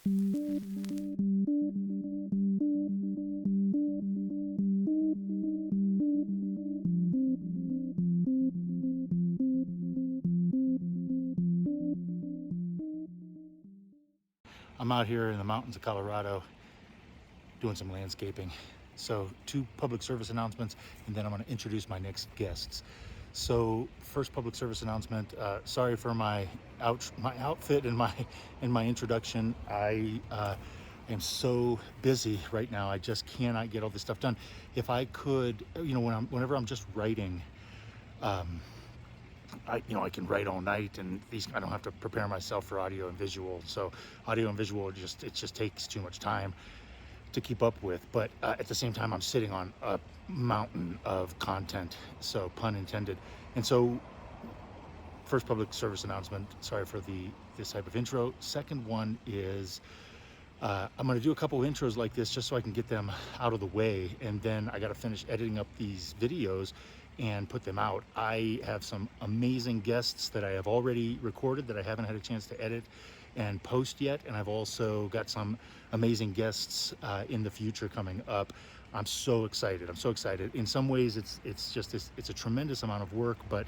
I'm out here in the mountains of Colorado doing some landscaping. So 2 public service announcements, and then I'm going to introduce my next guests. So first public service announcement, sorry for my outfit and my introduction. I am so busy right now. I just cannot get all this stuff done. If I could, whenever I'm just writing, I can write all night, and I don't have to prepare myself for audio and visual. So audio and visual it just takes too much time to keep up with. But at the same time, I'm sitting on a mountain of content, so pun intended. And so first public service announcement, sorry for this type of intro. Second one is I'm going to do a couple of intros like this just so I can get them out of the way, and then I got to finish editing up these videos and put them out. I have some amazing guests that I have already recorded that I haven't had a chance to edit and post yet, and I've also got some amazing guests in the future coming up. I'm so excited. I'm so excited. In some ways, it's a tremendous amount of work, but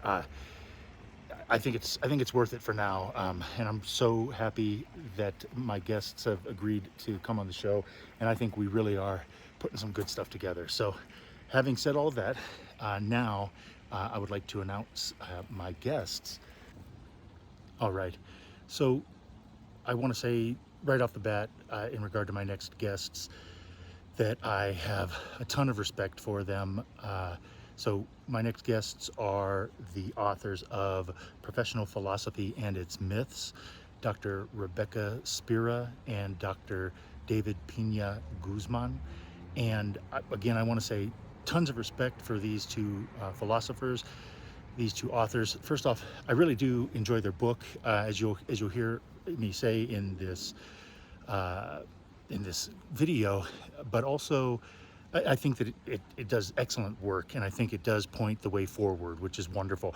I think it's worth it for now, and I'm so happy that my guests have agreed to come on the show, and I think we really are putting some good stuff together. So having said all that, now I would like to announce my guests. All right, so I want to say right off the bat, in regard to my next guests, that I have a ton of respect for them. So my next guests are the authors of Professional Philosophy and Its Myths, Dr. Rebekah Spera and Dr. David Pena-Guzman. And again, I want to say tons of respect for these 2 philosophers, these 2 authors. First off, I really do enjoy their book, as you'll hear me say in this video, but also I think that it does excellent work, and I think it does point the way forward, which is wonderful.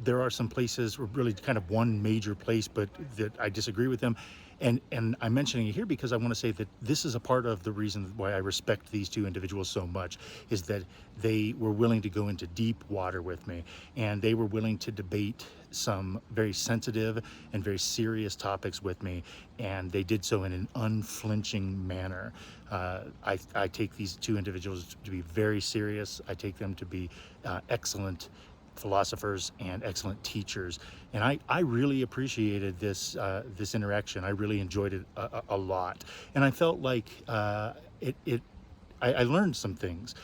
There are some places, or really kind of one major place, but that I disagree with them. And I'm mentioning it here because I want to say that this is a part of the reason why I respect these 2 individuals so much, is that they were willing to go into deep water with me, and they were willing to debate some very sensitive and very serious topics with me, and they did so in an unflinching manner. I take these 2 individuals to be very serious. I take them to be excellent philosophers and excellent teachers, and I really appreciated this interaction. I really enjoyed it a lot, and I felt like I learned some things.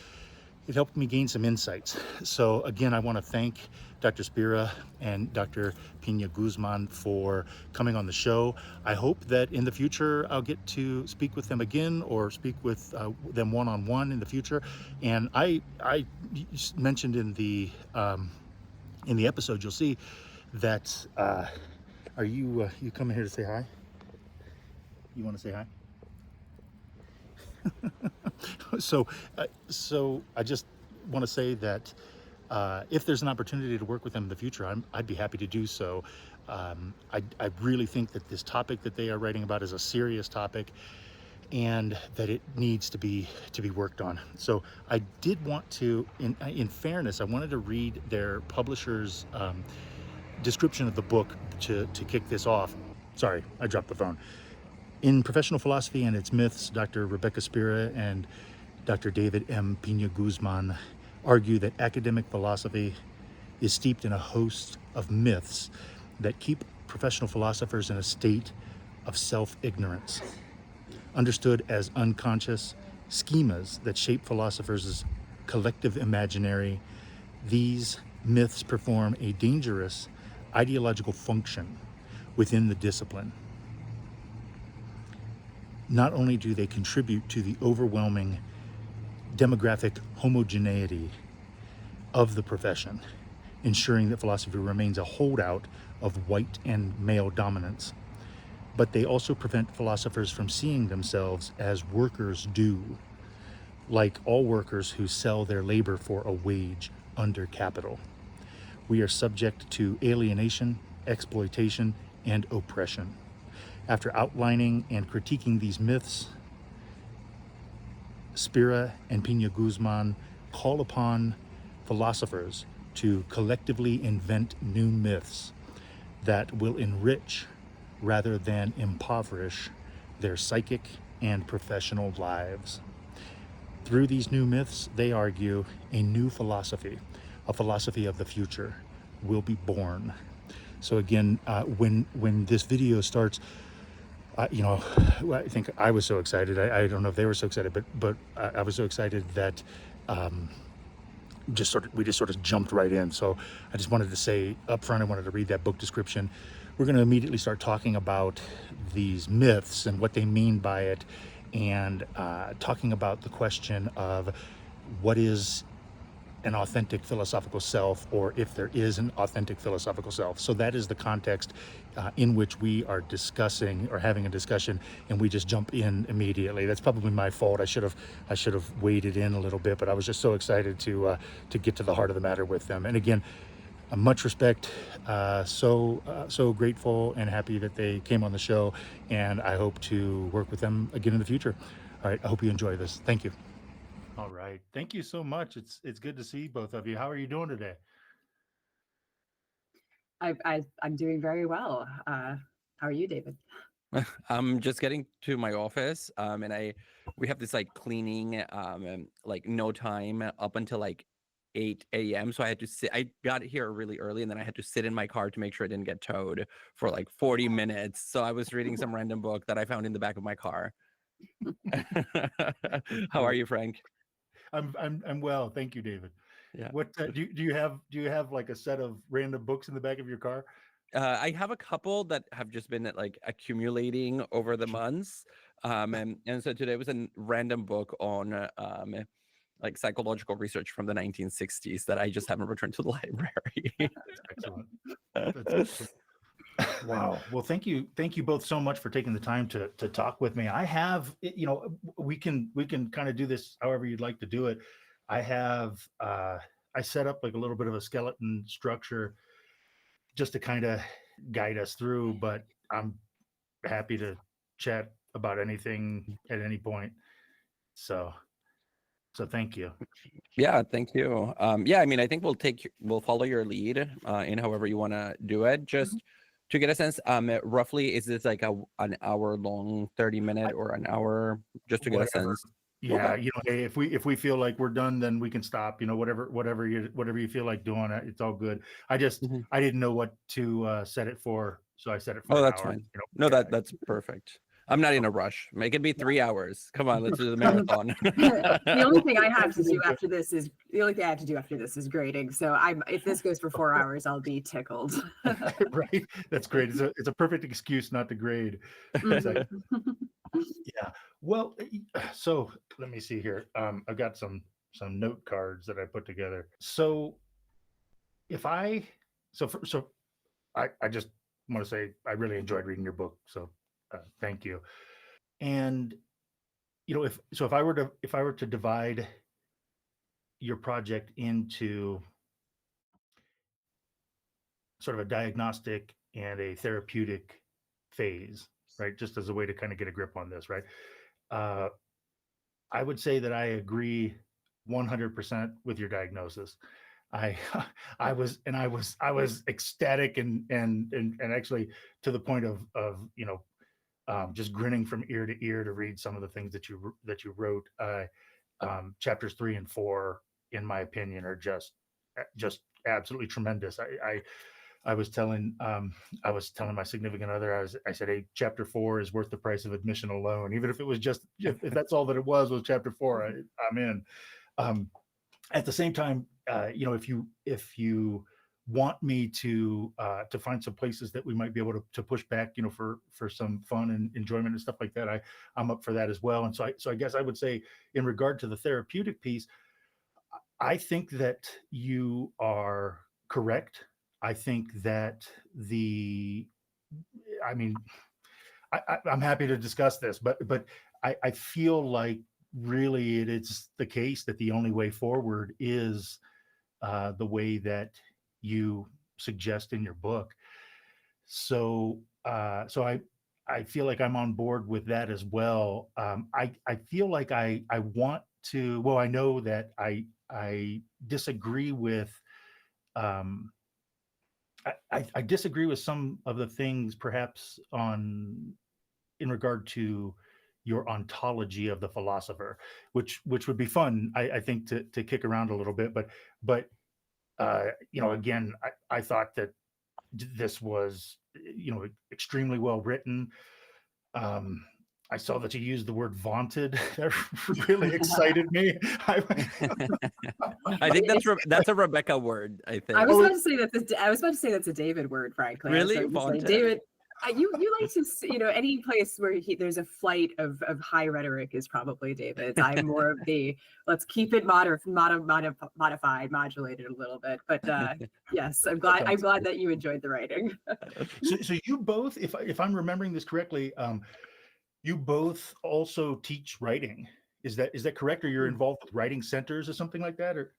It helped me gain some insights. So again, I want to thank Dr. Spera and Dr. Pena-Guzman for coming on the show. I hope that in the future I'll get to speak with them again, or speak with them one-on-one in the future. And I mentioned in the episode, you'll see that are you coming here to say hi? You want to say hi? So I just want to say that if there's an opportunity to work with them in the future, I'd be happy to do so. I really think that this topic that they are writing about is a serious topic, and that it needs to be worked on. So I did want to, in fairness, I wanted to read their publisher's description of the book to kick this off. Sorry, I dropped the phone. In Professional Philosophy and Its Myths, Dr. Rebekah Spera and Dr. David M. Pena-Guzman argue that academic philosophy is steeped in a host of myths that keep professional philosophers in a state of self-ignorance, understood as unconscious schemas that shape philosophers' collective imaginary. These myths perform a dangerous ideological function within the discipline. Not only do they contribute to the overwhelming demographic homogeneity of the profession, ensuring that philosophy remains a holdout of white and male dominance, but they also prevent philosophers from seeing themselves as workers do, like all workers who sell their labor for a wage under capital. We are subject to alienation, exploitation, and oppression. After outlining and critiquing these myths, Spera and Peña-Guzmán call upon philosophers to collectively invent new myths that will enrich rather than impoverish their psychic and professional lives. Through these new myths, they argue a new philosophy, a philosophy of the future, will be born. So again, when this video starts, you know, I think I was so excited. I don't know if they were so excited, but I was so excited that we just sort of jumped right in. So I just wanted to say up front, I wanted to read that book description. We're going to immediately start talking about these myths and what they mean by it, and talking about the question of what is an authentic philosophical self, or if there is an authentic philosophical self. So that is the context in which we are discussing or having a discussion, and we just jump in immediately. That's probably my fault. I should have waded in a little bit, but I was just so excited to get to the heart of the matter with them. And again, much respect, so grateful and happy that they came on the show, and I hope to work with them again in the future. All right, I hope you enjoy this. Thank you. All right. Thank you so much. It's good to see both of you. How are you doing today? I'm doing very well. How are you, David? I'm just getting to my office, and we have this like cleaning, like no time up until like 8 a.m. So I had to sit. I got here really early, and then I had to sit in my car to make sure it didn't get towed for like 40 minutes. So I was reading some random book that I found in the back of my car. How are you, Frank? I'm well, thank you, David. Yeah. What do you have like a set of random books in the back of your car? I have a couple that have just been like accumulating over the months, and so today was a random book on like psychological research from the 1960s that I just haven't returned to the library. That's excellent. That's excellent. Wow. Well, thank you both so much for taking the time to talk with me. I have, you know, we can kind of do this however you'd like to do it. I have I set up like a little bit of a skeleton structure just to kind of guide us through, but I'm happy to chat about anything at any point. So thank you. Yeah, thank you. Yeah, I mean, I think we'll follow your lead in however you want to do it. Just to get a sense, roughly, is this like an hour long, 30-minute, or an hour? Just to get a sense. Yeah, okay. You know, hey, if we feel like we're done, then we can stop. You know, whatever you feel like doing, it's all good. I didn't know what to set it for, so I set it for an that's hour. fine. You know? No, that's perfect. I'm not in a rush. Make it be 3 hours. Come on, let's do the marathon. The only thing I have to do after this is grading. So if this goes for 4 hours, I'll be tickled. Right? That's great. It's a perfect excuse not to grade. Yeah. Well, so let me see here. I've got some note cards that I put together. So I just want to say I really enjoyed reading your book. So thank you. And you know, if I were to divide your project into sort of a diagnostic and a therapeutic phase, right? Just as a way to kind of get a grip on this, right? I would say that I agree 100% with your diagnosis. I was ecstatic and actually to the point of you know, just grinning from ear to ear to read some of the things that you wrote. Chapters 3 and 4, in my opinion, are just absolutely tremendous. I was telling my significant other, I said, hey, chapter 4 is worth the price of admission alone, even if it was just if that's all that it was chapter 4. I'm in. At the same time, you know, if you want me to find some places that we might be able to push back, you know, for some fun and enjoyment and stuff like that, I'm up for that as well. And so I guess I would say, in regard to the therapeutic piece, I think that you are correct. I think that I'm happy to discuss this, but I feel like really it is the case that the only way forward is the way that you suggest in your book. So I I feel like I'm on board with that as well. I feel like I want to. Well, I know that I disagree with. Um, I disagree with some of the things, perhaps on in regard to your ontology of the philosopher, which would be fun, I think, to kick around a little bit. But again, I thought that this was extremely well written. Um, I saw that you used the word vaunted. That really excited me. I think that's a Rebekah word. I think. I was about to say that I was about to say that's a David word, frankly. Really? I was about to say, Vaunted? David, you like to any place where there's a flight of high rhetoric is probably David's. I'm more of the let's keep it modified, modulated a little bit. But yes, I'm glad that you enjoyed the writing. So you both, if I'm remembering this correctly, you both also teach writing. Is that correct? Or you're involved with writing centers or something like that? Or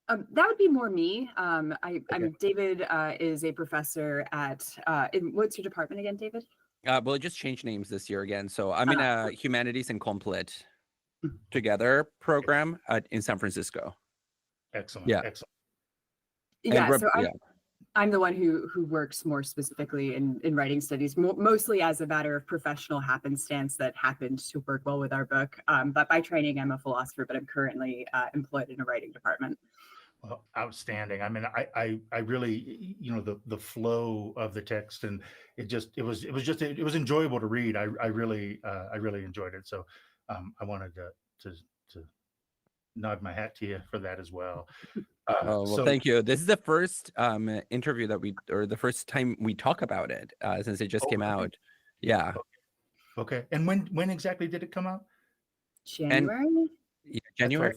that would be more me. Okay. David is a professor at what's your department again, David? Well, it just changed names this year again. So I'm in a Humanities and Complet Together program in San Francisco. Excellent. Yeah. Excellent. Yeah. So I'm the one who works more specifically in writing studies, mostly as a matter of professional happenstance that happened to work well with our book. But by training, I'm a philosopher, but I'm currently employed in a writing department. Well, outstanding. I mean, I really, the flow of the text, and it was enjoyable to read. I really enjoyed it. So I wanted to nod my hat to you for that as well. Well, thank you. This is the first interview or the first time we talk about it since it just came out. Yeah. Okay. And when exactly did it come out? January? January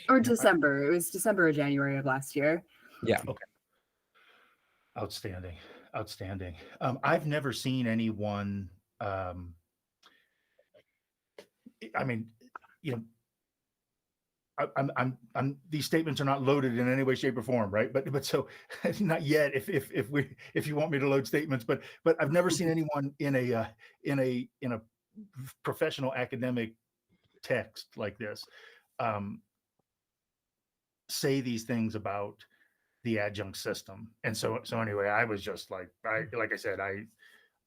or December. It was December or January of last year. Yeah. Okay. Outstanding. I've never seen anyone. I mean, I'm these statements are not loaded in any way, shape, or form, right? But so not yet. If you want me to load statements, but I've never seen anyone in a professional academic text like this say these things about the adjunct system. And so anyway, I was just like I said,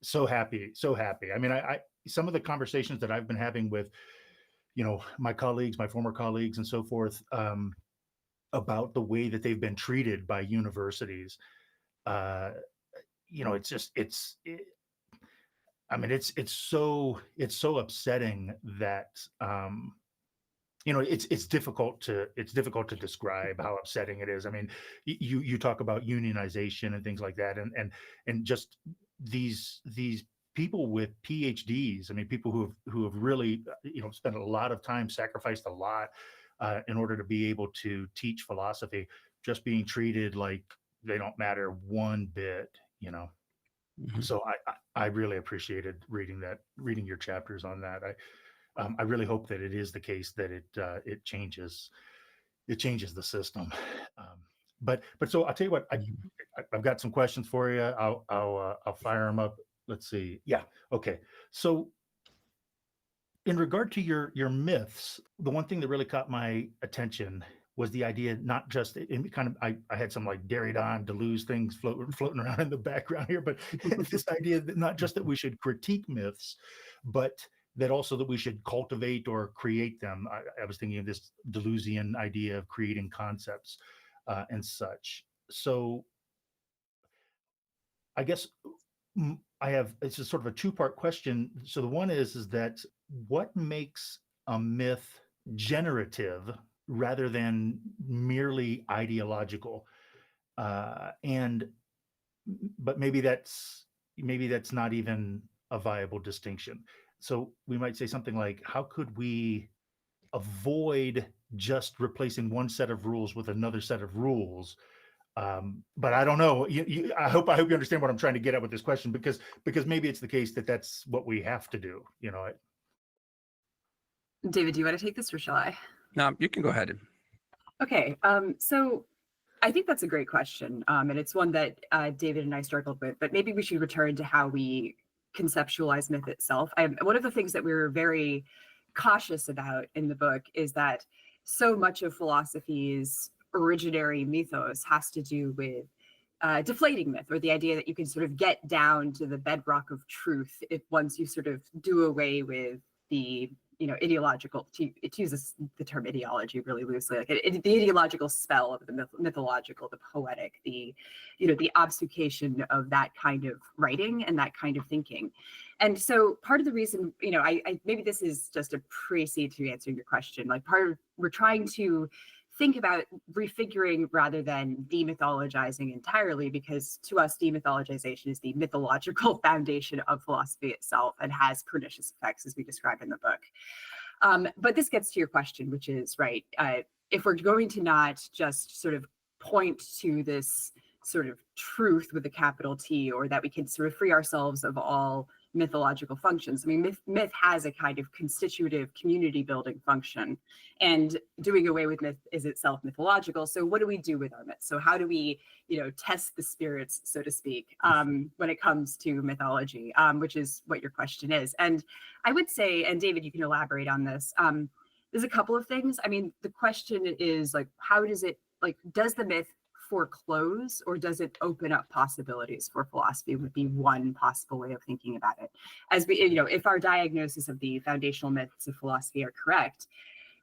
so happy. I mean, I some of the conversations that I've been having with my colleagues, my former colleagues, and so forth, about the way that they've been treated by universities. It's so upsetting that it's difficult to describe how upsetting it is. I mean, you talk about unionization and things like that, and just these people with PhDs. I mean, people who have really spent a lot of time, sacrificed a lot in order to be able to teach philosophy, just being treated like they don't matter one bit. Mm-hmm. So I really appreciated reading your chapters on that. I really hope that it is the case that it changes the system. But so I'll tell you what, I've got some questions for you. I'll fire them up. Let's see. Yeah. Okay. So in regard to your myths, the one thing that really caught my attention was the idea, not just I had some like Derrida and Deleuze things floating around in the background here, but this idea that not just that we should critique myths, but that also that we should cultivate or create them. I was thinking of this Deleuzian idea of creating concepts and such. So I guess it's a sort of a two-part question. So the one is that what makes a myth generative rather than merely ideological? But maybe that's not even a viable distinction. So we might say something like, how could we avoid just replacing one set of rules with another set of rules? But I don't know. I hope you understand what I'm trying to get at with this question, because maybe it's the case that that's what we have to do. David, do you want to take this or shall I? No, you can go ahead. Okay. So I think that's a great question. And it's one that David and I struggled with, but maybe we should return to how we conceptualize myth itself. One of the things that we were very cautious about in the book is that so much of philosophy's originary mythos has to do with deflating myth, or the idea that you can sort of get down to the bedrock of truth if once you sort of do away with the ideological, it uses the term ideology really loosely, like the ideological spell of the mythological, the poetic, the obfuscation of that kind of writing and that kind of thinking. And so part of the reason, I maybe this is just a precede to answering your question, like we're trying to think about refiguring rather than demythologizing entirely, because to us, demythologization is the mythological foundation of philosophy itself and has pernicious effects, as we describe in the book. But this gets to your question, which is, right, if we're going to not just sort of point to this sort of truth with a capital T, or that we can sort of free ourselves of all mythological functions. I mean, myth has a kind of constitutive community building function, and doing away with myth is itself mythological. So what do we do with our myths? So how do we, test the spirits, so to speak, when it comes to mythology, which is what your question is. And I would say, and David, you can elaborate on this, there's a couple of things. I mean, the question is like, how does it, like, does the myth foreclose, or does it open up possibilities for philosophy, would be one possible way of thinking about it. As we, if our diagnosis of the foundational myths of philosophy are correct,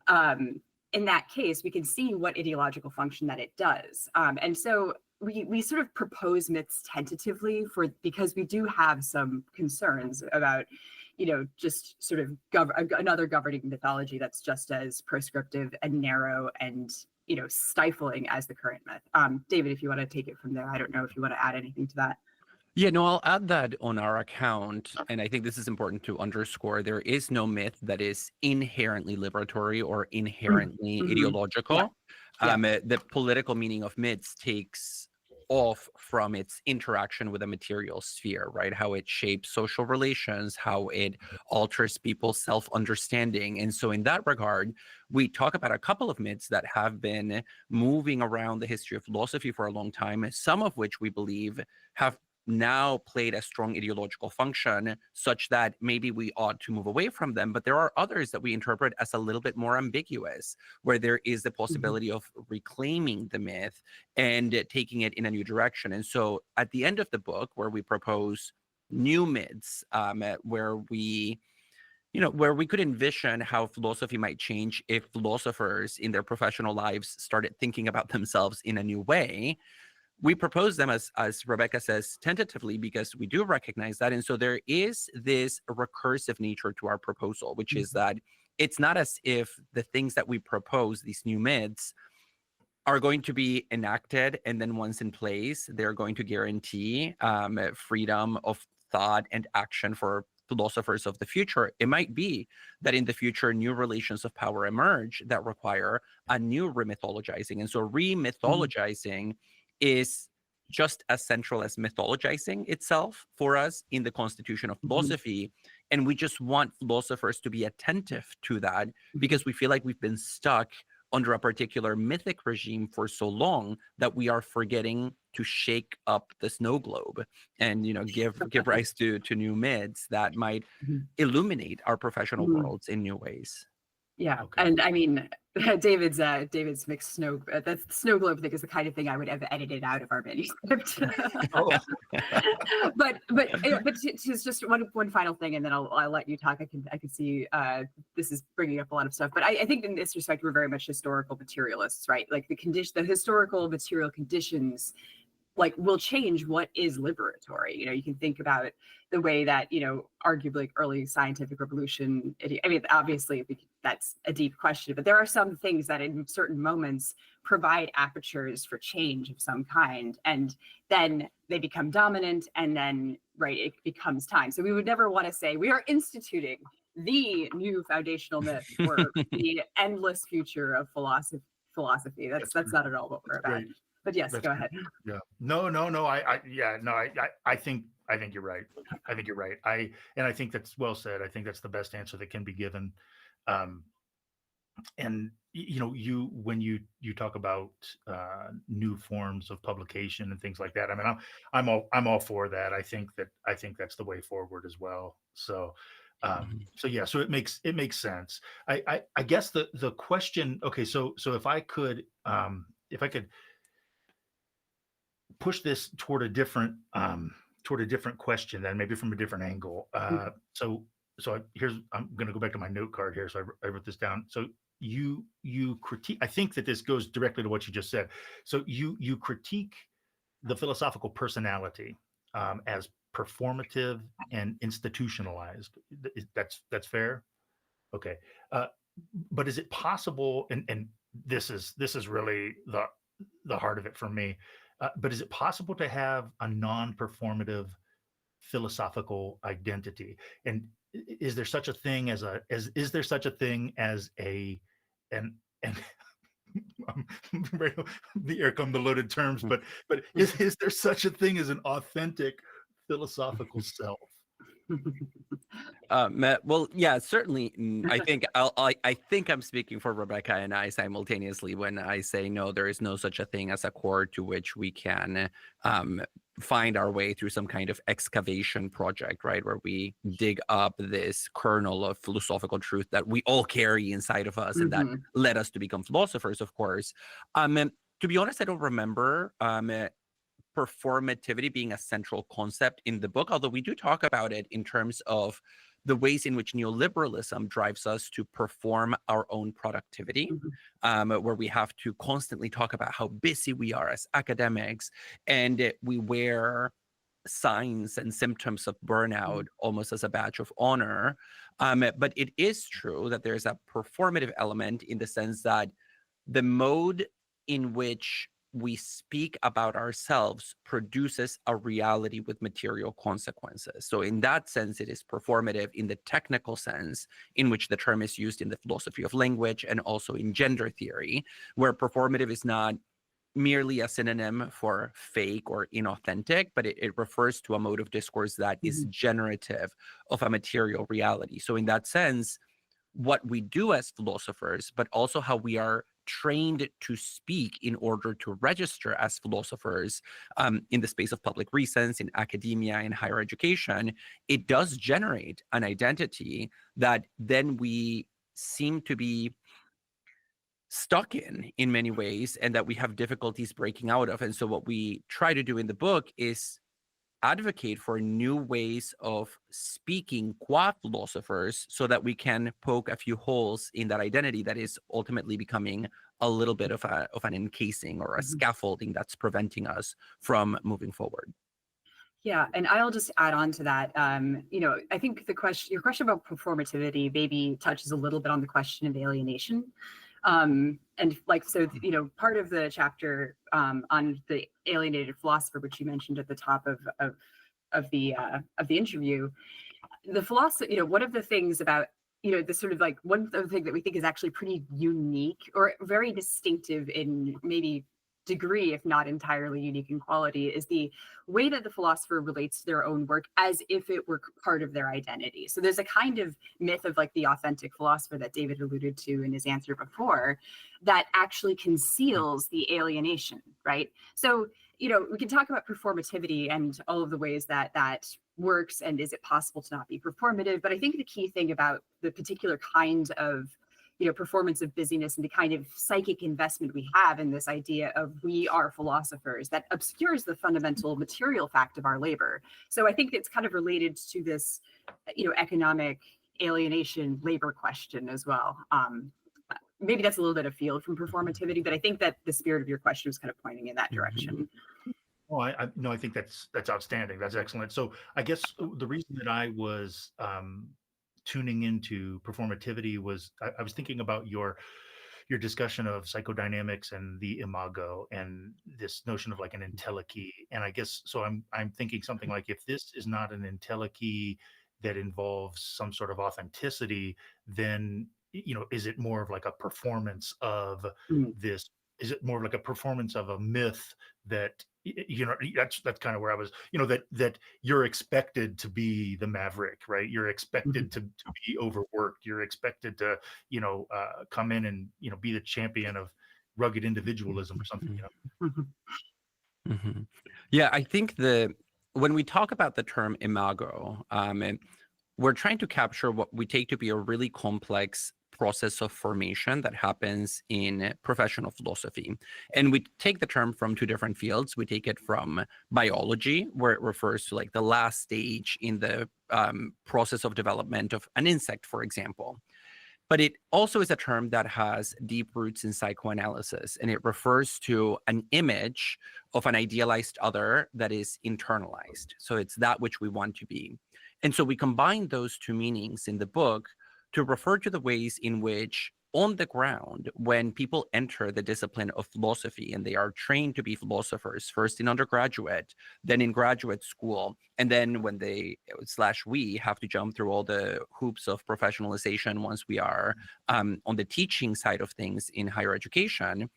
in that case, we can see what ideological function that it does. And so we sort of propose myths tentatively because we do have some concerns about, just sort of another governing mythology that's just as prescriptive and narrow and stifling as the current myth. David, if you want to take it from there, I don't know if you want to add anything to that. Yeah, no, I'll add that on our account. And I think this is important to underscore. There is no myth that is inherently liberatory or inherently ideological. Yeah. The political meaning of myths takes off from its interaction with the material sphere, right? How it shapes social relations, how it alters people's self-understanding. And so in that regard, we talk about a couple of myths that have been moving around the history of philosophy for a long time, some of which we believe have now played a strong ideological function such that maybe we ought to move away from them. But there are others that we interpret as a little bit more ambiguous, where there is the possibility of reclaiming the myth and taking it in a new direction. And so at the end of the book, where we propose new myths, where we could envision how philosophy might change if philosophers in their professional lives started thinking about themselves in a new way, we propose them, as Rebekah says, tentatively, because we do recognize that. And so there is this recursive nature to our proposal, which is that it's not as if the things that we propose, these new myths, are going to be enacted, and then once in place, they're going to guarantee freedom of thought and action for philosophers of the future. It might be that in the future, new relations of power emerge that require a new remythologizing. And so remythologizing is just as central as mythologizing itself for us in the constitution of philosophy. And we just want philosophers to be attentive to that, because we feel like we've been stuck under a particular mythic regime for so long that we are forgetting to shake up the snow globe and give rise to new myths that might illuminate our professional worlds in new ways. Yeah, okay. And I mean, David's mixed snow, that snow globe thing is the kind of thing I would have edited out of our manuscript. but just one final thing, and then I'll let you talk. I can see this is bringing up a lot of stuff, but I think in this respect we're very much historical materialists, right? Like the historical material conditions like will change what is liberatory. You can think about the way that, arguably early scientific revolution, I mean, obviously that's a deep question, but there are some things that in certain moments provide apertures for change of some kind, and then they become dominant, and then, right, it becomes time. So we would never want to say we are instituting the new foundational myth for the endless future of philosophy. That's not at all what we're about. But yes, go ahead. Yeah. No. I think you're right. I think you're right. I think that's well said. I think that's the best answer that can be given. when you talk about new forms of publication and things like that, I mean, I'm all for that. I think that's the way forward as well. So yeah, so it makes sense. I guess the question, okay, so if I could push this toward a different question, then maybe from a different angle. I'm going to go back to my note card here. So I wrote this down. So you critique. I think that this goes directly to what you just said. So you critique the philosophical personality as performative and institutionalized. That's fair. Okay, but is it possible? And this is really the heart of it for me. But is it possible to have a non-performative philosophical identity? And is there such a thing as is there such a thing as an here come the loaded terms, but is there such a thing as an authentic philosophical self? Well, yeah, certainly. I think I think I'm speaking for Rebekah and I simultaneously when I say no, there is no such a thing as a core to which we can find our way through some kind of excavation project, right, where we dig up this kernel of philosophical truth that we all carry inside of us, and that led us to become philosophers, of course. To be honest, I don't remember performativity being a central concept in the book, although we do talk about it in terms of the ways in which neoliberalism drives us to perform our own productivity, where we have to constantly talk about how busy we are as academics, and we wear signs and symptoms of burnout almost as a badge of honor. But it is true that there's a performative element in the sense that the mode in which we speak about ourselves produces a reality with material consequences. So in that sense, it is performative in the technical sense in which the term is used in the philosophy of language and also in gender theory, where performative is not merely a synonym for fake or inauthentic, but it refers to a mode of discourse that is generative of a material reality. So in that sense, what we do as philosophers, but also how we are trained to speak in order to register as philosophers in the space of public reasons, in academia, in higher education, it does generate an identity that then we seem to be stuck in many ways, and that we have difficulties breaking out of. And so what we try to do in the book is advocate for new ways of speaking qua philosophers so that we can poke a few holes in that identity that is ultimately becoming a little bit of an encasing or a scaffolding that's preventing us from moving forward. Yeah, and I'll just add on to that. I think your question about performativity maybe touches a little bit on the question of alienation. Part of the chapter on the alienated philosopher, which you mentioned at the top of the interview, the philosophy, one of the things about, the sort of one of the things that we think is actually pretty unique or very distinctive in maybe degree, if not entirely unique in quality, is the way that the philosopher relates to their own work as if it were part of their identity. So there's a kind of myth of the authentic philosopher that David alluded to in his answer before that actually conceals the alienation, right? So, we can talk about performativity and all of the ways that that works, and is it possible to not be performative? But I think the key thing about the particular kind of performance of busyness and the kind of psychic investment we have in this idea of we are philosophers that obscures the fundamental material fact of our labor. So I think it's kind of related to this, economic alienation labor question as well. Maybe that's a little bit afield from performativity, but I think that the spirit of your question was kind of pointing in that direction. Oh, I think that's outstanding. That's excellent. So I guess the reason that I was tuning into performativity was I was thinking about your discussion of psychodynamics and the imago and this notion of an entelechy. And I guess so I'm thinking something like, if this is not an entelechy that involves some sort of authenticity, then is it more of a performance of this? Is it more like a performance of a myth that you know, that's kind of where I was, you know, that you're expected to be the maverick, right? You're expected to be overworked. You're expected to, you know, come in and, you know, be the champion of rugged individualism or something, you know. Yeah, I think when we talk about the term imago, and we're trying to capture what we take to be a really complex process of formation that happens in professional philosophy. And we take the term from two different fields. We take it from biology, where it refers to like the last stage in the process of development of an insect, for example. But it also is a term that has deep roots in psychoanalysis, and it refers to an image of an idealized other that is internalized. So it's that which we want to be. And so we combine those two meanings in the book to refer to the ways in which, on the ground, when people enter the discipline of philosophy and they are trained to be philosophers, first in undergraduate, then in graduate school, and then when we have to jump through all the hoops of professionalization once we are on the teaching side of things in higher education,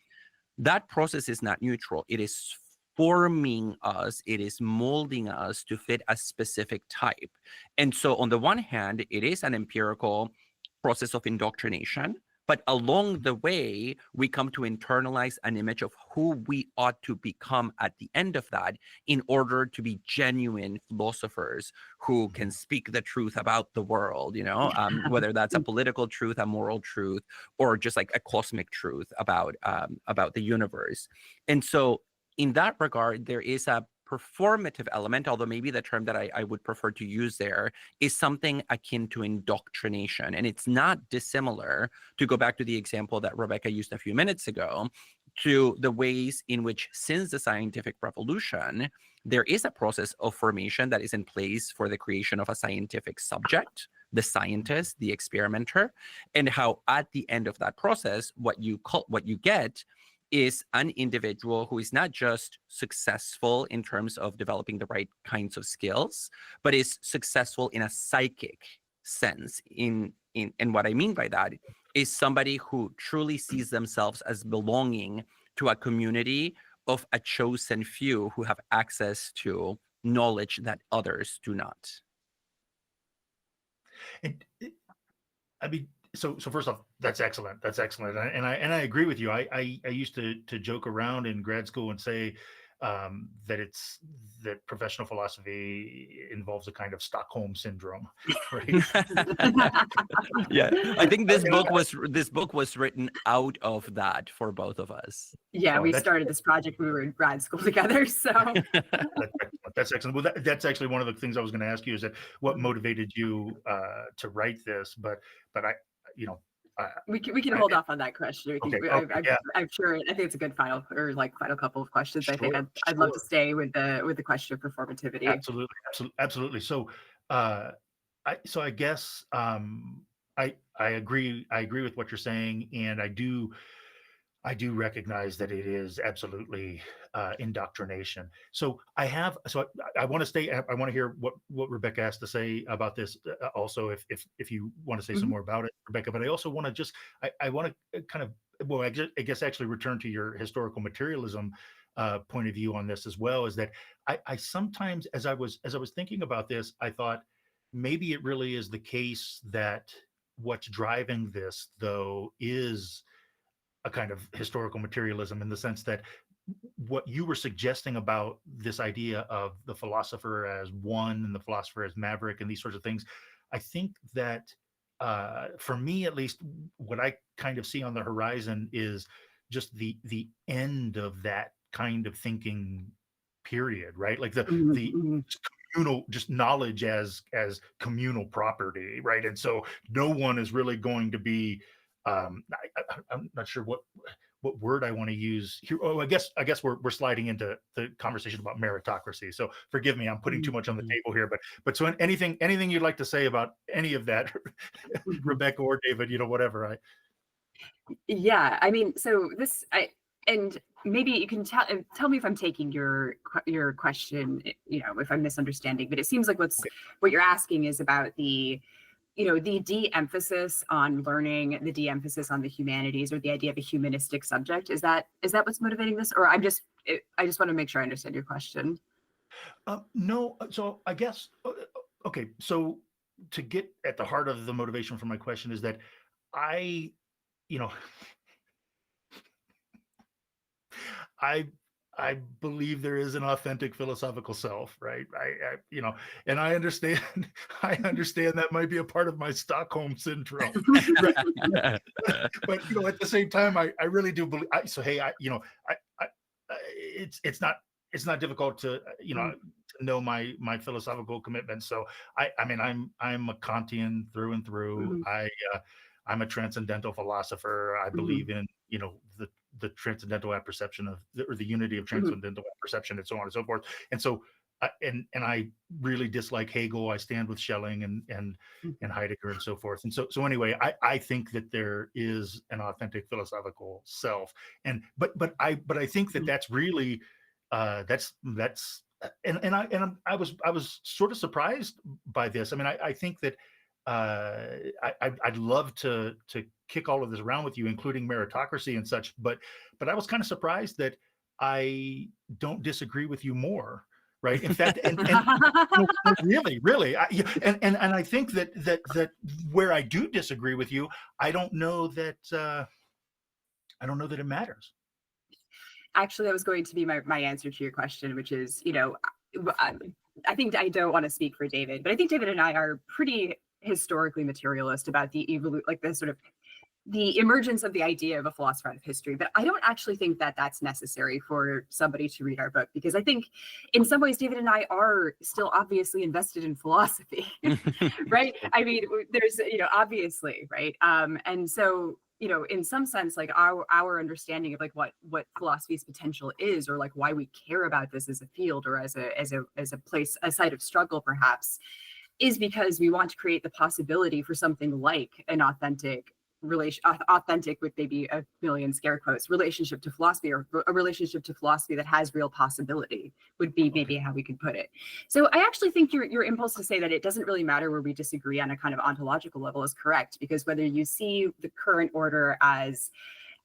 that process is not neutral. It is forming us, it is molding us to fit a specific type. And so on the one hand, it is an empirical process of indoctrination, but along the way, we come to internalize an image of who we ought to become at the end of that in order to be genuine philosophers who can speak the truth about the world, you know, whether that's a political truth, a moral truth, or just like a cosmic truth about the universe. And so in that regard, there is a performative element, although maybe the term that I would prefer to use there is something akin to indoctrination. And it's not dissimilar, to go back to the example that Rebekah used a few minutes ago, to the ways in which, since the scientific revolution, there is a process of formation that is in place for the creation of a scientific subject, the scientist, the experimenter, and how at the end of that process, what you get is an individual who is not just successful in terms of developing the right kinds of skills, but is successful in a psychic sense. And what I mean by that is somebody who truly sees themselves as belonging to a community of a chosen few who have access to knowledge that others do not. And I mean, so first off, that's excellent. That's excellent, and I agree with you. I used to joke around in grad school and say that professional philosophy involves a kind of Stockholm syndrome, right? Yeah, I think this book was written out of that for both of us. Yeah, we started this project when we were in grad school together. So that's excellent. Well, that's actually one of the things I was going to ask you, is that what motivated you to write this? But I, you know, we can hold off on that question. Okay, I'm sure. I think it's a good final couple of questions. Sure, I think I'd love to stay with the question of performativity. Absolutely. So, I guess I agree with what you're saying, and I do recognize that it is absolutely indoctrination. So I want to hear what Rebekah has to say about this. Also, if you want to say some more about it, Rebekah. But I also want to I want to kind of, well, I guess actually return to your historical materialism point of view on this as well. Is that I sometimes, as I was thinking about this, I thought maybe it really is the case that what's driving this, though, is a kind of historical materialism, in the sense that what you were suggesting about this idea of the philosopher as one and the philosopher as maverick and these sorts of things, I think that for me at least, what I kind of see on the horizon is just the end of that kind of thinking period, right? Like the communal, just knowledge as communal property, right? And so no one is really going to be I'm not sure what word I want to use here. Oh, I guess we're sliding into the conversation about meritocracy. So forgive me, I'm putting too much on the table here. But so anything you'd like to say about any of that, Rebekah or David, you know, whatever. Yeah, I mean, so and maybe you can tell me if I'm taking your question, you know, if I'm misunderstanding. But it seems like what you're asking is about the de-emphasis on learning, the de-emphasis on the humanities, or the idea of a humanistic subject. Is that what's motivating this? Or I'm just I just want to make sure I understand your question. No, so I guess, okay, so to get at the heart of the motivation for my question is that I, you know, I I believe there is an authentic philosophical self, right? You know, and I understand, I understand that might be a part of my Stockholm syndrome, right? But you know, at the same time, I really do believe. So hey, you know, I it's not difficult to you know to know my philosophical commitment. So I mean I'm a Kantian through and through. I'm a transcendental philosopher. I believe in you know the transcendental apperception of or the unity of transcendental apperception and so on and so forth. And so and I really dislike Hegel. I stand with Schelling and Heidegger and so forth. And so anyway, I think that there is an authentic philosophical self. And but I think that that's really that's and I was sort of surprised by this. I mean, I think that I'd love to kick all of this around with you, including meritocracy and such. But I was kind of surprised that I don't disagree with you more. Right. In fact, and really, and I think that where I do disagree with you, I don't know that it matters. Actually, that was going to be my answer to your question, which is, you know, I think I don't want to speak for David, but I think David and I are pretty historically materialist about the the emergence of the idea of a philosopher out of history. But I don't actually think that that's necessary for somebody to read our book, because I think in some ways David and I are still obviously invested in philosophy, right? I mean, there's, you know, obviously, right? And so, you know, in some sense, like our understanding of like what philosophy's potential is, or like why we care about this as a field or as a place, a site of struggle, perhaps, is because we want to create the possibility for something like an authentic with maybe a million scare quotes relationship to philosophy, or a relationship to philosophy that has real possibility, would be maybe how we could put it. So I actually think your impulse to say that it doesn't really matter where we disagree on a kind of ontological level is correct, because whether you see the current order as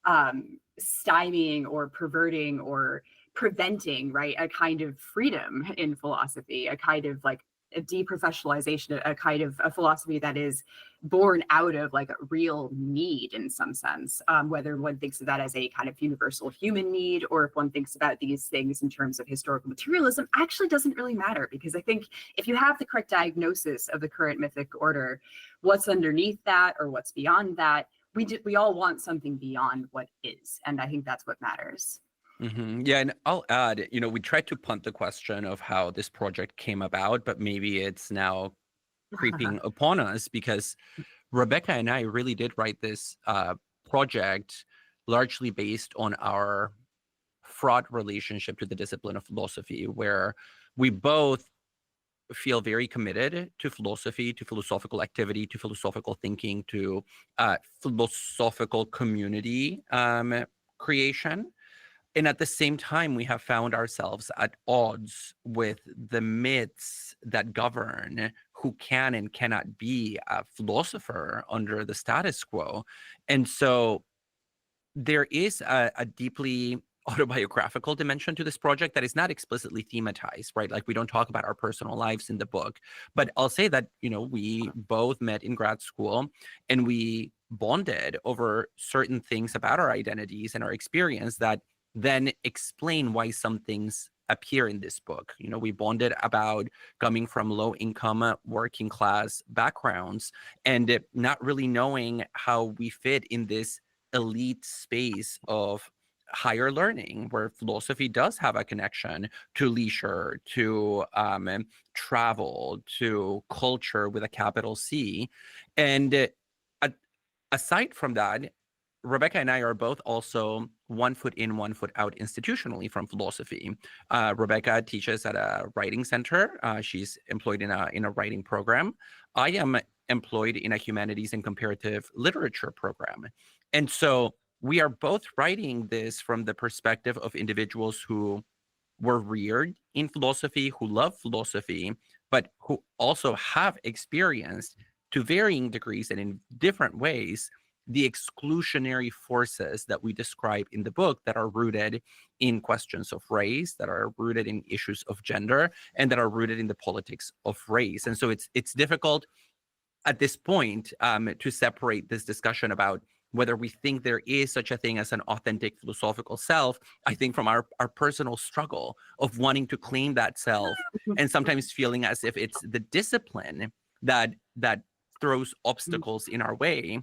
stymieing or perverting or preventing, right, a kind of freedom in philosophy, a kind of like a deprofessionalization, a kind of a philosophy that is born out of like a real need in some sense, whether one thinks of that as a kind of universal human need, or if one thinks about these things in terms of historical materialism, actually doesn't really matter, because I think if you have the correct diagnosis of the current mythic order, what's underneath that or what's beyond that, we all want something beyond what is, and I think that's what matters. Yeah, and I'll add, you know, we tried to punt the question of how this project came about, but maybe it's now creeping upon us, because Rebekah and I really did write this project largely based on our fraught relationship to the discipline of philosophy, where we both feel very committed to philosophy, to philosophical activity, to philosophical thinking, to philosophical community creation. And at the same time, we have found ourselves at odds with the myths that govern who can and cannot be a philosopher under the status quo. And so there is a deeply autobiographical dimension to this project that is not explicitly thematized, right? Like, we don't talk about our personal lives in the book. But I'll say that, you know, we both met in grad school and we bonded over certain things about our identities and our experience that then explain why some things appear in this book. You know, we bonded about coming from low income, working class backgrounds and not really knowing how we fit in this elite space of higher learning, where philosophy does have a connection to leisure, to travel, to culture with a capital C. And aside from that, Rebekah and I are both also 1 foot in, 1 foot out institutionally from philosophy. Rebekah teaches at a writing center. She's employed in a writing program. I am employed in a humanities and comparative literature program. And so we are both writing this from the perspective of individuals who were reared in philosophy, who love philosophy, but who also have experienced, to varying degrees and in different ways, the exclusionary forces that we describe in the book that are rooted in questions of race, that are rooted in issues of gender, and that are rooted in the politics of race. And so it's difficult at this point to separate this discussion about whether we think there is such a thing as an authentic philosophical self, I think from our personal struggle of wanting to claim that self and sometimes feeling as if it's the discipline that throws obstacles in our way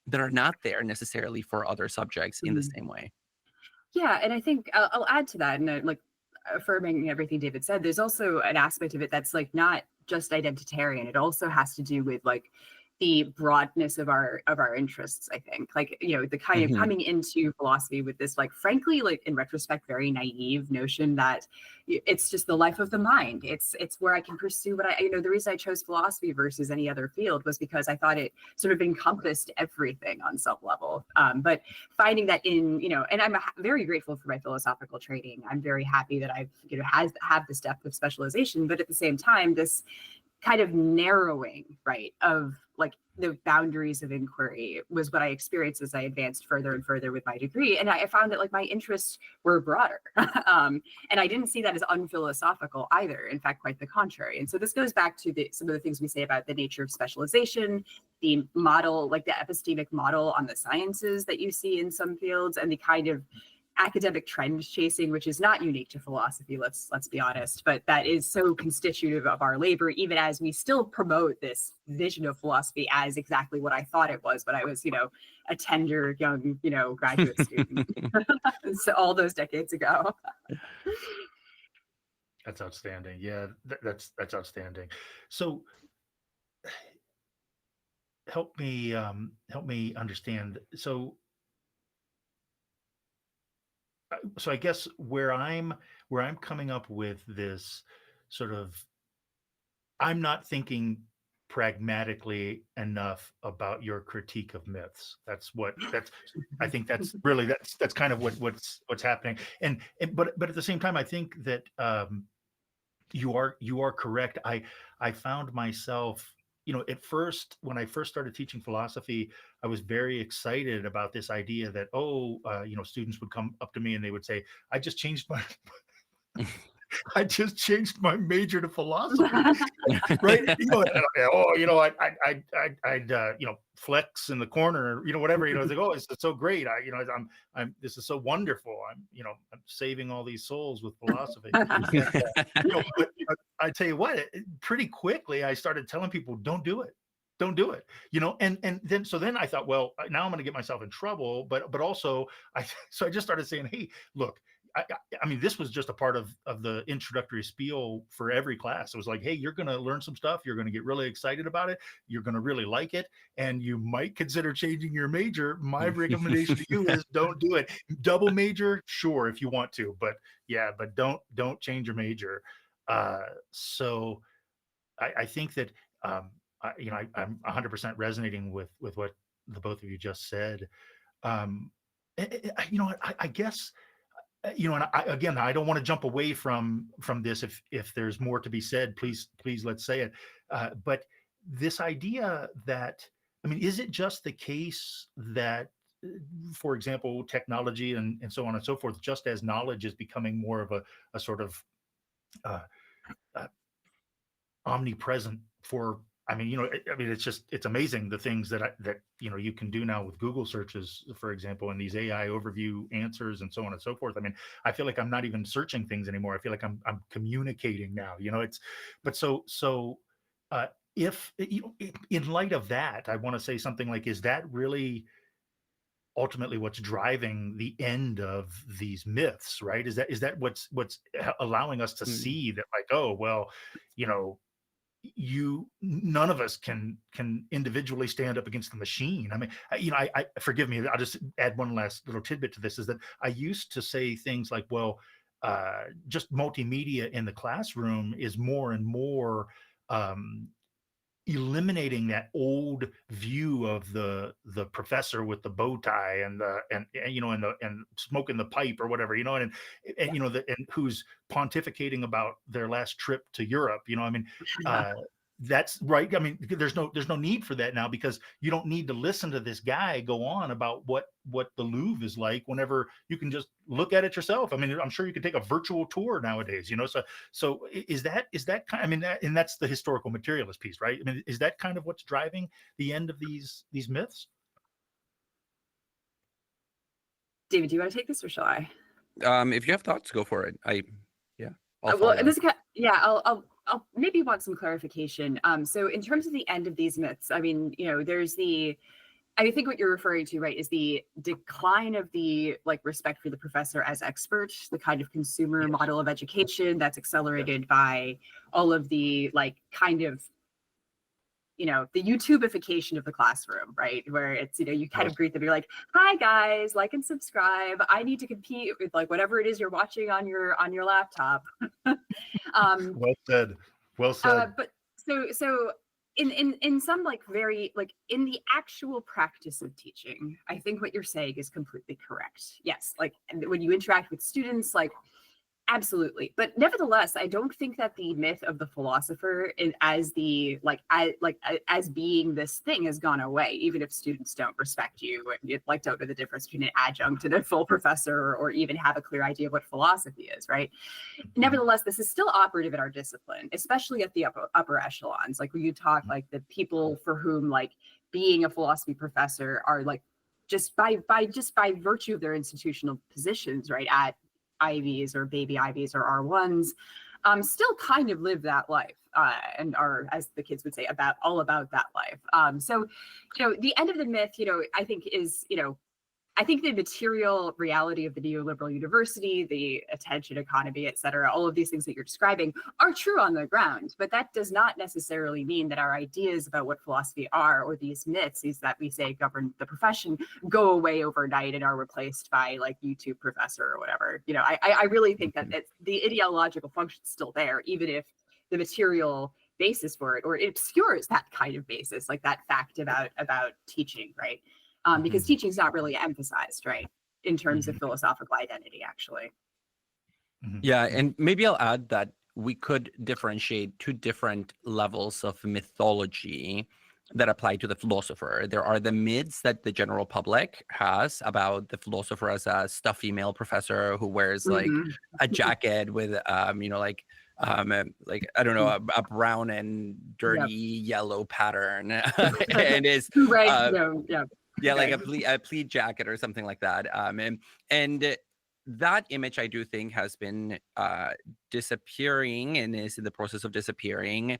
that are not there necessarily for other subjects in the same way. Yeah, and I think I'll add to that, and like affirming everything David said, there's also an aspect of it that's like not just identitarian. It also has to do with like the broadness of our interests. I think, like, you know, the kind of coming into philosophy with this, like, frankly, like in retrospect, very naive notion that it's just the life of the mind. It's where I can pursue what I, you know, the reason I chose philosophy versus any other field was because I thought it sort of encompassed everything on some level. But finding that in, you know, and I'm very grateful for my philosophical training. I'm very happy that I've, you know, have this depth of specialization, but at the same time, this kind of narrowing, right, of like the boundaries of inquiry was what I experienced as I advanced further and further with my degree. And I found that like my interests were broader. And I didn't see that as unphilosophical either. In fact, quite the contrary. And so this goes back to some of the things we say about the nature of specialization, the model, like the epistemic model on the sciences that you see in some fields, and the kind of academic trend chasing, which is not unique to philosophy, let's be honest, but that is so constitutive of our labor, even as we still promote this vision of philosophy as exactly what I thought it was when I was, you know, a tender young, you know, graduate student. So all those decades ago. That's outstanding. Yeah, that's outstanding. So help me understand. So I guess where I'm coming up with this sort of, I'm not thinking pragmatically enough about your critique of myths. I think that's really that's kind of what's happening. And but at the same time, I think that you are correct. I found myself, you know, at first, when I first started teaching philosophy, I was very excited about this idea that, you know, students would come up to me and they would say, I just changed my major to philosophy, right? You know, I'd you know, flex in the corner, you know, whatever, you know, it's like, oh, it's so great. This is so wonderful. I'm saving all these souls with philosophy. You know, but I tell you what, pretty quickly I started telling people, don't do it. Don't do it, you know, and then I thought, well, now I'm going to get myself in trouble, but also I just started saying, hey, look, I mean, this was just a part of the introductory spiel for every class. It was like, hey, you're going to learn some stuff. You're going to get really excited about it. You're going to really like it. And you might consider changing your major. My recommendation to you is don't do it. Double major, sure, if you want to. But yeah, but don't change your major. So I think that, you know, I'm 100% resonating with what the both of you just said. You know, I guess, you know, and I don't want to jump away from this. If there's more to be said, please let's say it. But this idea that, I mean, is it just the case that, for example, technology and so on and so forth, just as knowledge is becoming more of a sort of omnipresent for, I mean, you know, I mean, it's amazing the things that you know, you can do now with Google searches, for example, and these AI overview answers and so on and so forth. I mean, I feel like I'm not even searching things anymore. I feel like I'm communicating now, you know, but if, you know, in light of that, I want to say something like, is that really ultimately what's driving the end of these myths, right? Is that what's allowing us to see that, like, oh, well, you know, none of us can individually stand up against the machine. I mean, you know, I forgive me, I'll just add one last little tidbit to this, is that I used to say things like, well, just multimedia in the classroom is more and more eliminating that old view of the professor with the bow tie and you know, and smoking the pipe or whatever, you know, and you know, and who's pontificating about their last trip to Europe, you know, I mean, That's right. I mean, there's no need for that now, because you don't need to listen to this guy go on about what the Louvre is like, whenever you can just look at it yourself. I mean, I'm sure you can take a virtual tour nowadays, so is that kind, I mean, and that's the historical materialist piece, right? I mean, is that kind of what's driving the end of these myths? David, do you want to take this, or shall I? If you have thoughts, go for it. Well, this is I'll maybe want some clarification. So in terms of the end of these myths, I mean, there's I think what you're referring to, right, is the decline of the respect for the professor as expert, the kind of consumer model of education that's accelerated by all of the kind of the YouTubeification of the classroom, right? Where it's, you kind of greet them, you're like, hi guys, like and subscribe. I need to compete with whatever it is you're watching on your laptop. Well said. Well said. But so in some very in the actual practice of teaching, I think what you're saying is completely correct. Yes, when you interact with students, absolutely. But nevertheless, I don't think that the myth of the philosopher as the as being this thing has gone away, even if students don't respect you and don't know the difference between an adjunct and a full professor, or even have a clear idea of what philosophy is, right? Nevertheless, this is still operative in our discipline, especially at the upper echelons. When you talk the people for whom being a philosophy professor are just by virtue of their institutional positions, right, at Ivies or baby Ivies or R1s, still kind of live that life and are, as the kids would say, all about that life. So, the end of the myth, I think is, I think the material reality of the neoliberal university, the attention economy, et cetera, all of these things that you're describing are true on the ground, but that does not necessarily mean that our ideas about what philosophy are, or these myths is that we say govern the profession, go away overnight and are replaced by YouTube professor or whatever. I really think that the ideological function is still there, even if the material basis for it, or it obscures that kind of basis, that fact about teaching, right? Because teaching is not really emphasized, right, in terms of philosophical identity, actually. Yeah, and maybe I'll add that we could differentiate two different levels of mythology that apply to the philosopher. There are the myths that the general public has about the philosopher as a stuffy male professor who wears a jacket with I don't know, a brown and dirty yellow pattern and is like a pleat jacket or something like that. And that image, I do think, has been disappearing and is in the process of disappearing,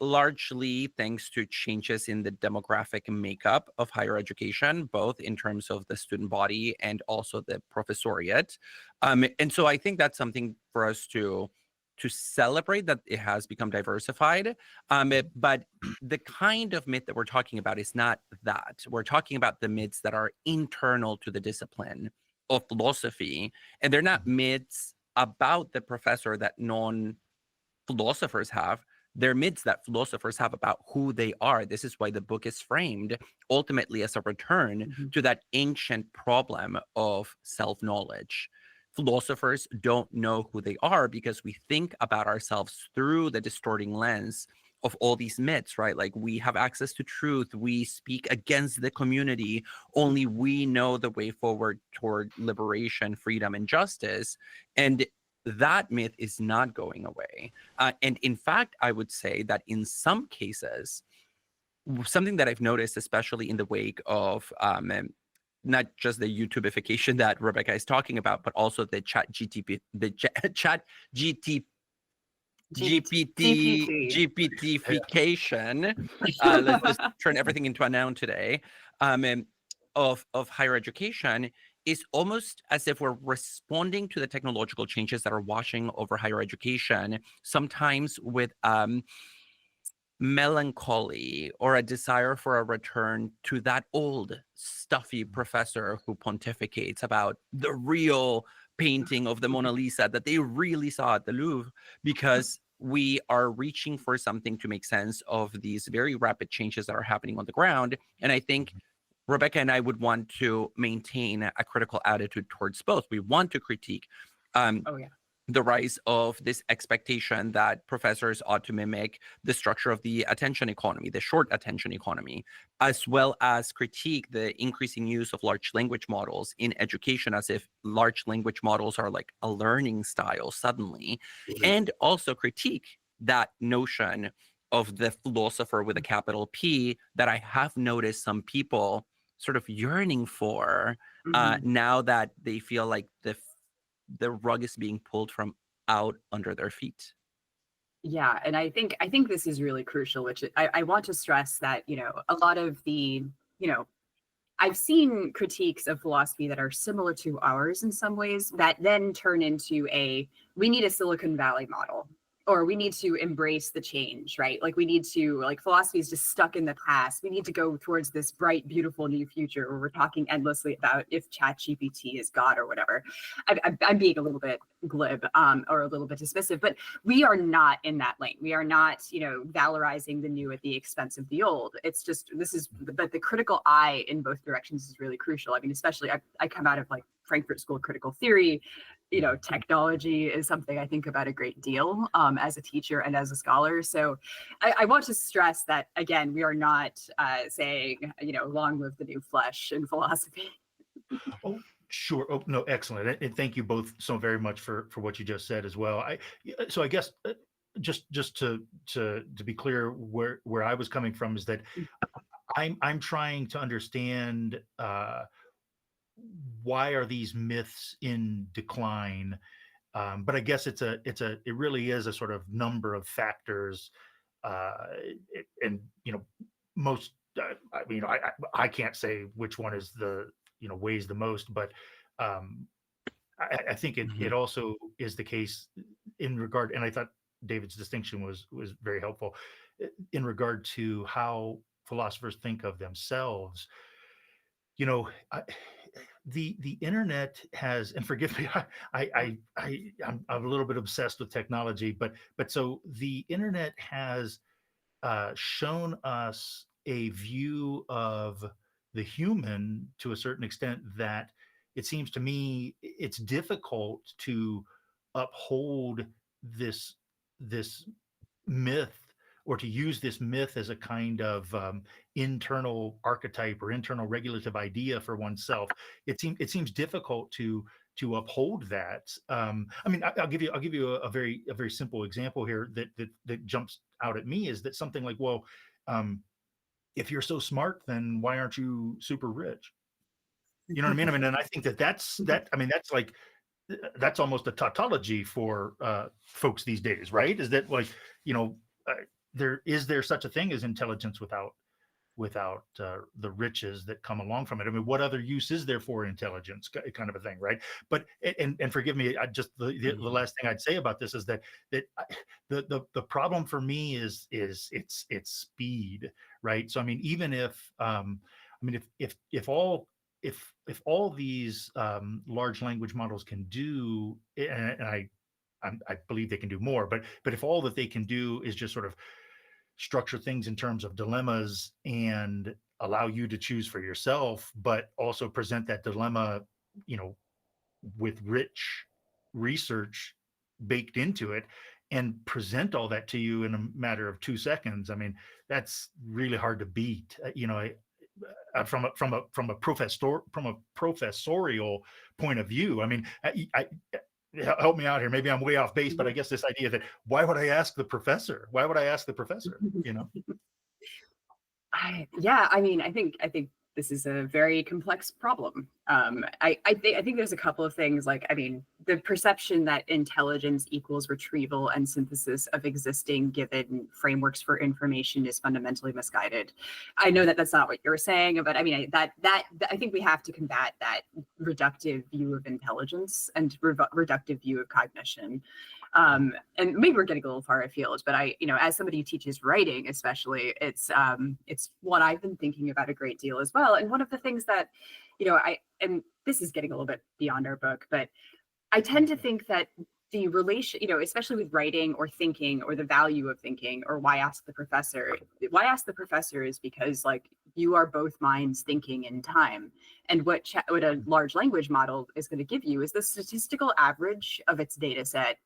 largely thanks to changes in the demographic makeup of higher education, both in terms of the student body and also the professoriate. And so I think that's something for us to celebrate, that it has become diversified. But the kind of myth that we're talking about is not that. We're talking about the myths that are internal to the discipline of philosophy. And they're not myths about the professor that non-philosophers have. They're myths that philosophers have about who they are. This is why the book is framed ultimately as a return to that ancient problem of self-knowledge. Philosophers don't know who they are because we think about ourselves through the distorting lens of all these myths, right? We have access to truth. We speak against the community. Only we know the way forward toward liberation, freedom, and justice. And that myth is not going away. And in fact, I would say that in some cases, something that I've noticed, especially in the wake of not just the YouTubeification that Rebekah is talking about, but also the GPTification. Let's just turn everything into a noun today. Of higher education is almost as if we're responding to the technological changes that are washing over higher education, sometimes with melancholy or a desire for a return to that old stuffy professor who pontificates about the real painting of the Mona Lisa that they really saw at the Louvre, because we are reaching for something to make sense of these very rapid changes that are happening on the ground. And I think Rebekah and I would want to maintain a critical attitude towards both. We want to critique the rise of this expectation that professors ought to mimic the structure of the attention economy, the short attention economy, as well as critique the increasing use of large language models in education, as if large language models are like a learning style suddenly, and also critique that notion of the philosopher with a capital P that I have noticed some people sort of yearning for now that they feel like the rug is being pulled from out under their feet. Yeah, and I think this is really crucial, which I want to stress that, you know, a lot of the, you know, I've seen critiques of philosophy that are similar to ours in some ways that then turn into we need a Silicon Valley model, or we need to embrace the change, right? Like we need to, like, philosophy is just stuck in the past. We need to go towards this bright, beautiful new future where we're talking endlessly about if ChatGPT is God or whatever. I'm being a little bit glib or a little bit dismissive, but we are not in that lane. We are not, you know, valorizing the new at the expense of the old. It's just, but the critical eye in both directions is really crucial. I mean, especially I come out of like Frankfurt School of Critical Theory. You know, technology is something I think about a great deal as a teacher and as a scholar. So I want to stress that, again, we are not saying, you know, long live the new flesh in philosophy. Oh, sure. Oh, no, excellent. And thank you both so very much for what you just said as well. So I guess just to be clear, where I was coming from is that I'm trying to understand why are these myths in decline. But I guess it really is a sort of number of factors, and you know, most. I mean, I can't say which one is weighs the most, but I think it also is the case in regard, and I thought David's distinction was very helpful in regard to how philosophers think of themselves. You know, the internet has, and forgive me, I'm a little bit obsessed with technology, but so the internet has shown us a view of the human to a certain extent that it seems to me it's difficult to uphold this myth, or to use this myth as a kind of internal archetype or internal regulative idea for oneself. It seems difficult to uphold that. I mean, I'll give you a very simple example here that jumps out at me, is that something like, well, if you're so smart, then why aren't you super rich? You know what I mean? I mean, and I think that's like, that's almost a tautology for folks these days, right? Is that like, you know, is there such a thing as intelligence without the riches that come along from it? I mean, what other use is there for intelligence, kind of a thing, right? But and forgive me, I just the last thing I'd say about this is that the problem for me is it's speed, right? So I mean, even if if all these large language models can do, and I believe they can do more, but if all that they can do is just sort of structure things in terms of dilemmas and allow you to choose for yourself, but also present that dilemma, you know, with rich research baked into it, and present all that to you in a matter of 2 seconds. I mean, that's really hard to beat. You know, from a professorial point of view. I mean, I help me out here. Maybe I'm way off base, but I guess this idea that why would I ask the professor? Why would I ask the professor? You know? Yeah, I mean, I think this is a very complex problem. I think there's a couple of things. Like, I mean, the perception that intelligence equals retrieval and synthesis of existing given frameworks for information is fundamentally misguided. I know that that's not what you're saying, but I mean, that I think we have to combat that reductive view of intelligence and reductive view of cognition. And maybe we're getting a little far afield, but you know, as somebody who teaches writing, especially, it's what I've been thinking about a great deal as well. And one of the things that, you know, and this is getting a little bit beyond our book, but I tend to think that the relation, you know, especially with writing or thinking, or the value of thinking, or why ask the professor is because, like, you are both minds thinking in time. And what a large language model is going to give you is the statistical average of its data set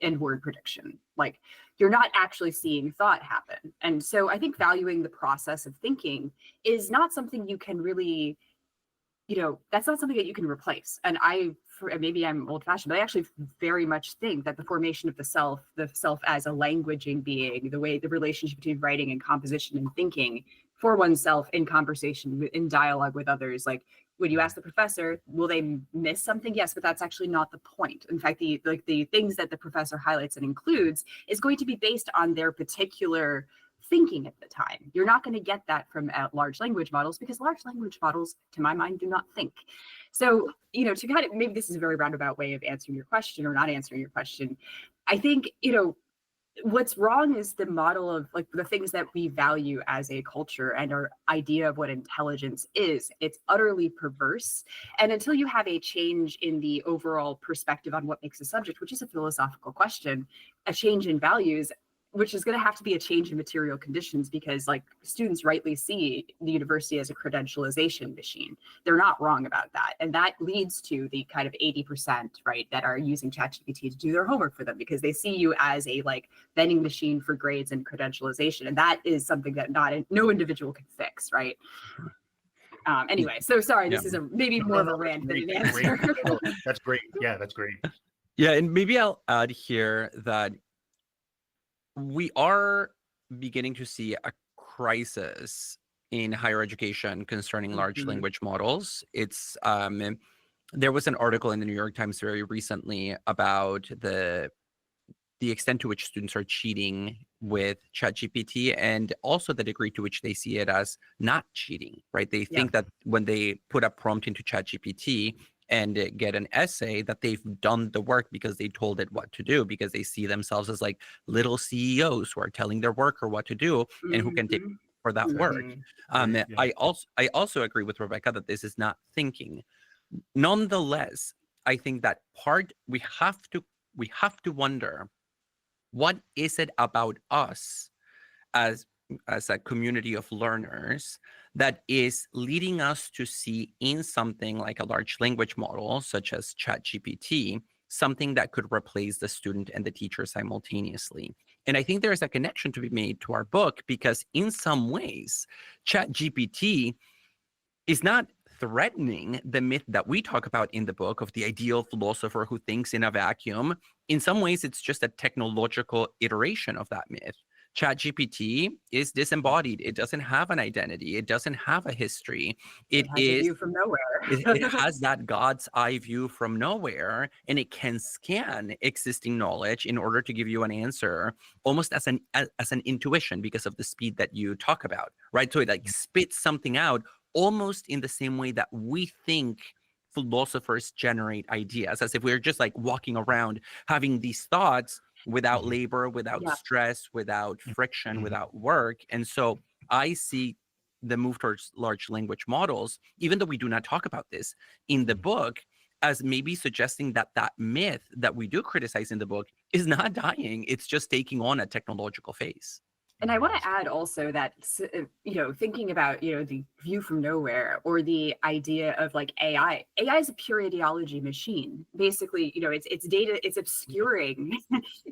and word prediction. Like, you're not actually seeing thought happen. And so I think valuing the process of thinking is not something you can really, that's not something that you can replace. And maybe I'm old fashioned, but I actually very much think that the formation of the self as a languaging being, the relationship between writing and composition and thinking for oneself in conversation, in dialogue with others, like when you ask the professor, will they miss something? Yes, but that's actually not the point. In fact, the things that the professor highlights and includes is going to be based on their particular thinking at the time. You're not going to get that from large language models, because large language models, to my mind, do not think. So, to kind of, maybe this is a very roundabout way of answering your question or not answering your question. I think, what's wrong is the model of like the things that we value as a culture and our idea of what intelligence is. It's utterly perverse. And until you have a change in the overall perspective on what makes a subject, which is a philosophical question, a change in values, which is going to have to be a change in material conditions, because like students rightly see the university as a credentialization machine. They're not wrong about that. And that leads to the kind of 80%, right, that are using ChatGPT to do their homework for them, because they see you as a like vending machine for grades and credentialization. And that is something that no individual can fix, right? Anyway, so sorry, this is maybe more of a rant than an answer. That's great. Yeah, that's great. Yeah, and maybe I'll add here that we are beginning to see a crisis in higher education concerning large language models. It's there was an article in the New York Times very recently about the extent to which students are cheating with ChatGPT, and also the degree to which they see it as not cheating, right? They think that when they put a prompt into ChatGPT and get an essay, that they've done the work because they told it what to do, because they see themselves as like little CEOs who are telling their worker what to do and who can take for that work. I also agree with Rebekah that this is not thinking. Nonetheless, I think that we have to wonder, what is it about us as a community of learners that is leading us to see in something like a large language model, such as ChatGPT, something that could replace the student and the teacher simultaneously? And I think there is a connection to be made to our book, because in some ways, ChatGPT is not threatening the myth that we talk about in the book of the ideal philosopher who thinks in a vacuum. In some ways, it's just a technological iteration of that myth. ChatGPT is disembodied. It doesn't have an identity. It doesn't have a history. It has a view from nowhere. It has that God's eye view from nowhere, and it can scan existing knowledge in order to give you an answer, almost as an intuition, because of the speed that you talk about, right? So it like spits something out almost in the same way that we think philosophers generate ideas, as if we're just like walking around having these thoughts without labor, without stress, without friction, without work. And so I see the move towards large language models, even though we do not talk about this in the book, as maybe suggesting that that myth that we do criticize in the book is not dying. It's just taking on a technological phase. And I want to add also that, thinking about, the view from nowhere, or the idea of like AI is a pure ideology machine. Basically, it's data, it's obscuring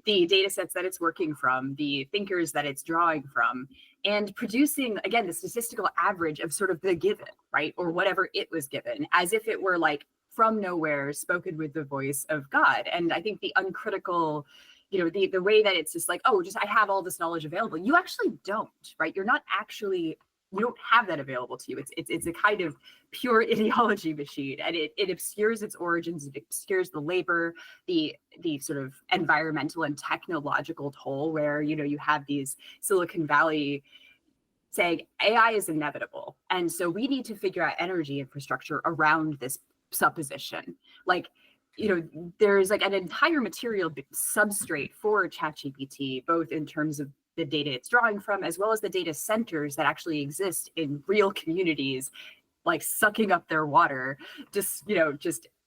the data sets that it's working from, the thinkers that it's drawing from, and producing, again, the statistical average of sort of the given, right? Or whatever it was given, as if it were like from nowhere, spoken with the voice of God. And I think the uncritical, the way that it's just like, I have all this knowledge available. You actually don't, right? You don't have that available to you. It's a kind of pure ideology machine, and it obscures its origins. It obscures the labor, the sort of environmental and technological toll, where, you have these Silicon Valley saying AI is inevitable. And so we need to figure out energy infrastructure around this supposition. Like, there's like an entire material substrate for ChatGPT, both in terms of the data it's drawing from, as well as the data centers that actually exist in real communities, like sucking up their water, just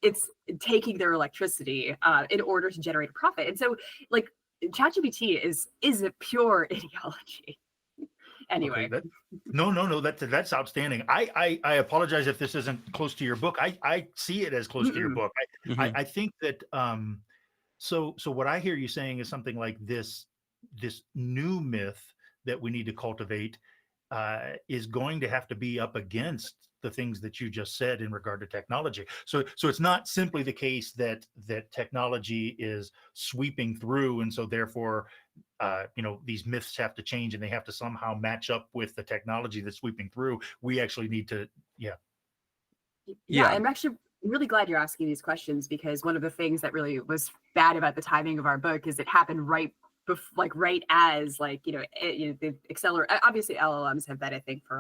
it's taking their electricity in order to generate a profit. And so like ChatGPT is a pure ideology. Anyway. Okay, no, that's outstanding. I apologize if this isn't close to your book. I see it as close to your book. I think that so what I hear you saying is something like this new myth that we need to cultivate is going to have to be up against the things that you just said in regard to technology. So it's not simply the case that technology is sweeping through, and so therefore these myths have to change and they have to somehow match up with the technology that's sweeping through. We actually need to I'm actually really glad you're asking these questions, because one of the things that really was bad about the timing of our book is it happened right as the accelerate. Obviously LLMs have been, I think, for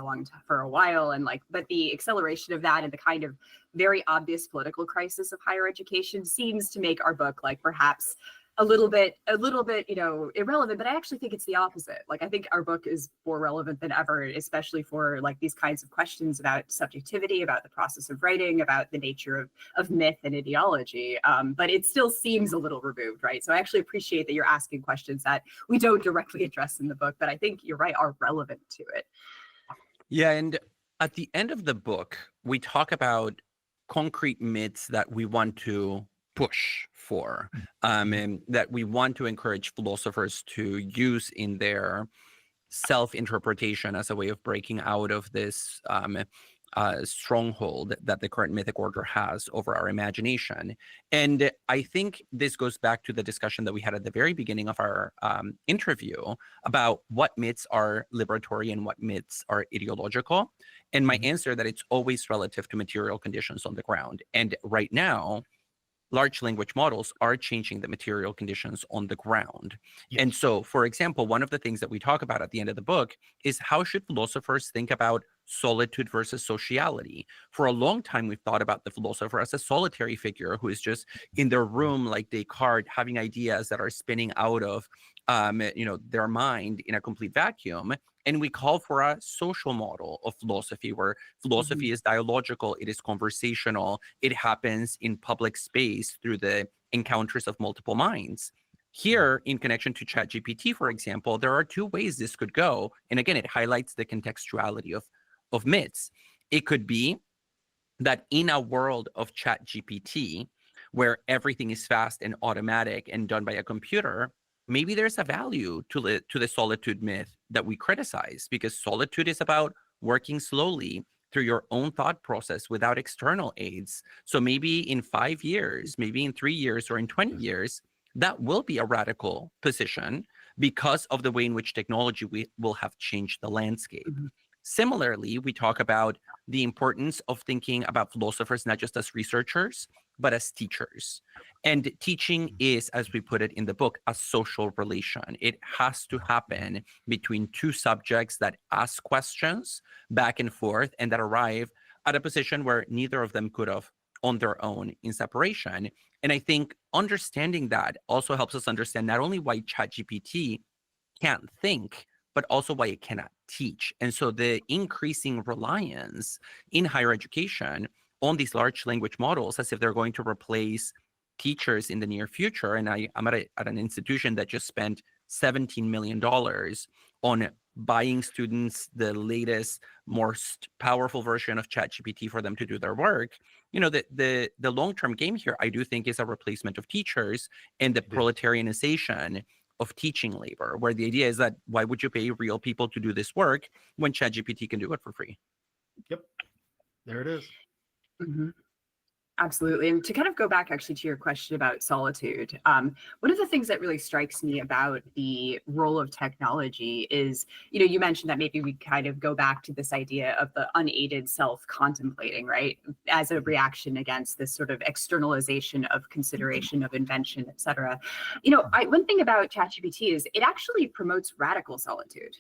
a while, and but the acceleration of that and the kind of very obvious political crisis of higher education seems to make our book perhaps a little bit irrelevant. But I actually think it's the opposite. I think our book is more relevant than ever, especially for these kinds of questions about subjectivity, about the process of writing, about the nature of myth and ideology. But it still seems a little removed, right? So I actually appreciate that you're asking questions that we don't directly address in the book, but I think you're right, are relevant to it. Yeah, and at the end of the book, we talk about concrete myths that we want to push for, and that we want to encourage philosophers to use in their self-interpretation as a way of breaking out of this stronghold that the current mythic order has over our imagination. And I think this goes back to the discussion that we had at the very beginning of our interview about what myths are liberatory and what myths are ideological. And my answer that it's always relative to material conditions on the ground. And right now, large language models are changing the material conditions on the ground. Yes. And so, for example, one of the things that we talk about at the end of the book is how should philosophers think about solitude versus sociality? For a long time, we've thought about the philosopher as a solitary figure who is just in their room like Descartes, having ideas that are spinning out of their mind in a complete vacuum. And we call for a social model of philosophy where philosophy is dialogical, it is conversational, it happens in public space through the encounters of multiple minds. Here, in connection to ChatGPT, for example, there are two ways this could go. And again, it highlights the contextuality of myths. It could be that in a world of ChatGPT, where everything is fast and automatic and done by a computer, maybe there's a value to the solitude myth that we criticize, because solitude is about working slowly through your own thought process without external aids. So maybe in 5 years, maybe in 3 years, or in 20 years, that will be a radical position because of the way in which technology will have changed the landscape. Similarly, we talk about the importance of thinking about philosophers not just as researchers, but as teachers. And teaching is, as we put it in the book, a social relation. It has to happen between two subjects that ask questions back and forth and that arrive at a position where neither of them could have on their own in separation. And I think understanding that also helps us understand not only why ChatGPT can't think, but also why it cannot teach. And so the increasing reliance in higher education on these large language models as if they're going to replace teachers in the near future. And I'm at an institution that just spent $17 million on buying students the latest, most powerful version of ChatGPT for them to do their work. The long-term game here, I do think, is a replacement of teachers and the proletarianization of teaching labor, where the idea is that why would you pay real people to do this work when ChatGPT can do it for free? Yep, there it is. Absolutely. And to kind of go back actually to your question about solitude, one of the things that really strikes me about the role of technology is, you mentioned that maybe we kind of go back to this idea of the unaided self-contemplating, right, as a reaction against this sort of externalization of consideration, of invention, et cetera. One thing about ChatGPT is it actually promotes radical solitude.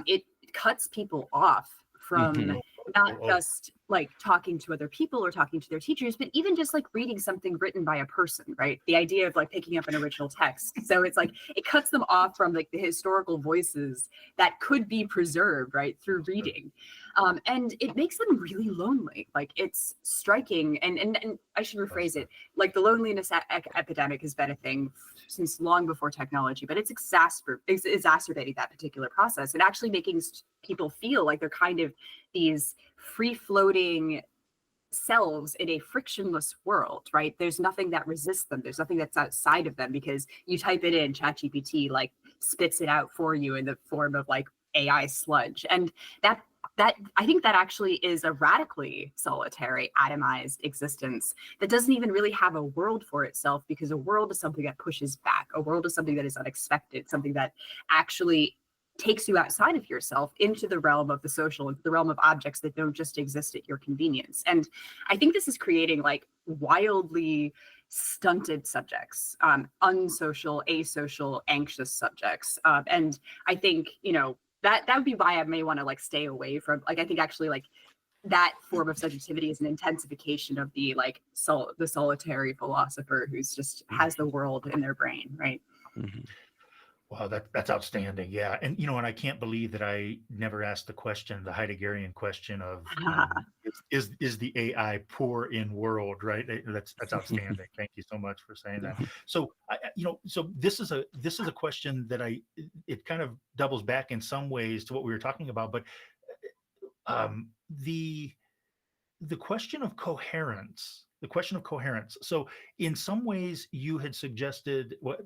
It cuts people off from not just like talking to other people or talking to their teachers, but even just like reading something written by a person, right? The idea of like picking up an original text. So it's like, it cuts them off from like the historical voices that could be preserved, right, through reading. And it makes them really lonely. Like it's striking. And I should rephrase it. Like the loneliness epidemic has been a thing since long before technology, but it's exacerbating that particular process and actually making people feel like they're kind of these free-floating selves in a frictionless world, right? There's nothing that resists them. There's nothing that's outside of them because you type it in, ChatGPT like spits it out for you in the form of like AI sludge. And that I think that actually is a radically solitary, atomized existence that doesn't even really have a world for itself, because a world is something that pushes back. A world is something that is unexpected, something that actually takes you outside of yourself into the realm of the social, into the realm of objects that don't just exist at your convenience. And I think this is creating like wildly stunted subjects, unsocial, asocial, anxious subjects. And I think, you know, that would be why I may want to like stay away from, like, I think actually like that form of subjectivity is an intensification of the like the solitary philosopher who's just has the world in their brain, right? Mm-hmm. Wow, that's outstanding. Yeah. And, you know, and I can't believe that I never asked the question, the Heideggerian question of, is the AI poor in world, right? That's outstanding. Thank you so much for saying that. So, you know, so this is a question that it kind of doubles back in some ways to what we were talking about, but the question of coherence. The question of coherence. So in some ways you had suggested, what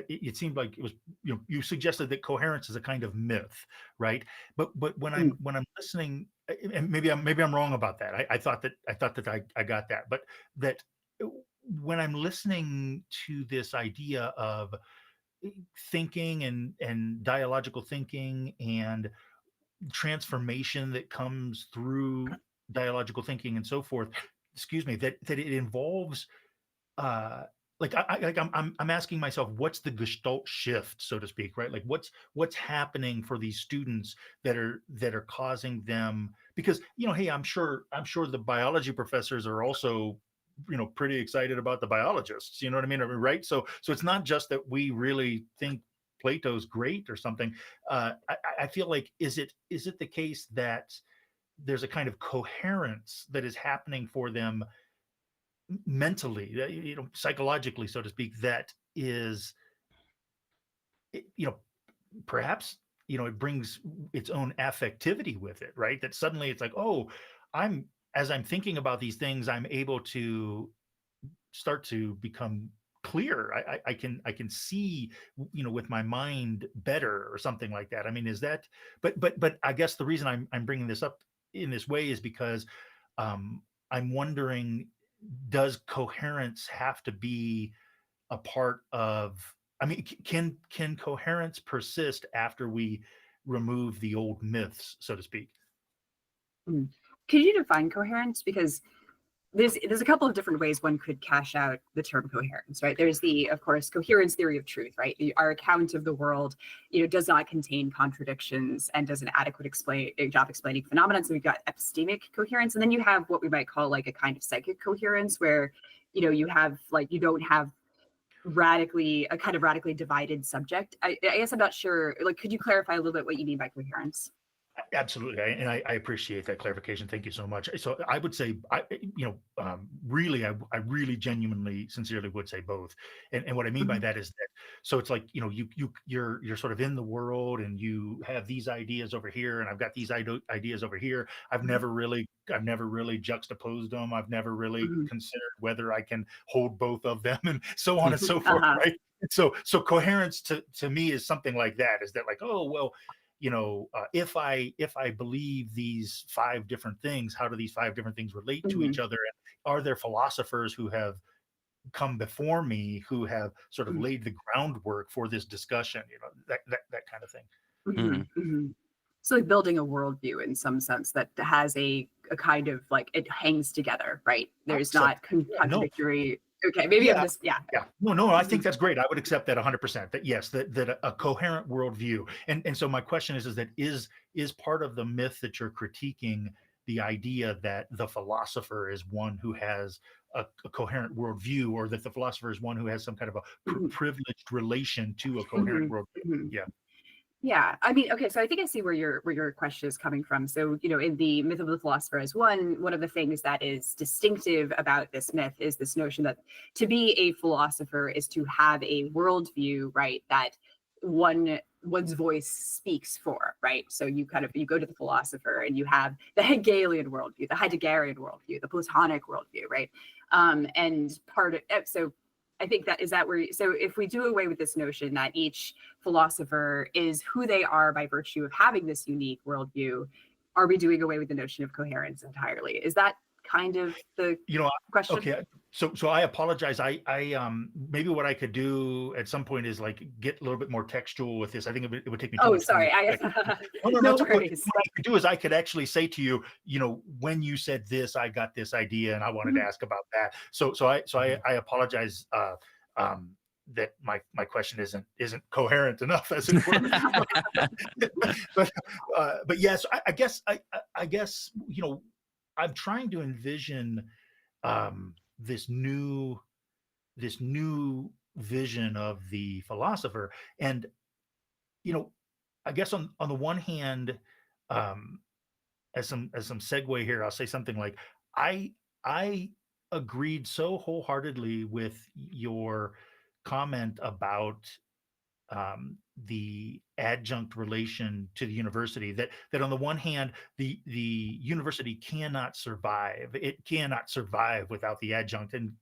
it seemed like it was, you know, you suggested that coherence is a kind of myth, right? But when I'm listening, and maybe I'm wrong about that. I thought that I got that, but that when I'm listening to this idea of thinking and dialogical thinking and transformation that comes through dialogical thinking and so forth, excuse me, that it involves like I'm asking myself, what's the gestalt shift, so to speak, right? Like what's happening for these students that are causing them, because, you know, hey, I'm sure the biology professors are also, you know, pretty excited about the biologists, you know what I mean, right? So it's not just that we really think Plato's great or something. I feel like, is it the case that there's a kind of coherence that is happening for them mentally, you know, psychologically, so to speak, that is, you know, perhaps, you know, it brings its own affectivity with it, right? That suddenly it's like, oh, as I'm thinking about these things, I'm able to start to become clear. I can see, you know, with my mind better or something like that. I mean, is that, but I guess the reason I'm bringing this up in this way is because I'm wondering, does coherence have to be a part of, I mean, can coherence persist after we remove the old myths, so to speak? Could you define coherence? Because there's a couple of different ways one could cash out the term coherence, right? There's the, of course, coherence theory of truth, right? Our account of the world, you know, does not contain contradictions and does an adequate job explaining phenomena. So we've got epistemic coherence, and then you have what we might call like a kind of psychic coherence, where, you know, you have like, you don't have a kind of radically divided subject. I guess I'm not sure. Like, could you clarify a little bit what you mean by coherence? Absolutely, and I appreciate that clarification. Thank you so much. So I would say, really, I really genuinely, sincerely would say both. And what I mean by that is that, so it's like, you know, you're sort of in the world and you have these ideas over here, and I've got these ideas over here. I've never really juxtaposed them. I've never really considered whether I can hold both of them, and so on and so forth, right? So coherence to me is something like that. Is that like, oh well, you know, if I believe these 5 different things, how do these 5 different things relate to each other? And are there philosophers who have come before me who have sort of laid the groundwork for this discussion? You know, that kind of thing. So like building a worldview in some sense that has a kind of like, it hangs together, right? There's not contradictory. Okay, maybe I'm just, yeah. No, I think that's great. I would accept that 100%. That yes, that a coherent worldview. And so my question is that is part of the myth that you're critiquing the idea that the philosopher is one who has a coherent worldview, or that the philosopher is one who has some kind of a privileged relation to a coherent worldview. Yeah. Yeah, I mean, okay, so I think I see where your question is coming from. So, in the myth of the philosopher as one of the things that is distinctive about this myth is this notion that to be a philosopher is to have a worldview, right, that one's voice speaks for, right? So you go to the philosopher and you have the Hegelian worldview, the Heideggerian worldview, the Platonic worldview, right? And so I think so if we do away with this notion that each philosopher is who they are by virtue of having this unique worldview, are we doing away with the notion of coherence entirely? Is that kind of the question? Okay, so I apologize. I maybe what I could do at some point is like get a little bit more textual with this. I think it would take me too much sorry. time. No worries. What I could do is I could actually say to you, when you said this, I got this idea and I wanted to ask about that. So I apologize that my question isn't coherent enough, as it were. but yes, I guess I'm trying to envision this new vision of the philosopher, and I guess on the one hand, as some segue here, I'll say something like I agreed so wholeheartedly with your comment about the adjunct relation to the university, that on the one hand, the university cannot survive. It cannot survive without the adjuncts, and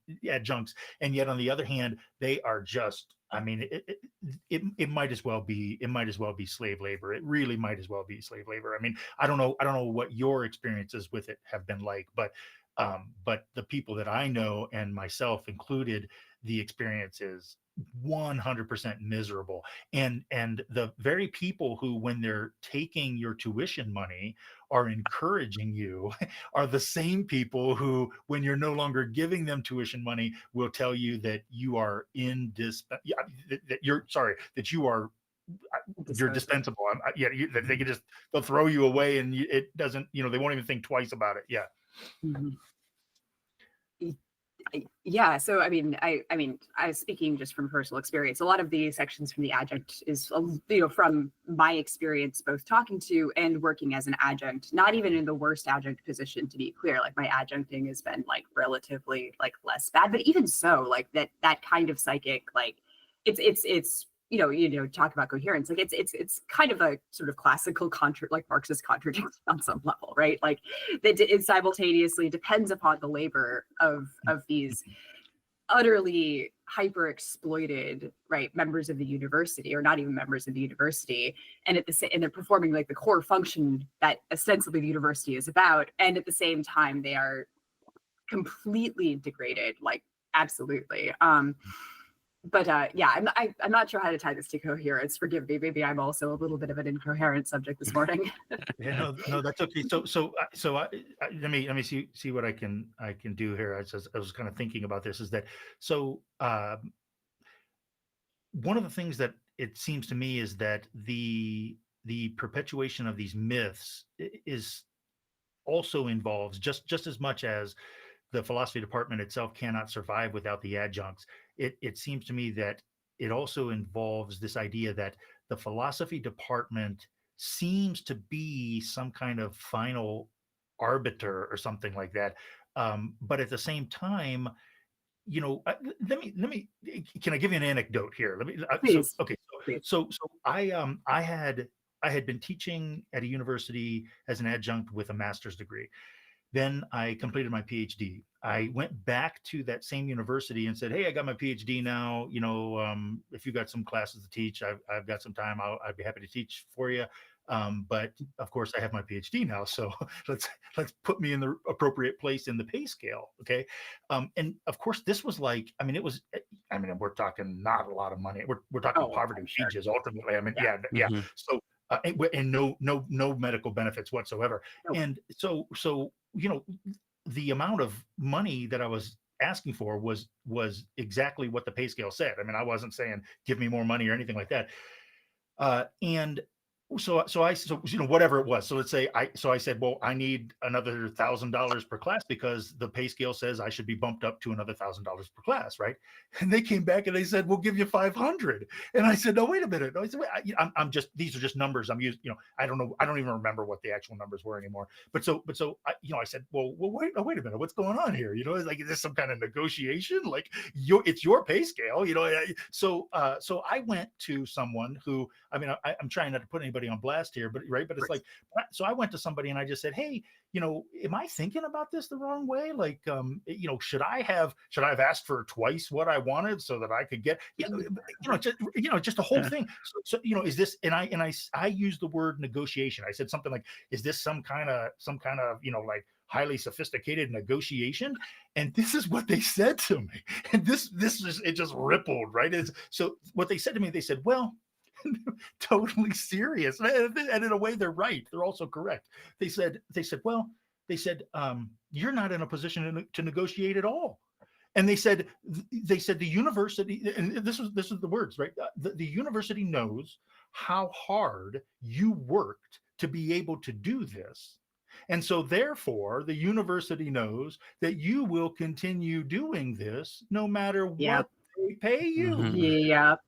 yet on the other hand, they are just, I mean, it might as well be slave labor. It really might as well be slave labor. I mean, I don't know what your experiences with it have been like, but the people that I know, and myself included, the experience is 100% miserable. And the very people who, when they're taking your tuition money, are encouraging you are the same people who, when you're no longer giving them tuition money, will tell you that you are you're dispensable. They'll throw you away, and it doesn't, they won't even think twice about it. Yeah. Mm-hmm. Yeah, so I mean, I was speaking just from personal experience. A lot of the sections from the adjunct is, from my experience, both talking to and working as an adjunct, not even in the worst adjunct position, to be clear. Like, my adjuncting has been like relatively like less bad, but even so, like that kind of psychic, like it's talk about coherence, like it's kind of a sort of classical like Marxist contradiction on some level, right? Like that it simultaneously depends upon the labor of these utterly hyper exploited, right, members of the university, or not even members of the university, and they're performing like the core function that ostensibly the university is about, and at the same time they are completely degraded, like absolutely. But yeah, I'm not sure how to tie this to coherence. Forgive me. Maybe I'm also a little bit of an incoherent subject this morning. Yeah, no, that's okay. So let me see what I can do here. I was kind of thinking about this. Is that so? One of the things that it seems to me is that the perpetuation of these myths is also involves, just as much as the philosophy department itself cannot survive without the adjuncts. It seems to me that it also involves this idea that the philosophy department seems to be some kind of final arbiter or something like that. But at the same time, let me. Can I give you an anecdote here? Let me. Please. So I had been teaching at a university as an adjunct with a master's degree. Then I completed my PhD. I went back to that same university and said, "Hey, I got my PhD now. If you got some classes to teach, I've got some time. I'd be happy to teach for you. But of course, I have my PhD now, so let's put me in the appropriate place in the pay scale." Okay, and of course, this was like, we're talking not a lot of money. We're talking poverty wages ultimately. Yeah. Mm-hmm. So. And no medical benefits whatsoever. Nope. And so the amount of money that I was asking for was exactly what the pay scale said. I mean, I wasn't saying give me more money or anything like that. And so whatever it was. So let's say I said, well, I need another $1,000 per class because the pay scale says I should be bumped up to another $1,000 per class, right? And they came back and they said, we'll give you 500. And I said, no, wait a minute. I said, I'm just, these are just numbers I'm using. I don't know. I don't even remember what the actual numbers were anymore. But I said, well, wait a minute. What's going on here? It's like, is this some kind of negotiation? Like it's your pay scale, So I went to someone who, I'm trying not to put anybody on blast here, but it's like, so I went to somebody and I just said, hey, am I thinking about this the wrong way? Like, should I have asked for twice what I wanted so that I could get, just the whole thing. So is this, and I used the word negotiation. I said something like, is this some kind of, like highly sophisticated negotiation? And this is what they said to me. And this it just rippled, right? So what they said to me, they said, well, totally serious, and in a way they're right, they're also correct. They said you're not in a position to negotiate at all. And they said the university, and this is the words, right? The university knows how hard you worked to be able to do this, and so therefore the university knows that you will continue doing this no matter what they pay you. Yep.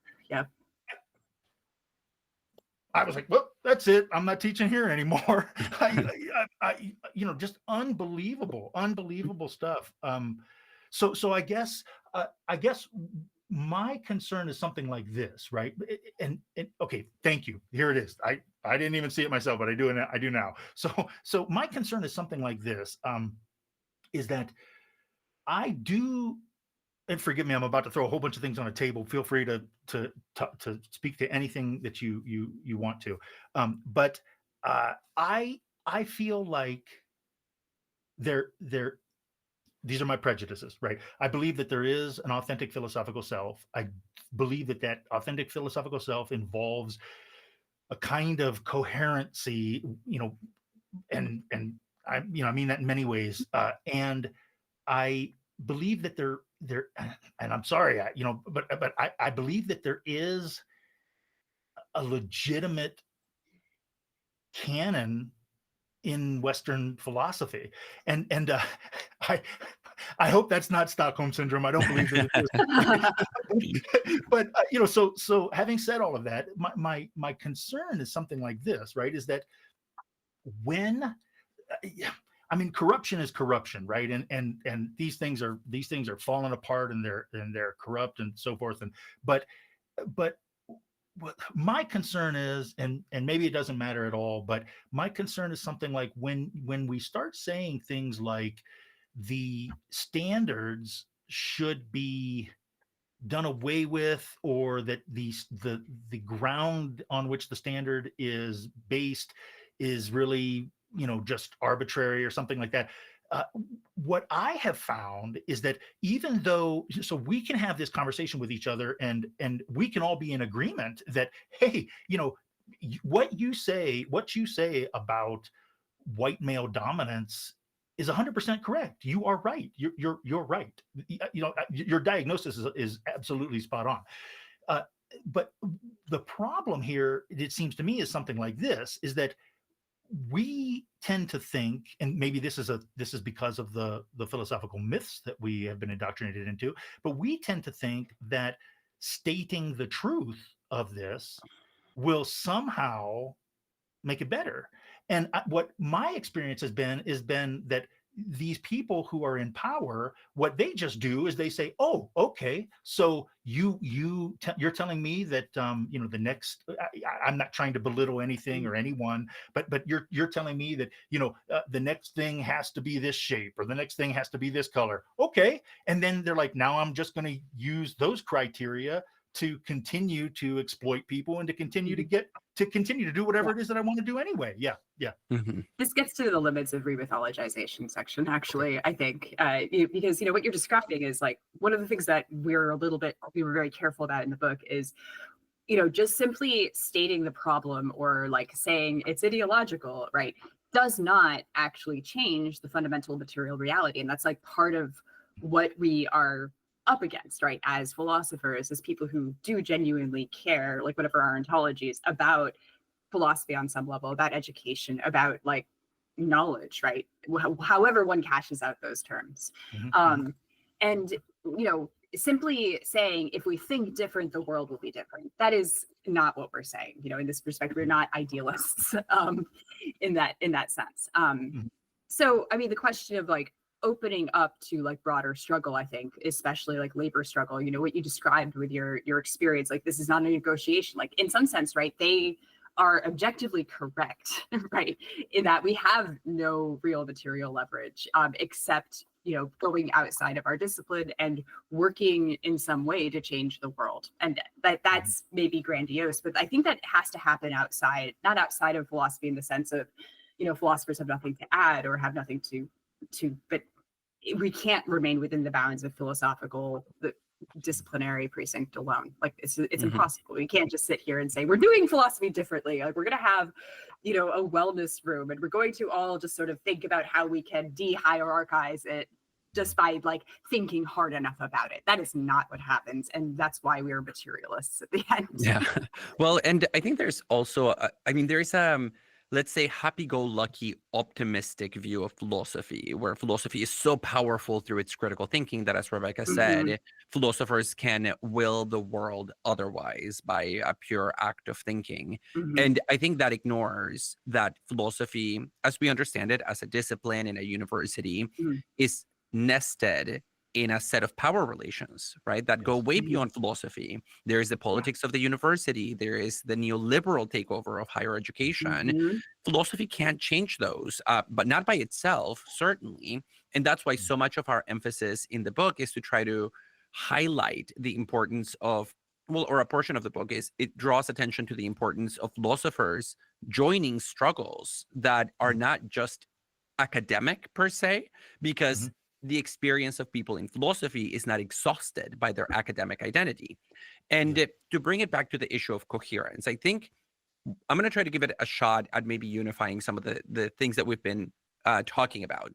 I was like, well, that's it. I'm not teaching here anymore. Just unbelievable stuff. So I guess my concern is something like this, right? And okay, thank you. Here it is. I didn't even see it myself, but I do now. So my concern is something like this, is that I do. And forgive me, I'm about to throw a whole bunch of things on a table. Feel free to speak to anything that you want to. But I feel like these are my prejudices, right? I believe that there is an authentic philosophical self. I believe that authentic philosophical self involves a kind of coherency, and I mean that in many ways. And I believe that there, and I'm sorry, but I believe that there is a legitimate canon in Western philosophy, and I hope that's not Stockholm syndrome. I don't believe that it is. But so having said all of that, my concern is something like this, right? Is that when corruption is corruption, right? And these things are falling apart, and they're corrupt and so forth. But what my concern is, and maybe it doesn't matter at all, but my concern is something like when we start saying things like the standards should be done away with, or that the ground on which the standard is based is really just arbitrary or something like that. What I have found is that even though, so we can have this conversation with each other, and we can all be in agreement that, hey, what you say about white male dominance is 100% correct. You are right. You're right. Your diagnosis is absolutely spot on. But the problem here, it seems to me, is something like this: is that we tend to think, and maybe this is because of the philosophical myths that we have been indoctrinated into, but we tend to think that stating the truth of this will somehow make it better. And what my experience has been that these people who are in power, what they just do is they say, oh, okay, so you're telling me that the next, I'm not trying to belittle anything or anyone, but you're telling me that the next thing has to be this shape, or the next thing has to be this color. Okay. And then they're like, now I'm just going to use those criteria to continue to exploit people, and to continue to do whatever it is that I want to do anyway. Yeah. Mm-hmm. This gets to the limits of remythologization section, actually, I think, because what you're describing is like one of the things that we were very careful about in the book is, just simply stating the problem, or like saying it's ideological, right, does not actually change the fundamental material reality. And that's like part of what we are up against, right, as philosophers, as people who do genuinely care, like whatever our ontology is, about philosophy on some level, about education, about like knowledge, right? However one cashes out those terms. And, you know, simply saying if we think different, the world will be different. That is not what we're saying. You know, in this perspective, we're not idealists in that sense. So, I mean, the question of like opening up to like broader struggle, I think, especially like labor struggle, you know, what you described with your experience, like this is not a negotiation, like in some sense, right? They are objectively correct, right? In that we have no real material leverage, except, you know, going outside of our discipline and working in some way to change the world. And that's maybe grandiose, but I think that has to happen outside, not outside of philosophy in the sense of, you know, philosophers have nothing to add or have nothing to, but we can't remain within the bounds of philosophical disciplinary precinct alone. Like it's impossible. We can't just sit here and say we're doing philosophy differently. Like we're going to have, you know, a wellness room and we're going to all just sort of think about how we can de-hierarchize it just by like thinking hard enough about it. That is not what happens, and that's why we are materialists at the end. Yeah. Well, and I think there's also there's let's say happy-go-lucky optimistic view of philosophy, where philosophy is so powerful through its critical thinking that, as Rebekah said, philosophers can will the world otherwise by a pure act of thinking. And I think that ignores that philosophy, as we understand it as a discipline in a university, is nested in a set of power relations, right, that go way beyond philosophy. There is the politics of the university. There is the neoliberal takeover of higher education. Philosophy can't change those, but not by itself, certainly. And that's why so much of our emphasis in the book is to try to highlight the importance of, well, or a portion of the book is it draws attention to the importance of philosophers joining struggles that are not just academic per se, because the experience of people in philosophy is not exhausted by their academic identity. And to bring it back to the issue of coherence, I think I'm going to try to give it a shot at maybe unifying some of the things that we've been talking about.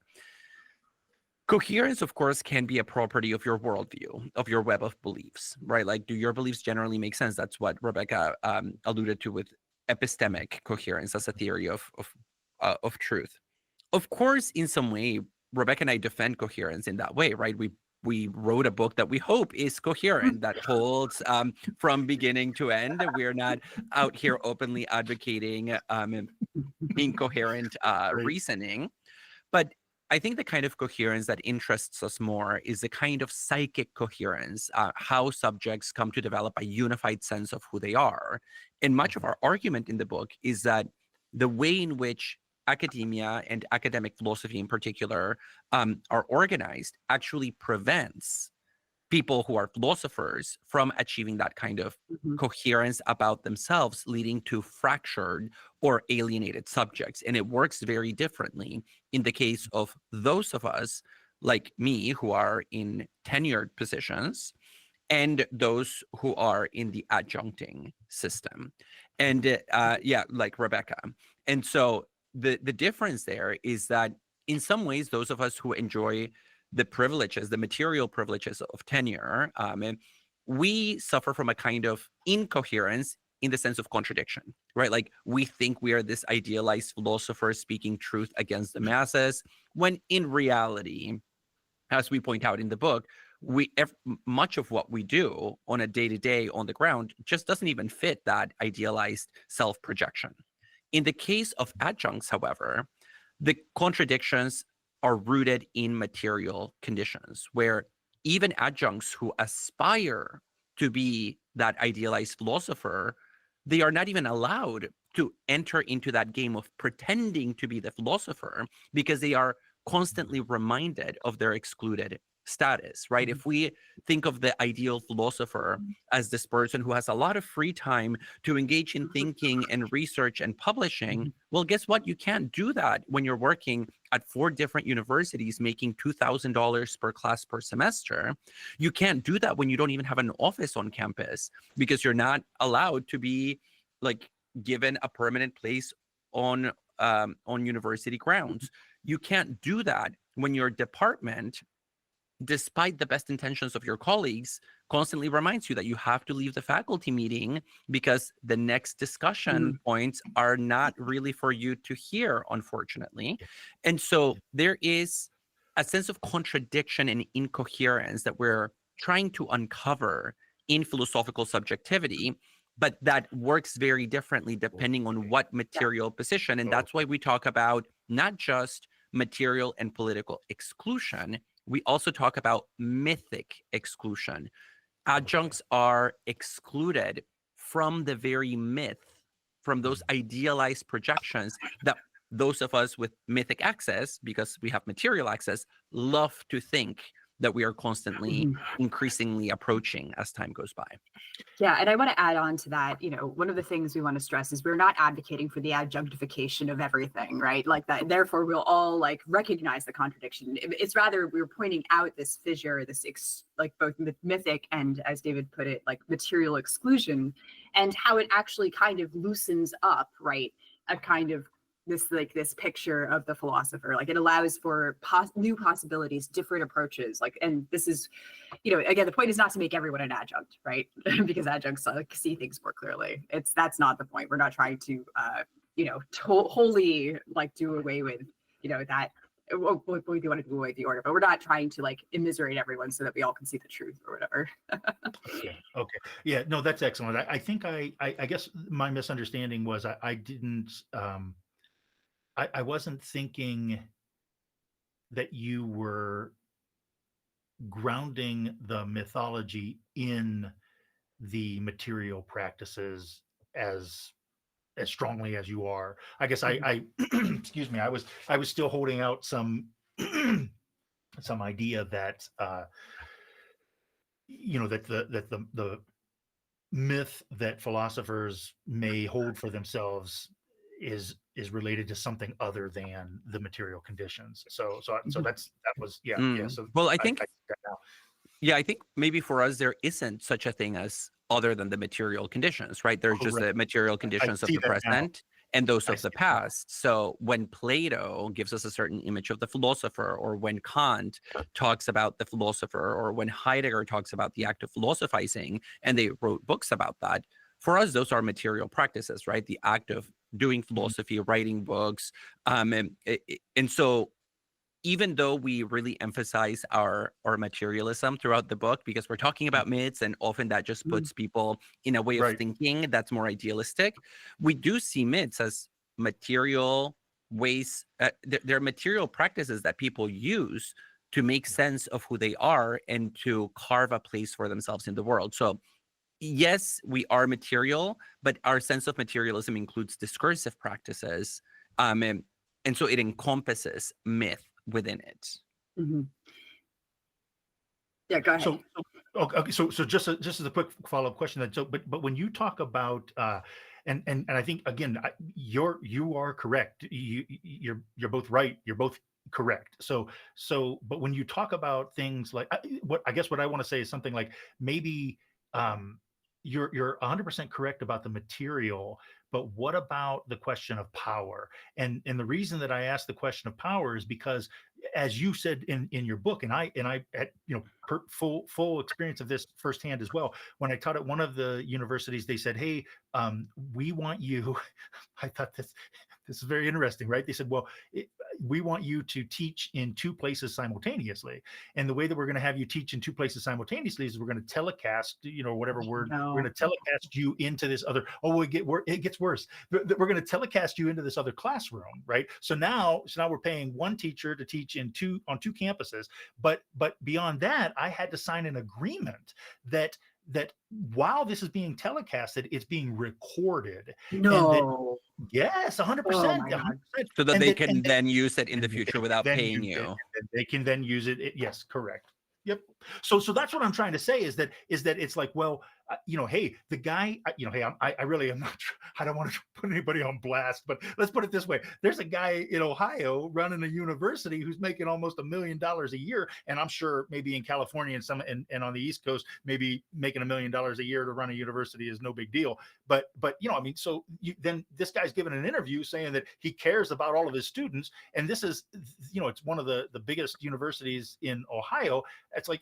Coherence, of course, can be a property of your worldview, of your web of beliefs, right? Like, do your beliefs generally make sense? That's what Rebekah alluded to with epistemic coherence as a theory of truth. Of course, in some way, Rebekah and I defend coherence in that way, right? We wrote a book that we hope is coherent, that holds from beginning to end. We're not out here openly advocating incoherent reasoning. But I think the kind of coherence that interests us more is the kind of psychic coherence, how subjects come to develop a unified sense of who they are. And much of our argument in the book is that the way in which academia and academic philosophy in particular are organized actually prevents people who are philosophers from achieving that kind of coherence about themselves, leading to fractured or alienated subjects. And it works very differently in the case of those of us like me who are in tenured positions and those who are in the adjuncting system. And like Rebekah. And so the difference there is that in some ways, those of us who enjoy the privileges, the material privileges of tenure, we suffer from a kind of incoherence in the sense of contradiction, right? Like we think we are this idealized philosopher speaking truth against the masses, when in reality, as we point out in the book, much of what we do on a day-to-day on the ground just doesn't even fit that idealized self-projection. In the case of adjuncts, however, the contradictions are rooted in material conditions, where even adjuncts who aspire to be that idealized philosopher, they are not even allowed to enter into that game of pretending to be the philosopher because they are constantly reminded of their excluded status, right? If we think of the ideal philosopher as this person who has a lot of free time to engage in thinking and research and publishing, well, guess what? You can't do that when you're working at 4 different universities making $2,000 per class per semester. You can't do that when you don't even have an office on campus because you're not allowed to be like given a permanent place on university grounds. You can't do that when your department, despite the best intentions of your colleagues, constantly reminds you that you have to leave the faculty meeting because the next discussion points are not really for you to hear, unfortunately. And so there is a sense of contradiction and incoherence that we're trying to uncover in philosophical subjectivity, but that works very differently depending on what material position. And that's why we talk about not just material and political exclusion, we also talk about mythic exclusion. Adjuncts are excluded from the very myth, from those idealized projections that those of us with mythic access, because we have material access, love to think that we are constantly increasingly approaching as time goes by. Yeah, and I want to add on to that, one of the things we want to stress is we're not advocating for the adjunctification of everything, right? Like that, therefore we'll all like recognize the contradiction. It's rather we're pointing out this fissure, this like both mythic and, as David put it, like material exclusion, and how it actually kind of loosens up, right? A kind of this picture of the philosopher. Like it allows for new possibilities, different approaches. Like, and this is, again, the point is not to make everyone an adjunct, right? Because adjuncts like see things more clearly. That's not the point. We're not trying to, wholly like do away with, that. We want to do away with the order, but we're not trying to like immiserate everyone so that we all can see the truth or whatever. Okay. Yeah, no, that's excellent. I think I guess my misunderstanding was I didn't, I wasn't thinking that you were grounding the mythology in the material practices as strongly as you are. I guess I excuse me, I was still holding out some some idea that that the myth that philosophers may hold for themselves is related to something other than the material conditions. So So well, I think I think maybe for us there isn't such a thing as other than the material conditions, right? There's just the material conditions of the present and those of the past. So when Plato gives us a certain image of the philosopher, or when Kant talks about the philosopher, or when Heidegger talks about the act of philosophizing, and they wrote books about that, for us those are material practices, right? The act of doing philosophy, writing books. And so even though we really emphasize our materialism throughout the book, because we're talking about myths, and often that just puts people in a way of thinking that's more idealistic, we do see myths as material ways. They're material practices that people use to make sense of who they are and to carve a place for themselves in the world. So yes, we are material, but our sense of materialism includes discursive practices. And so it encompasses myth within it. Yeah, go ahead. So just as a quick follow-up question, then. So, but when you talk about and I think again, you are correct. You're both right. You're both correct. So but when you talk about things like what I want to say is something like maybe you're 100% correct about the material, but what about the question of power? And the reason that I asked the question of power is because, as you said in your book, and I had full experience of this firsthand as well. When I taught at one of the universities, they said, "Hey, we want you." I thought this is very interesting, right? They said, "Well, we want you to teach in two places simultaneously, and the way that we're going to have you teach in two places simultaneously is we're going to telecast, whatever word, we're going to telecast you into this other. Oh, it gets worse. We're going to telecast you into this other classroom, right? So now we're paying one teacher to teach on two campuses, but beyond that, I had to sign an agreement that while this is being telecasted, it's being recorded. No. Yes, 100%. 100%. So that they can then use it in the future without paying you. They can then use it. Yes, correct. Yep. So that's what I'm trying to say is that it's like, well, hey, the guy, hey, I really am not, I don't want to put anybody on blast, but let's put it this way. There's a guy in Ohio running a university who's making almost $1 million a year. And I'm sure maybe in California and on the East Coast, maybe making $1 million a year to run a university is no big deal. But so then this guy's given an interview saying that he cares about all of his students. And this is, it's one of the biggest universities in Ohio. It's like,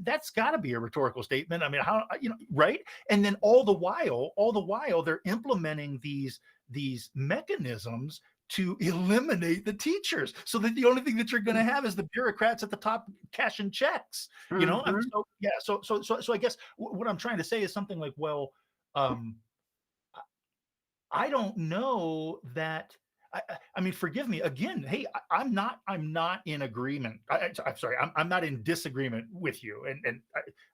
that's got to be a rhetorical statement. I mean, how, right? And then all the while they're implementing these mechanisms to eliminate the teachers, so that the only thing that you're going to have is the bureaucrats at the top cashing checks. Mm-hmm. So I guess what I'm trying to say is something like, well, I don't know that. I mean, forgive me again. Hey, I'm not in agreement. I'm sorry. I'm not in disagreement with you, and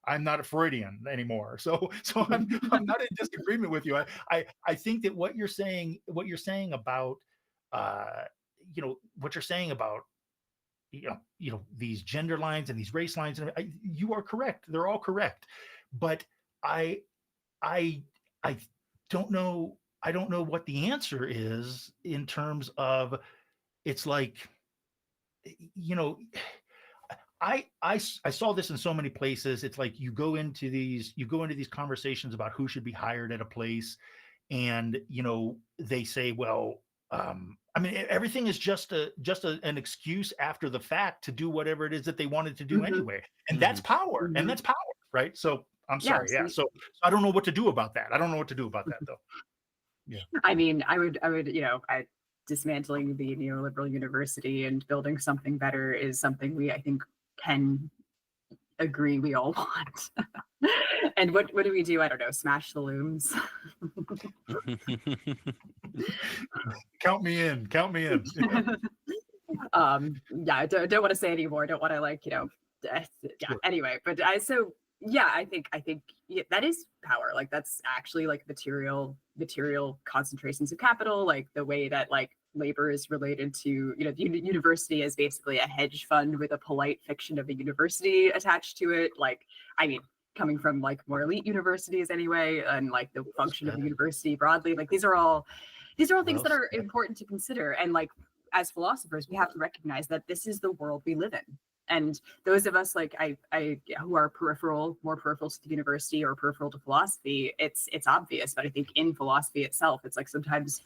I'm not a Freudian anymore. So I'm not in disagreement with you. I think that what you're saying about, what you're saying about, these gender lines and these race lines, and you are correct. They're all correct, but I don't know. I don't know what the answer is in terms of, it's like, I saw this in so many places. It's like you go into these conversations about who should be hired at a place, and they say, well, I mean, everything is just an excuse after the fact to do whatever it is that they wanted to do Mm-hmm. anyway, and that's power, Mm-hmm. and that's power, right? So I'm sorry, yeah. So I don't know what to do about that. I don't know what to do about that, though. Yeah. I mean, I would, dismantling the neoliberal university and building something better is something we, I think, can agree we all want. And what do we do? I don't know, smash the looms. Count me in. Yeah, I don't want to say anymore. Don't want to yeah. Sure. Anyway, but I think that is power. Like, that's actually like material concentrations of capital, like the way that labor is related to, the university is basically a hedge fund with a polite fiction of a university attached to it. Like, I mean, coming from more elite universities anyway, and the function of the university broadly, these are all things that are important to consider. And as philosophers, we have to recognize that this is the world we live in. And those of us who are more peripheral to the university or peripheral to philosophy, it's obvious. But I think in philosophy itself, it's sometimes,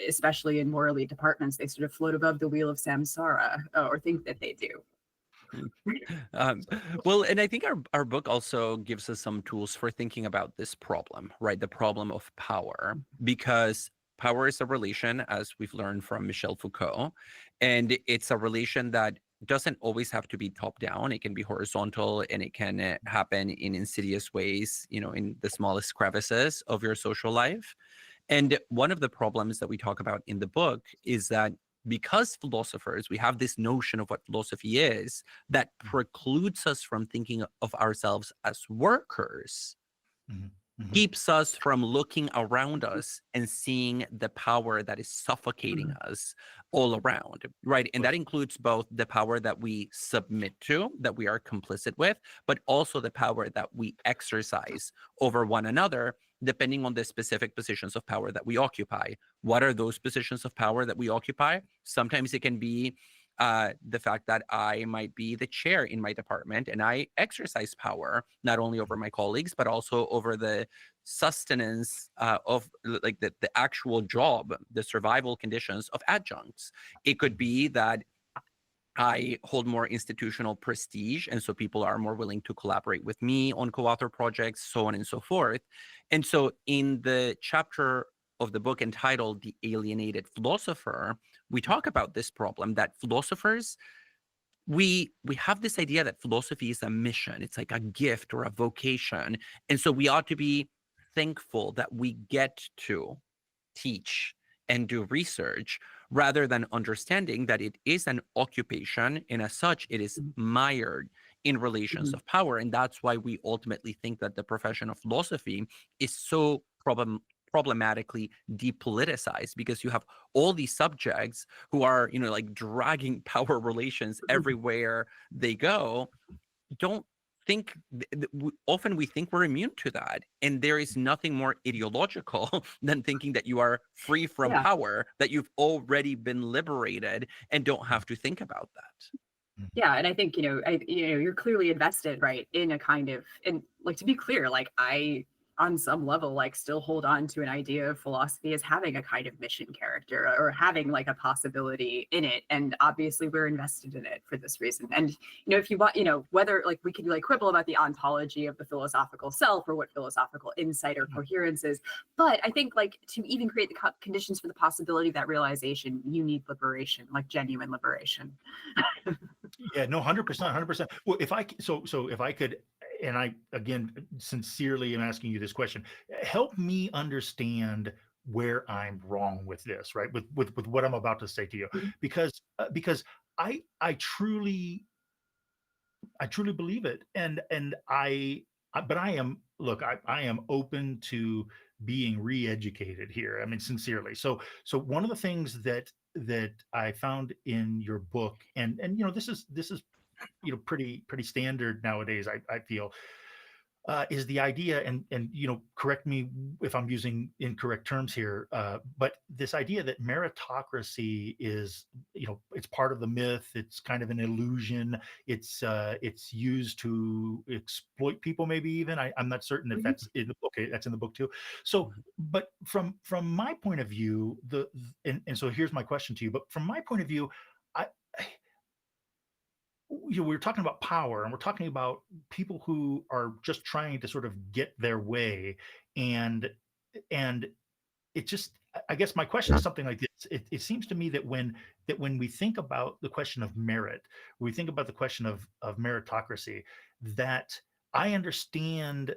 especially in more elite departments, they sort of float above the wheel of samsara, or think that they do. Well, and I think our book also gives us some tools for thinking about this problem, right? The problem of power, because power is a relation, as we've learned from Michel Foucault, and it's a relation that doesn't always have to be top down. It can be horizontal, and it can happen in insidious ways, in the smallest crevices of your social life. And one of the problems that we talk about in the book is that because philosophers, we have this notion of what philosophy is that precludes us from thinking of ourselves as workers. Mm-hmm. Keeps us from looking around us and seeing the power that is suffocating us all around, right? And that includes both the power that we submit to, that we are complicit with, but also the power that we exercise over one another, depending on the specific positions of power that we occupy. What are those positions of power that we occupy? Sometimes it can be the fact that I might be the chair in my department, and I exercise power not only over my colleagues, but also over the sustenance of the actual job, the survival conditions of adjuncts. It could be that I hold more institutional prestige, and so people are more willing to collaborate with me on co-author projects, so on and so forth. And so in the chapter of the book entitled The Alienated Philosopher, we talk about this problem that philosophers, we have this idea that philosophy is a mission. It's like a gift or a vocation. And so we ought to be thankful that we get to teach and do research, rather than understanding that it is an occupation, and as such, it is mired in relations of power. And that's why we ultimately think that the profession of philosophy is so problematically depoliticized, because you have all these subjects who are, dragging power relations everywhere they go. Don't think often we think we're immune to that, and there is nothing more ideological than thinking that you are free from power, that you've already been liberated and don't have to think about that. Yeah, and I think you're clearly invested, right, in a kind of, and like, to be clear, like, I on some level like still hold on to an idea of philosophy as having a kind of mission character, or having like a possibility in it, and obviously we're invested in it for this reason. And if you want, whether like we could like quibble about the ontology of the philosophical self, or what philosophical insight or coherence is, but I think like to even create the conditions for the possibility of that realization, you need liberation, like genuine liberation. Yeah, no, 100%, 100%. Well, if I could, and I again sincerely am asking you this question, help me understand where I'm wrong with this, right? With what I'm about to say to you, because I truly believe it, and but I am, look, I am open to being re-educated here. I mean, sincerely. So one of the things that I found in your book, and this is pretty standard nowadays, I feel, is the idea, and correct me if I'm using incorrect terms here, but this idea that meritocracy is, it's part of the myth. It's kind of an illusion. It's used to exploit people, maybe even. I'm not certain if that's in the book. Okay, that's in the book too. So, but from my point of view, and so here's my question to you. But from my point of view, I we're talking about power, and we're talking about people who are just trying to sort of get their way, and it just, I guess my question is something like this. It seems to me that when we think about the question of merit, we think about the question of meritocracy, that I understand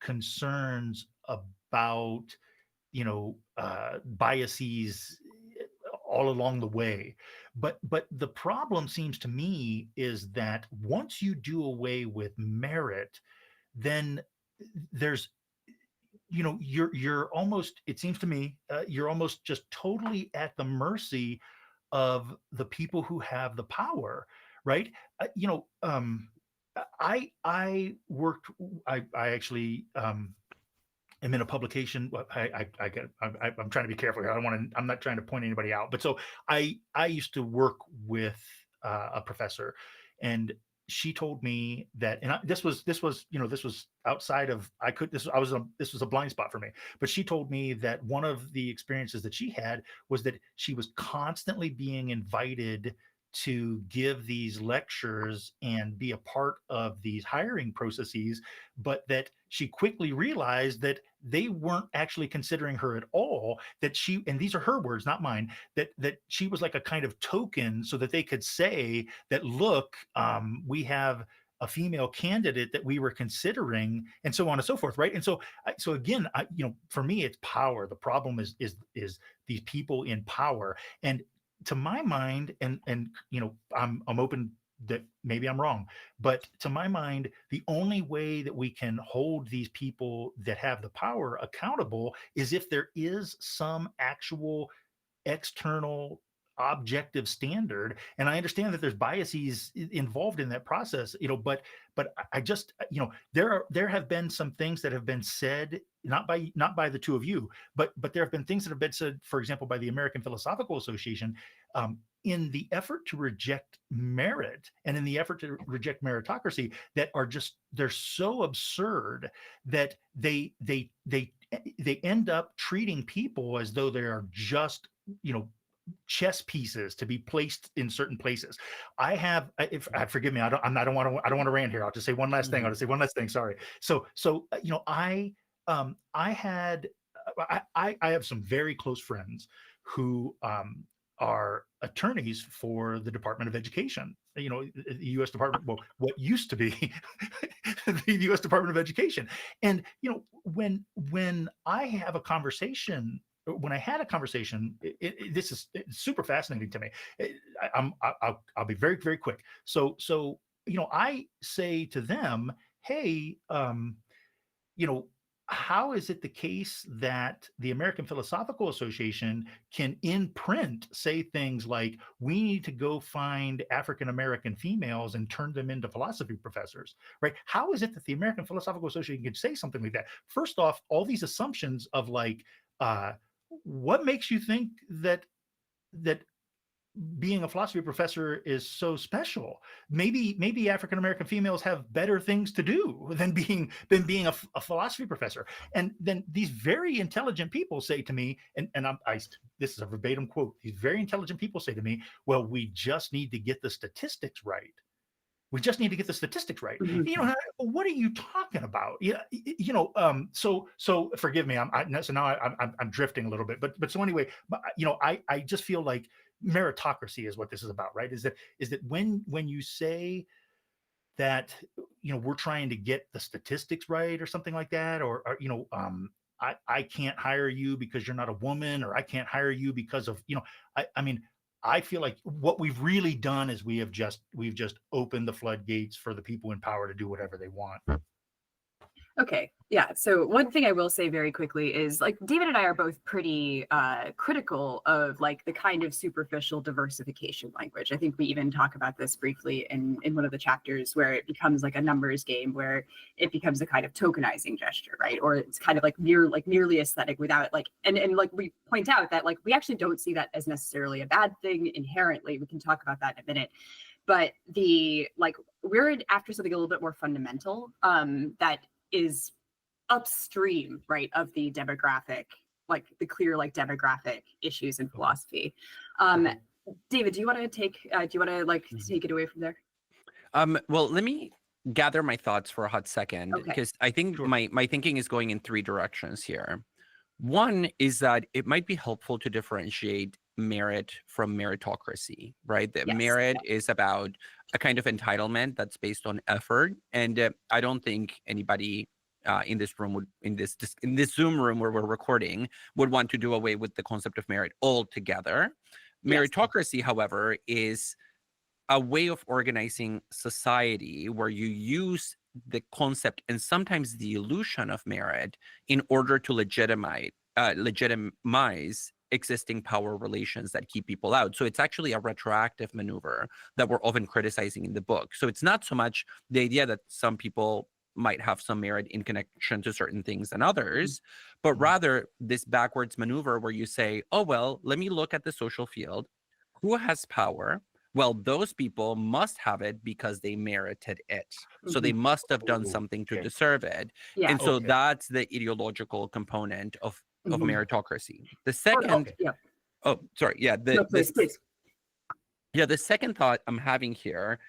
concerns about biases all along the way. But the problem seems to me is that once you do away with merit, then there's, you're almost, it seems to me, you're almost just totally at the mercy of the people who have the power, right? I worked, I actually, I'm in a publication. I'm trying to be careful here. I'm not trying to point anybody out. But so I used to work with a professor, and she told me that, and this was outside of, this was a blind spot for me. But she told me that one of the experiences that she had was that she was constantly being invited to give these lectures and be a part of these hiring processes, but that she quickly realized that they weren't actually considering her at all, that she, and these are her words, not mine, that she was like a kind of token, so that they could say that, look, we have a female candidate that we were considering, and so on and so forth, right? And so again, for me, it's power. The problem is these people in power. And to my mind, and I'm open that maybe I'm wrong, but to my mind, the only way that we can hold these people that have the power accountable is if there is some actual external objective standard. And I understand that there's biases involved in that process, but I just, there have been some things that have been said, not by the two of you, but there have been things that have been said, for example, by the American Philosophical Association, in the effort to reject merit and in the effort to reject meritocracy, that are just, they're so absurd that they end up treating people as though they are just, chess pieces to be placed in certain places. Forgive me, I don't want to rant here. I'll just say one last thing. I'll just say one last thing. Sorry. So I have some very close friends who are attorneys for the Department of Education. The U.S. Department, well, what used to be the U.S. Department of Education. And when I have a conversation, when I had a conversation, this is super fascinating to me. I'll be very, very quick. So I say to them, hey, how is it the case that the American Philosophical Association can in print say things like, we need to go find African American females and turn them into philosophy professors, right? How is it that the American Philosophical Association can say something like that? First off, all these assumptions of like, what makes you think that being a philosophy professor is so special? Maybe African American females have better things to do than being a philosophy professor. And then these very intelligent people say to me, and this is a verbatim quote, these very intelligent people say to me, well, we just need to get the statistics right. We just need to get the statistics right. Mhm. You know, what are you talking about? Yeah, you know. So forgive me. So now I'm drifting a little bit. But so anyway, you know, I just feel like meritocracy is what this is about, right? Is that when you say that, you know, we're trying to get the statistics right or something like that, or you know, I can't hire you because you're not a woman, or I can't hire you because of, you know, I mean, I feel like what we've really done is we've just opened the floodgates for the people in power to do whatever they want. Okay. Yeah. So one thing I will say very quickly is, like, David and I are both pretty critical of like the kind of superficial diversification language. I think we even talk about this briefly in one of the chapters, where it becomes like a numbers game, where it becomes a kind of tokenizing gesture, right? Or it's kind of like merely aesthetic without like, and like we point out that like we actually don't see that as necessarily a bad thing inherently. We can talk about that in a minute. But we're after something a little bit more fundamental, that is upstream, right, of the demographic, like the clear like demographic issues in philosophy. David, do you want to take it away from there? Well, let me gather my thoughts for a hot second, because I think my thinking is going in three directions here. One is that it might be helpful to differentiate merit from meritocracy, right? That merit is about a kind of entitlement that's based on effort, and I don't think anybody in this room would, in this Zoom room where we're recording, would want to do away with the concept of merit altogether. Meritocracy, however, is a way of organizing society where you use the concept and sometimes the illusion of merit in order to legitimize existing power relations that keep people out. So it's actually a retroactive maneuver that we're often criticizing in the book. So it's not so much the idea that some people might have some merit in connection to certain things than others, but rather this backwards maneuver where you say, oh, well, let me look at the social field. Who has power? Well, those people must have it because they merited it. So they must have done something to deserve it. And so that's the ideological component of meritocracy. The second, the second thought I'm having here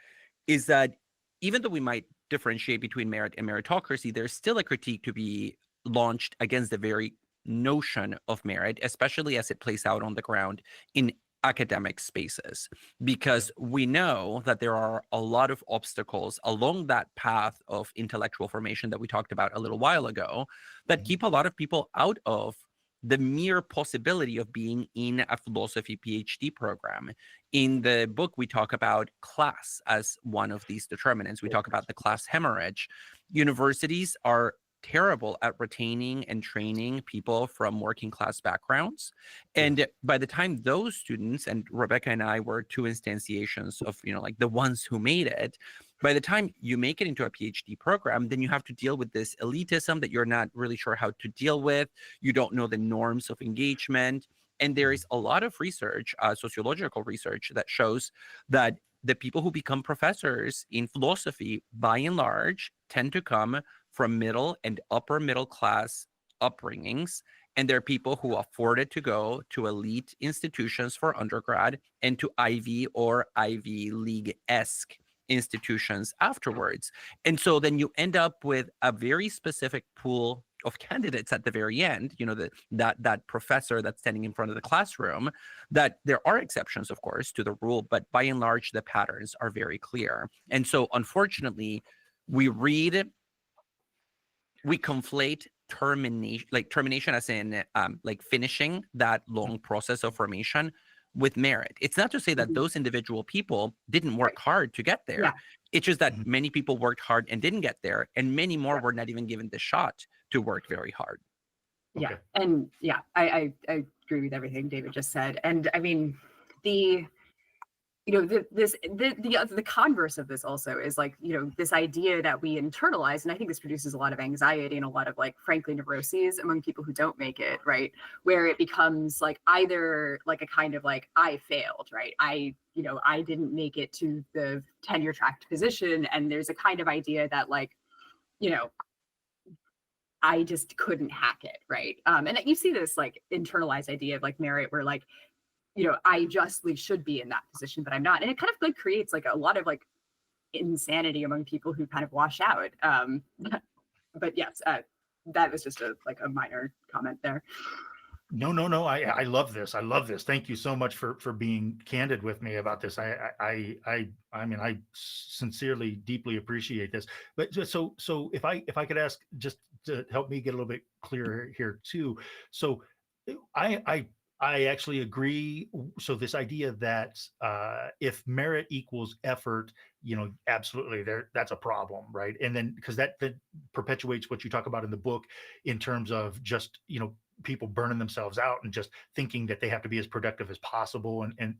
is that even though we might differentiate between merit and meritocracy, there's still a critique to be launched against the very notion of merit, especially as it plays out on the ground in academic spaces, because we know that there are a lot of obstacles along that path of intellectual formation that we talked about a little while ago that keep a lot of people out of the mere possibility of being in a philosophy PhD program. In the book, we talk about class as one of these determinants. We talk about the class hemorrhage. Universities are terrible at retaining and training people from working class backgrounds. And by the time those students, and Rebekah and I were two instantiations of, you know, like the ones who made it, by the time you make it into a PhD program, then you have to deal with this elitism that you're not really sure how to deal with. You don't know the norms of engagement. And there is a lot of research, sociological research, that shows that the people who become professors in philosophy, by and large, tend to come from middle and upper middle class upbringings. And there are people who afforded to go to elite institutions for undergrad and to Ivy or Ivy League-esque institutions afterwards. And so then you end up with a very specific pool of candidates at the very end, you know, that professor that's standing in front of the classroom, that there are exceptions, of course, to the rule, but by and large, the patterns are very clear. And so unfortunately, we conflate termination as in like finishing that long process of formation with merit. It's not to say that those individual people didn't work hard to get there. It's just that many people worked hard and didn't get there, and many more were not even given the shot to work very hard. Yeah. Okay. And yeah, I agree with everything David just said. And I mean, the the converse of this also is like, this idea that we internalize, and I think this produces a lot of anxiety and a lot of, like, frankly, neuroses among people who don't make it, right? Where it becomes like either like a kind of like, I failed, right? I didn't make it to the tenure track position. And there's a kind of idea that, like, I just couldn't hack it, right? And you see this like internalized idea of like merit, where like, I justly should be in that position, but I'm not. And it kind of like creates like a lot of like insanity among people who kind of wash out. But yes, that was just a minor comment there. No. I love this. I love this. Thank you so much for being candid with me about this. I mean, I sincerely, deeply appreciate this. But so if I could ask, just to help me get a little bit clearer here too. So I actually agree. So this idea that if merit equals effort, absolutely, that's a problem, right? And then because that perpetuates what you talk about in the book in terms of just people burning themselves out and just thinking that they have to be as productive as possible and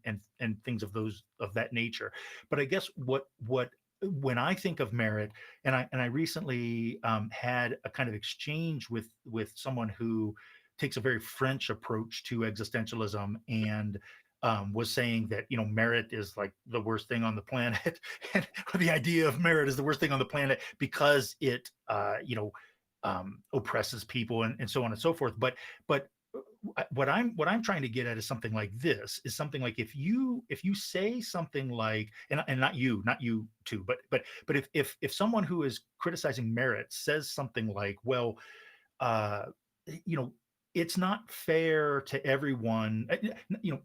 things of that nature. But I guess what when I think of merit, and I recently had a kind of exchange with someone who takes a very French approach to existentialism, and was saying that merit is like the worst thing on the planet, and the idea of merit is the worst thing on the planet because it oppresses people and so on and so forth. But what I'm trying to get at is something like this, is something like if you say something like, and not you too, but if someone who is criticizing merit says something like, well, it's not fair to everyone.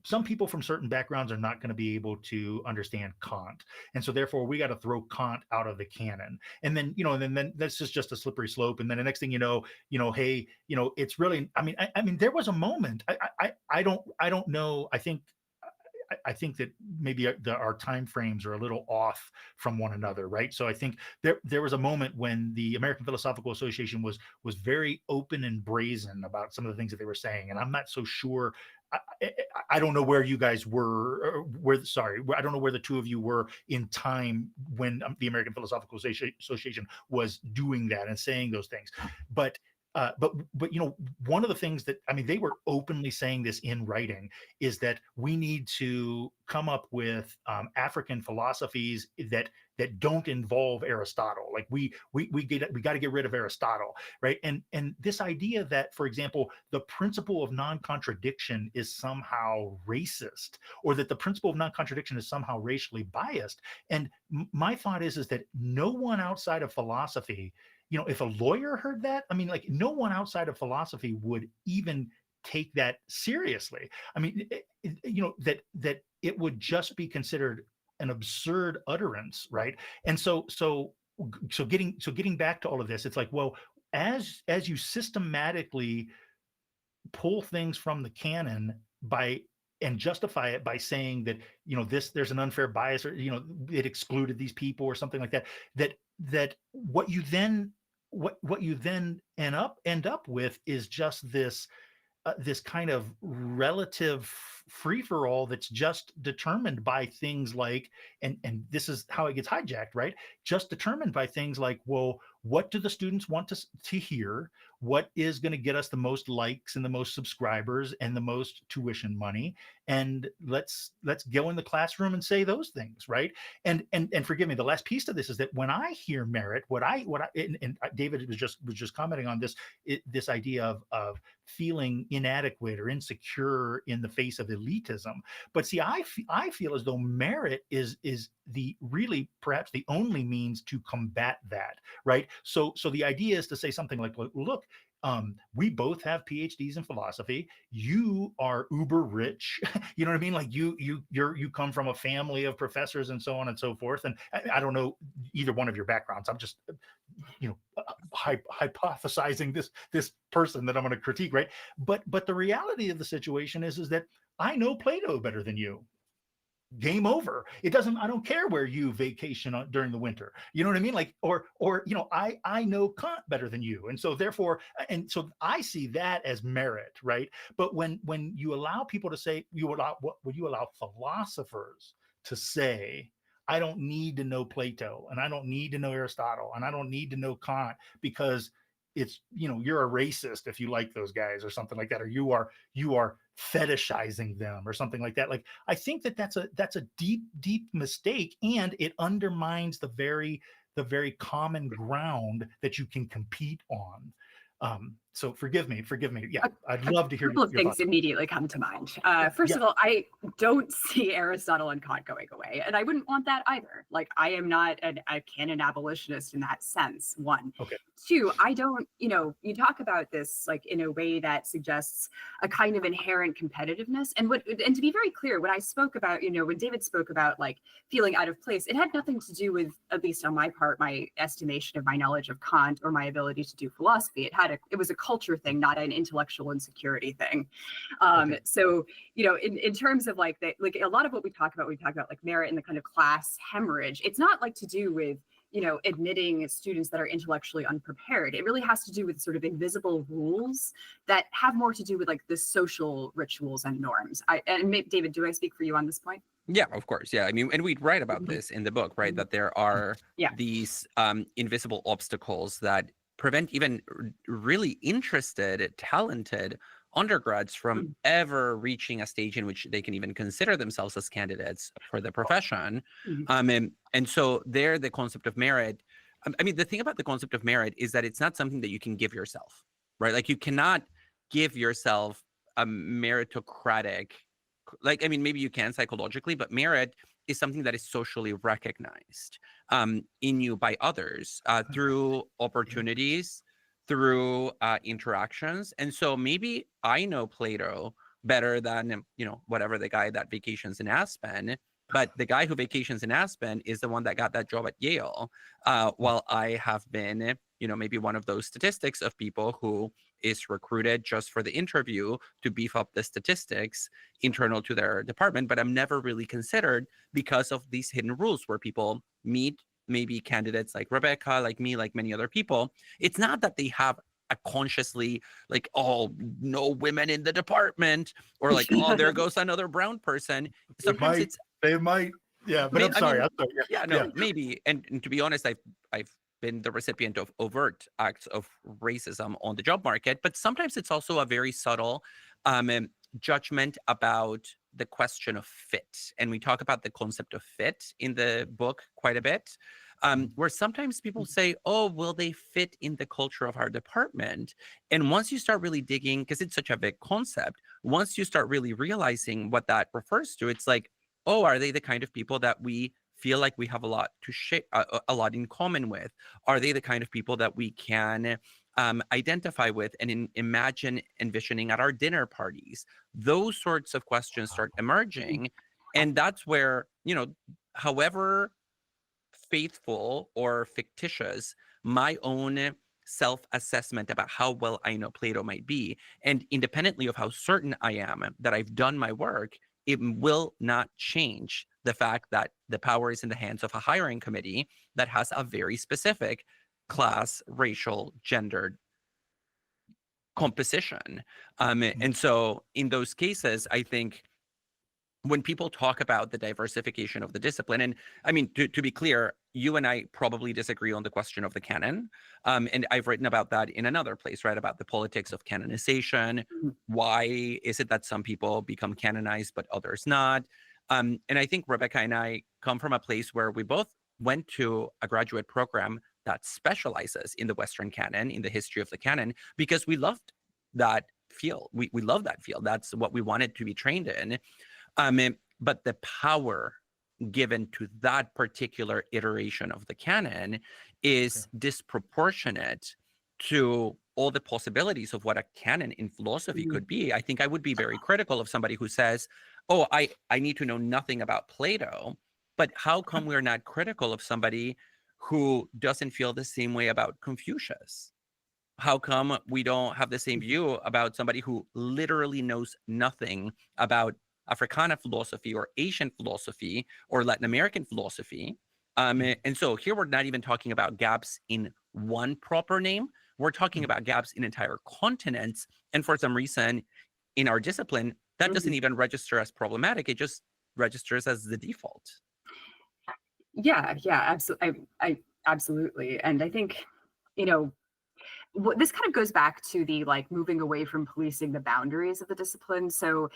Some people from certain backgrounds are not going to be able to understand Kant, and so therefore we got to throw Kant out of the canon. And then then this is just a slippery slope. And then the next thing hey, it's really. I mean, there was a moment. I don't know. I think that maybe our time frames are a little off from one another, right? So I think there was a moment when the American Philosophical Association was very open and brazen about some of the things that they were saying, and I'm not so sure. I don't know where you guys were. I don't know where the two of you were in time when the American Philosophical Association was doing that and saying those things, but one of the things that they were openly saying this in writing is that we need to come up with African philosophies that don't involve Aristotle. Like we got to get rid of Aristotle, right? And this idea that, for example, the principle of non-contradiction is somehow racist, or that the principle of non-contradiction is somehow racially biased. And my thought is that no one outside of philosophy, if a lawyer heard that, no one outside of philosophy would even take that seriously. That it would just be considered an absurd utterance, right? And so getting back to all of this, it's like, well, as you systematically pull things from the canon and justify it by saying that there's an unfair bias, or it excluded these people or something like that, that what you then end up with is just this kind of relative free-for-all that's just determined by things like, and this is how it gets hijacked, right? Just determined by things like, well, what do the students want to hear? What is going to get us the most likes and the most subscribers and the most tuition money? And let's go in the classroom and say those things, right? And forgive me, the last piece to this is that when I hear merit, and David was just commenting on this idea of feeling inadequate or insecure in the face of elitism. But see, I feel as though merit is the really perhaps the only means to combat that, right? So the idea is to say something like, look, we both have PhDs in philosophy. You are uber rich. You know what I mean? Like you come from a family of professors and so on and so forth. And I don't know either one of your backgrounds. I'm just, hypothesizing this person that I'm going to critique, right? But the reality of the situation is that I know Plato better than you. game over. It doesn't, I don't care where you vacation during the winter. You know what I mean? Like, or, you know, I know Kant better than you. And so therefore, and so I see that as merit, right? But when you allow people to say, you allow philosophers to say, I don't need to know Plato, and I don't need to know Aristotle, and I don't need to know Kant, because it's, you know, you're a racist if you like those guys or something like that, or you are fetishizing them or something like that. Like, I think that that's a deep mistake, and it undermines the very common ground that you can compete on. So forgive me. Yeah, I'd love to hear a couple of your things thoughts. immediately come to mind. First of all, I don't see Aristotle and Kant going away, and I wouldn't want that either. Like, I am not a canon abolitionist in that sense, one. Okay. Two, I don't, you know, you talk about this like in a way that suggests a kind of inherent competitiveness. And to be very clear, when I spoke about, you know, when David spoke about like feeling out of place, it had nothing to do with, at least on my part, my estimation of my knowledge of Kant or my ability to do philosophy. It was a culture thing, not an intellectual insecurity thing. Okay. So, you know, in terms of like a lot of what we talk about like merit and the kind of class hemorrhage. It's not like to do with, you know, admitting students that are intellectually unprepared. It really has to do with sort of invisible rules that have more to do with like the social rituals and norms. David, do I speak for you on this point? Yeah, of course. Yeah. I mean, and we write about this in the book, right? That there are these invisible obstacles that prevent even really interested, talented undergrads from ever reaching a stage in which they can even consider themselves as candidates for the profession. And so there, the concept of merit, I mean, the thing about the concept of merit is that it's not something that you can give yourself, right? Like, you cannot give yourself a meritocratic, like, I mean, maybe you can psychologically, but merit is something that is socially recognized in you by others through opportunities, through interactions. And so maybe I know Plato better than, you know, whatever the guy that vacations in Aspen, but the guy who vacations in Aspen is the one that got that job at Yale, while I have been, you know, maybe one of those statistics of people who is recruited just for the interview to beef up the statistics internal to their department, but I'm never really considered because of these hidden rules where people meet maybe candidates like Rebekah, like me, like many other people. It's not that they have a consciously like, oh, no women in the department, or like, oh, there goes another brown person. Sometimes they might. Yeah, but I'm sorry. Maybe. And to be honest, I've been the recipient of overt acts of racism on the job market, but sometimes it's also a very subtle judgment about the question of fit. And we talk about the concept of fit in the book quite a bit, where sometimes people say, oh, will they fit in the culture of our department? And once you start really digging, because it's such a big concept, once you start really realizing what that refers to, it's like, oh, are they the kind of people that we feel like we have a lot to share, a lot in common with? Are they the kind of people that we can identify with and imagine envisioning at our dinner parties? Those sorts of questions start emerging. And that's where, you know, however faithful or fictitious my own self-assessment about how well I know Plato might be, and independently of how certain I am that I've done my work, it will not change the fact that the power is in the hands of a hiring committee that has a very specific class, racial, gendered composition. And so in those cases, I think when people talk about the diversification of the discipline, and I mean, to be clear, you and I probably disagree on the question of the canon. And I've written about that in another place, right? About the politics of canonization. Why is it that some people become canonized, but others not? And I think Rebekah and I come from a place where we both went to a graduate program that specializes in the Western canon, in the history of the canon, because we loved that field. We love that field. That's what we wanted to be trained in. But the power given to that particular iteration of the canon is disproportionate to all the possibilities of what a canon in philosophy could be. I think I would be very critical of somebody who says, oh, I need to know nothing about Plato. But how come we're not critical of somebody who doesn't feel the same way about Confucius? How come we don't have the same view about somebody who literally knows nothing about Africana philosophy or Asian philosophy or Latin American philosophy. And so here we're not even talking about gaps in one proper name. We're talking about gaps in entire continents. And for some reason in our discipline, that doesn't even register as problematic. It just registers as the default. Yeah, absolutely. I absolutely. And I think, this kind of goes back to the like moving away from policing the boundaries of the discipline. So,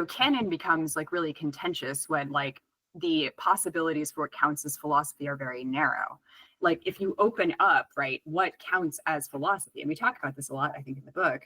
canon becomes like really contentious when like the possibilities for what counts as philosophy are very narrow. Like if you open up, right, what counts as philosophy, and we talk about this a lot, I think, in the book,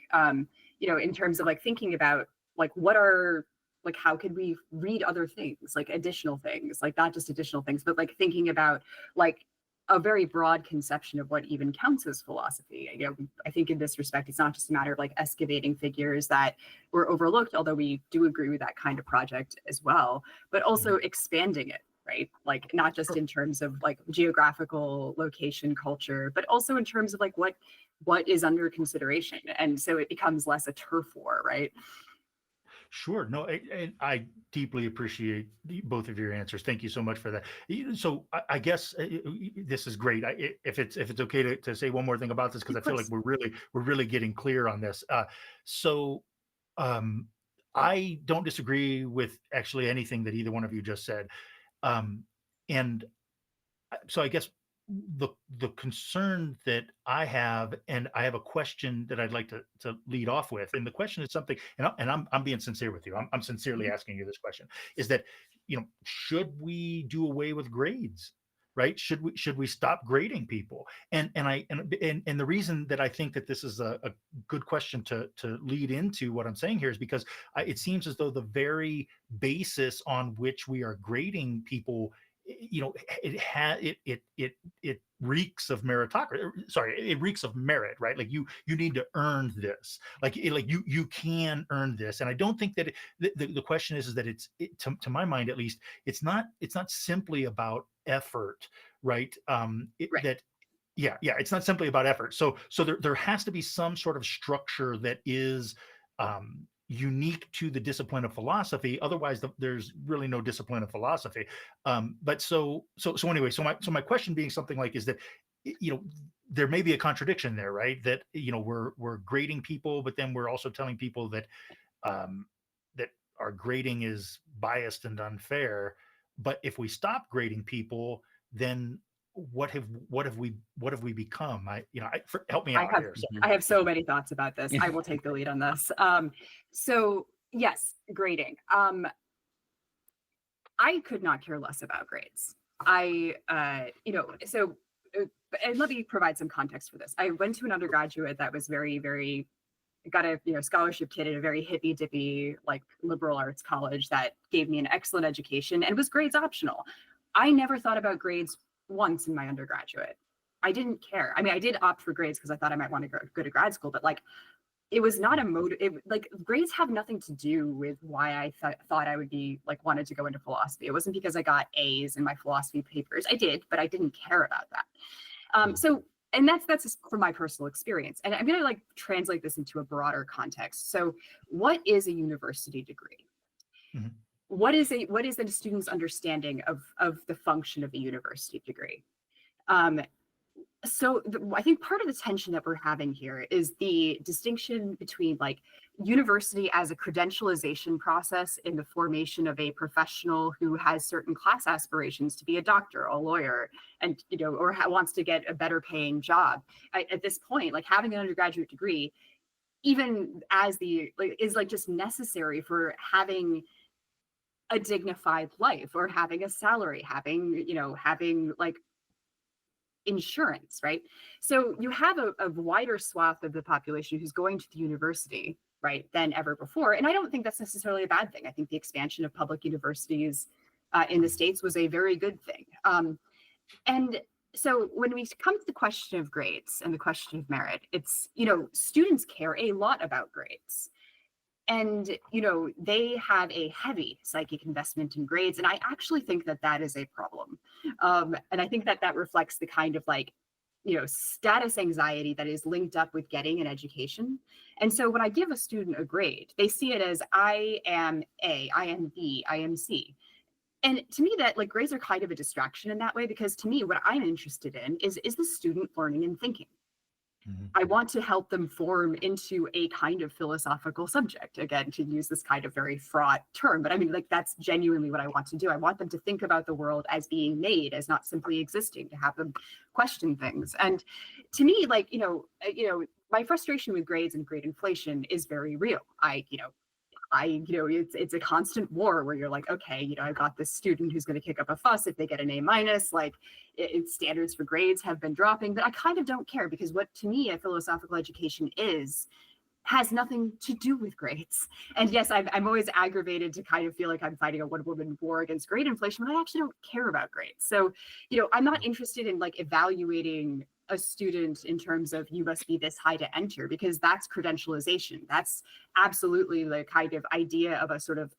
in terms of like thinking about like what are, like how could we read other things, like additional things, like not just additional things, but like thinking about like a very broad conception of what even counts as philosophy. I think in this respect, it's not just a matter of like excavating figures that were overlooked, although we do agree with that kind of project as well, but also expanding it, right? Like not just in terms of like geographical location, culture, but also in terms of like what is under consideration. And so it becomes less a turf war, right? Sure. No, I deeply appreciate both of your answers. Thank you so much for that. So I guess this is great. If it's okay to say one more thing about this, because I feel like we're really getting clear on this. I don't disagree with actually anything that either one of you just said. And so I guess the concern that I have, and I have a question that I'd like to lead off with, and the question is something, and I'm being sincere with you. I'm sincerely asking you this question: is that should we do away with grades? Right? Should we stop grading people? And the reason that I think that this is a good question to lead into what I'm saying here is because it seems as though the very basis on which we are grading people, it reeks of meritocracy. Sorry, it reeks of merit, right? Like you need to earn this. Like you can earn this. And I don't think that the question is that to my mind at least, it's not simply about effort, right? Right. It's not simply about effort. So there has to be some sort of structure that is unique to the discipline of philosophy. Otherwise, there's really no discipline of philosophy. But so anyway, so my question being something like is that there may be a contradiction there, right? That we're grading people, but then we're also telling people that that our grading is biased and unfair. But if we stop grading people, then what have we become? Help me out here. I have so many thoughts about this. I will take the lead on this. So yes, grading. I could not care less about grades. And let me provide some context for this. I went to an undergraduate that was very got a scholarship kid at a very hippy dippy like liberal arts college that gave me an excellent education and was grades optional. I never thought about grades once in my undergraduate. I didn't care. I mean, I did opt for grades because I thought I might want to go to grad school, but like it was not a motive. Like grades have nothing to do with why I thought I would be like wanted to go into philosophy. It wasn't because I got A's in my philosophy papers. I did, but I didn't care about that. And that's just from my personal experience. And I'm going to like translate this into a broader context. So what is a university degree? Mm-hmm. What is the student's understanding of the function of a university degree? I think part of the tension that we're having here is the distinction between like university as a credentialization process in the formation of a professional who has certain class aspirations to be a doctor, a lawyer, and or wants to get a better paying job. At this point, like having an undergraduate degree, even as is like just necessary for having a dignified life or having a salary, having like insurance, right? So you have a wider swath of the population who's going to the university, right, than ever before. And I don't think that's necessarily a bad thing. I think the expansion of public universities in the States was a very good thing. And so when we come to the question of grades and the question of merit, it's, students care a lot about grades. And, they have a heavy psychic investment in grades. And I actually think that is a problem. And I think that reflects the kind of like status anxiety that is linked up with getting an education. And so when I give a student a grade, they see it as I am A, I am B, I am C. And to me, that like grades are kind of a distraction in that way, because to me, what I'm interested in is the student learning and thinking. I want to help them form into a kind of philosophical subject, again, to use this kind of very fraught term. But I mean, like, that's genuinely what I want to do. I want them to think about the world as being made, as not simply existing, to have them question things. And to me, like, my frustration with grades and grade inflation is very real. It's a constant war where you're like, okay, I've got this student who's going to kick up a fuss if they get an A-, like standards for grades have been dropping, but I kind of don't care, because what to me a philosophical education has nothing to do with grades. And yes, I'm always aggravated to kind of feel like I'm fighting a one-woman war against grade inflation, but I actually don't care about grades. So, I'm not interested in like evaluating a student in terms of you must be this high to enter, because that's credentialization. That's absolutely the kind of idea of a sort of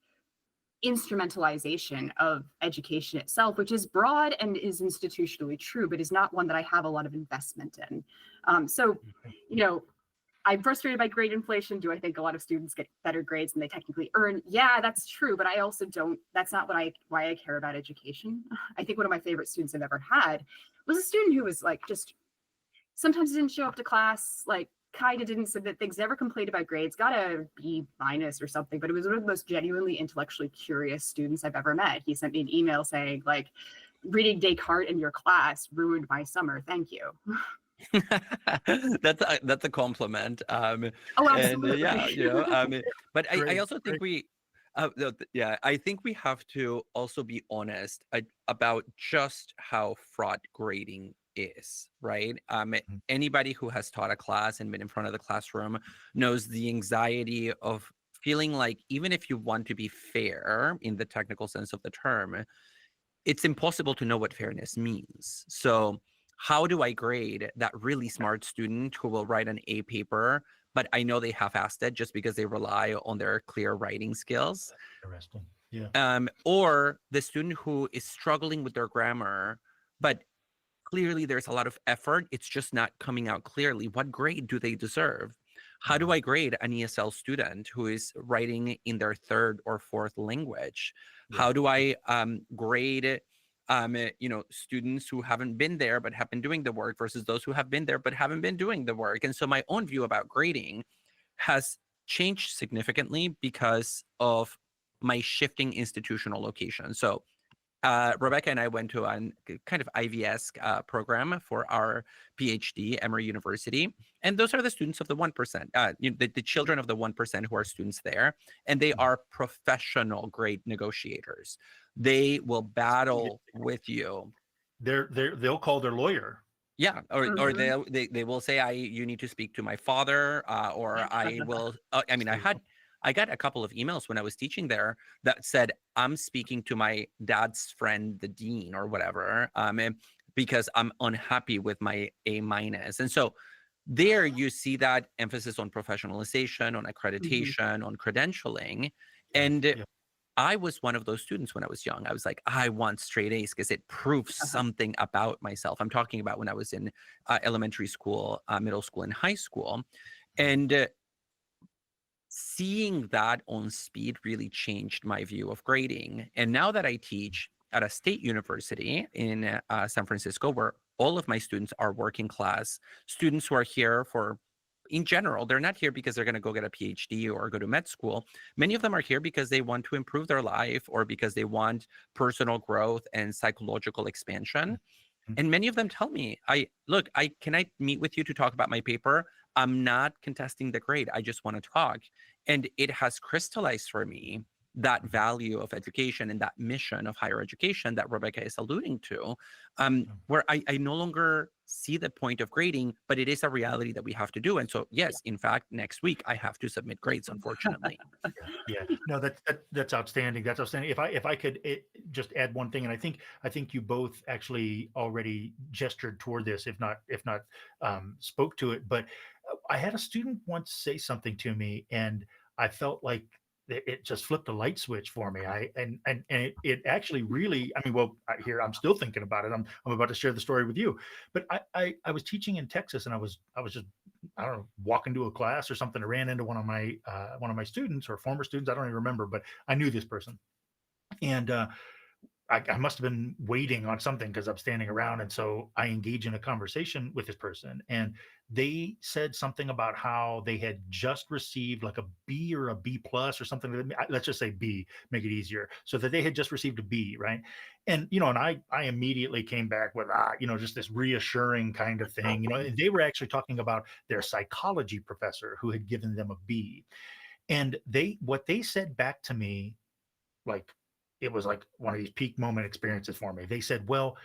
instrumentalization of education itself, which is broad and is institutionally true, but is not one that I have a lot of investment in. I'm frustrated by grade inflation. Do I think a lot of students get better grades than they technically earn? Yeah, that's true, but I also don't, that's not why I care about education. I think one of my favorite students I've ever had was a student who was like, just sometimes didn't show up to class, like kind of didn't submit things, never complained about grades, got a B- or something, but it was one of the most genuinely intellectually curious students I've ever met. He sent me an email saying like, reading Descartes in your class ruined my summer, thank you. That's a compliment. Oh, absolutely. And but I also think I think we have to also be honest about just how fraught grading is, right? Anybody who has taught a class and been in front of the classroom knows the anxiety of feeling like, even if you want to be fair in the technical sense of the term, it's impossible to know what fairness means. So how do I grade that really smart student who will write an A paper, but I know they half-assed it just because they rely on their clear writing skills? Interesting. Yeah. Or the student who is struggling with their grammar, but clearly there's a lot of effort, it's just not coming out clearly. What grade do they deserve? How do I grade an ESL student who is writing in their third or fourth language? How do I grade students who haven't been there but have been doing the work versus those who have been there but haven't been doing the work? And so my own view about grading has changed significantly because of my shifting institutional location. So Rebekah and I went to a kind of Ivy-esque program for our PhD, Emory University. And those are the students of the 1%, the children of the 1% who are students there. And they are professional grade negotiators. They will battle with you. They'll call their lawyer. Yeah, or they will say, you need to speak to my father, or I will. I got a couple of emails when I was teaching there that said, I'm speaking to my dad's friend, the dean or whatever, because I'm unhappy with my A-. And so there you see that emphasis on professionalization, on accreditation, on credentialing. And I was one of those students when I was young. I was like, I want straight A's because it proves something about myself. I'm talking about when I was in elementary school, middle school, and high school. And seeing that on speed really changed my view of grading. And now that I teach at a state university in San Francisco, where all of my students are working class students who are here for, in general, they're not here because they're going to go get a PhD or go to med school. Many of them are here because they want to improve their life or because they want personal growth and psychological expansion. And many of them tell me, can I meet with you to talk about my paper? I'm not contesting the grade. I just want to talk. And it has crystallized for me that value of education and that mission of higher education that Rebekah is alluding to, where I no longer see the point of grading, but it is a reality that we have to do. And so, yes, in fact, next week I have to submit grades, unfortunately. No, that's outstanding. That's outstanding. If I could just add one thing, and I think you both actually already gestured toward this, if not spoke to it. But I had a student once say something to me, and I felt like it just flipped a light switch for me. It actually really, I mean, well, here I'm still thinking about it. I'm about to share the story with you, but I was teaching in Texas, and I was just, I don't know, walking to a class or something. I ran into one of my students or former students. I don't even remember, but I knew this person, and I must have been waiting on something because I'm standing around. And so I engage in a conversation with this person, and they said something about how they had just received like a B or a B plus or something. Let's just say B, make it easier. So that they had just received a B, right? And, and I immediately came back with, just this reassuring kind of thing. They were actually talking about their psychology professor who had given them a B. And what they said back to me, like, it was like one of these peak moment experiences for me. They said, well,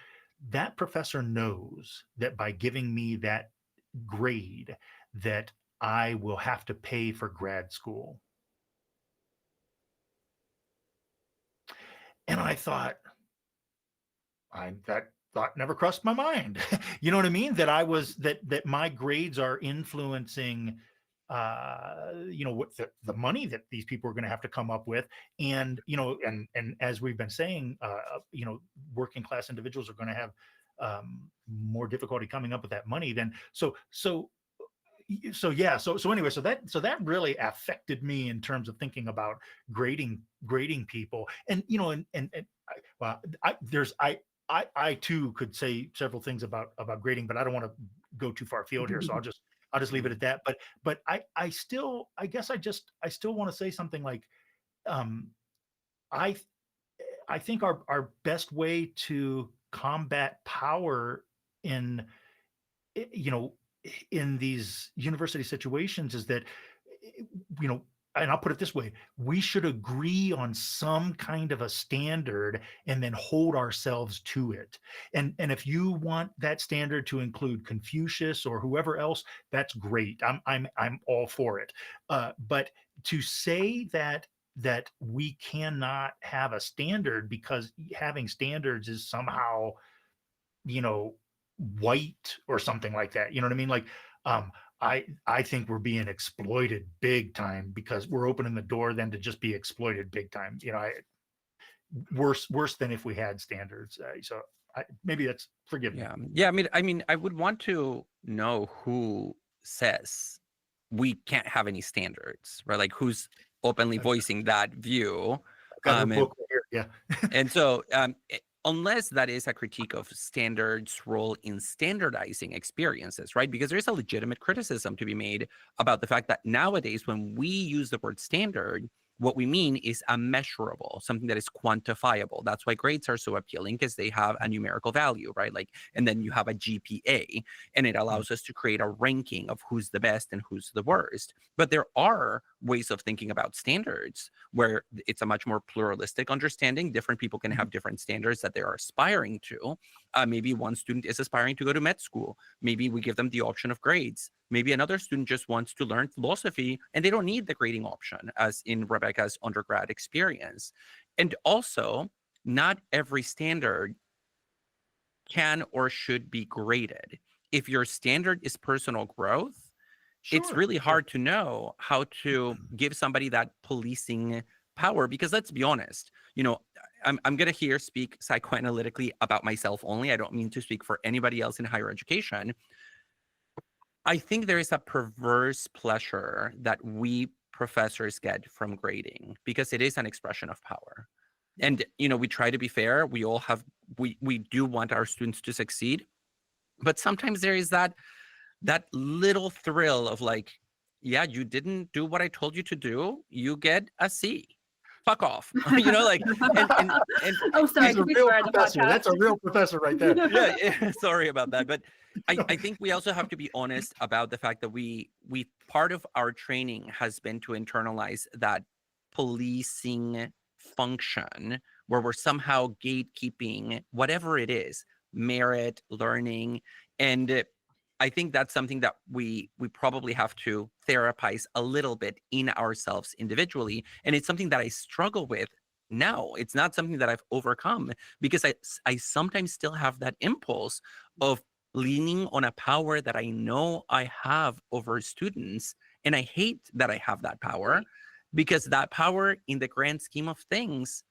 that professor knows that by giving me that grade, that I will have to pay for grad school. And I thought, that thought never crossed my mind. You know what I mean? That my grades are influencing what the money that these people are going to have to come up with. And and as we've been saying, working class individuals are going to have more difficulty coming up with that money. Then so anyway, so that really affected me in terms of thinking about grading people. And I too could say several things about grading, but I don't want to go too far afield here, so I'll just leave it at that. But I still want to say something like, I think our best way to combat power in these university situations is that, and I'll put it this way, we should agree on some kind of a standard and then hold ourselves to it. And if you want that standard to include Confucius or whoever else, that's great. I'm all for it. But to say that we cannot have a standard because having standards is somehow, white or something like that. You know what I mean? Like, I think we're being exploited big time because we're opening the door then to just be exploited big time. Worse than if we had standards. So maybe that's, forgive me. Yeah. I mean, I would want to know who says we can't have any standards, right? Like who's openly voicing that view. Got a book right here. Yeah. And so, unless that is a critique of standards' role in standardizing experiences, right? Because there's a legitimate criticism to be made about the fact that nowadays, when we use the word standard, what we mean is a measurable, something that is quantifiable. That's why grades are so appealing, because they have a numerical value, right? Like, and then you have a GPA, and it allows us to create a ranking of who's the best and who's the worst. But there are ways of thinking about standards where it's a much more pluralistic understanding. Different people can have different standards that they are aspiring to. Maybe one student is aspiring to go to med school. Maybe we give them the option of grades. Maybe another student just wants to learn philosophy and they don't need the grading option, as in Rebekah's undergrad experience. And also, not every standard can or should be graded. If your standard is personal growth, it's really hard to know how to give somebody that policing power, because let's be honest, I'm going to here speak psychoanalytically about myself only. I don't mean to speak for anybody else in higher education. I think there is a perverse pleasure that we professors get from grading because it is an expression of power. And, we try to be fair. We all have, we do want our students to succeed. But sometimes there is that little thrill of like, yeah, you didn't do what I told you to do. You get a C. Fuck off. Like, and oh, sorry. He's a real professor. That's a real professor right there. Yeah, sorry about that. But I think we also have to be honest about the fact that we part of our training has been to internalize that policing function where we're somehow gatekeeping whatever it is, merit, learning. And I think that's something that we probably have to therapize a little bit in ourselves individually. And it's something that I struggle with now. It's not something that I've overcome because I sometimes still have that impulse of leaning on a power that I know I have over students. And I hate that I have that power because that power in the grand scheme of things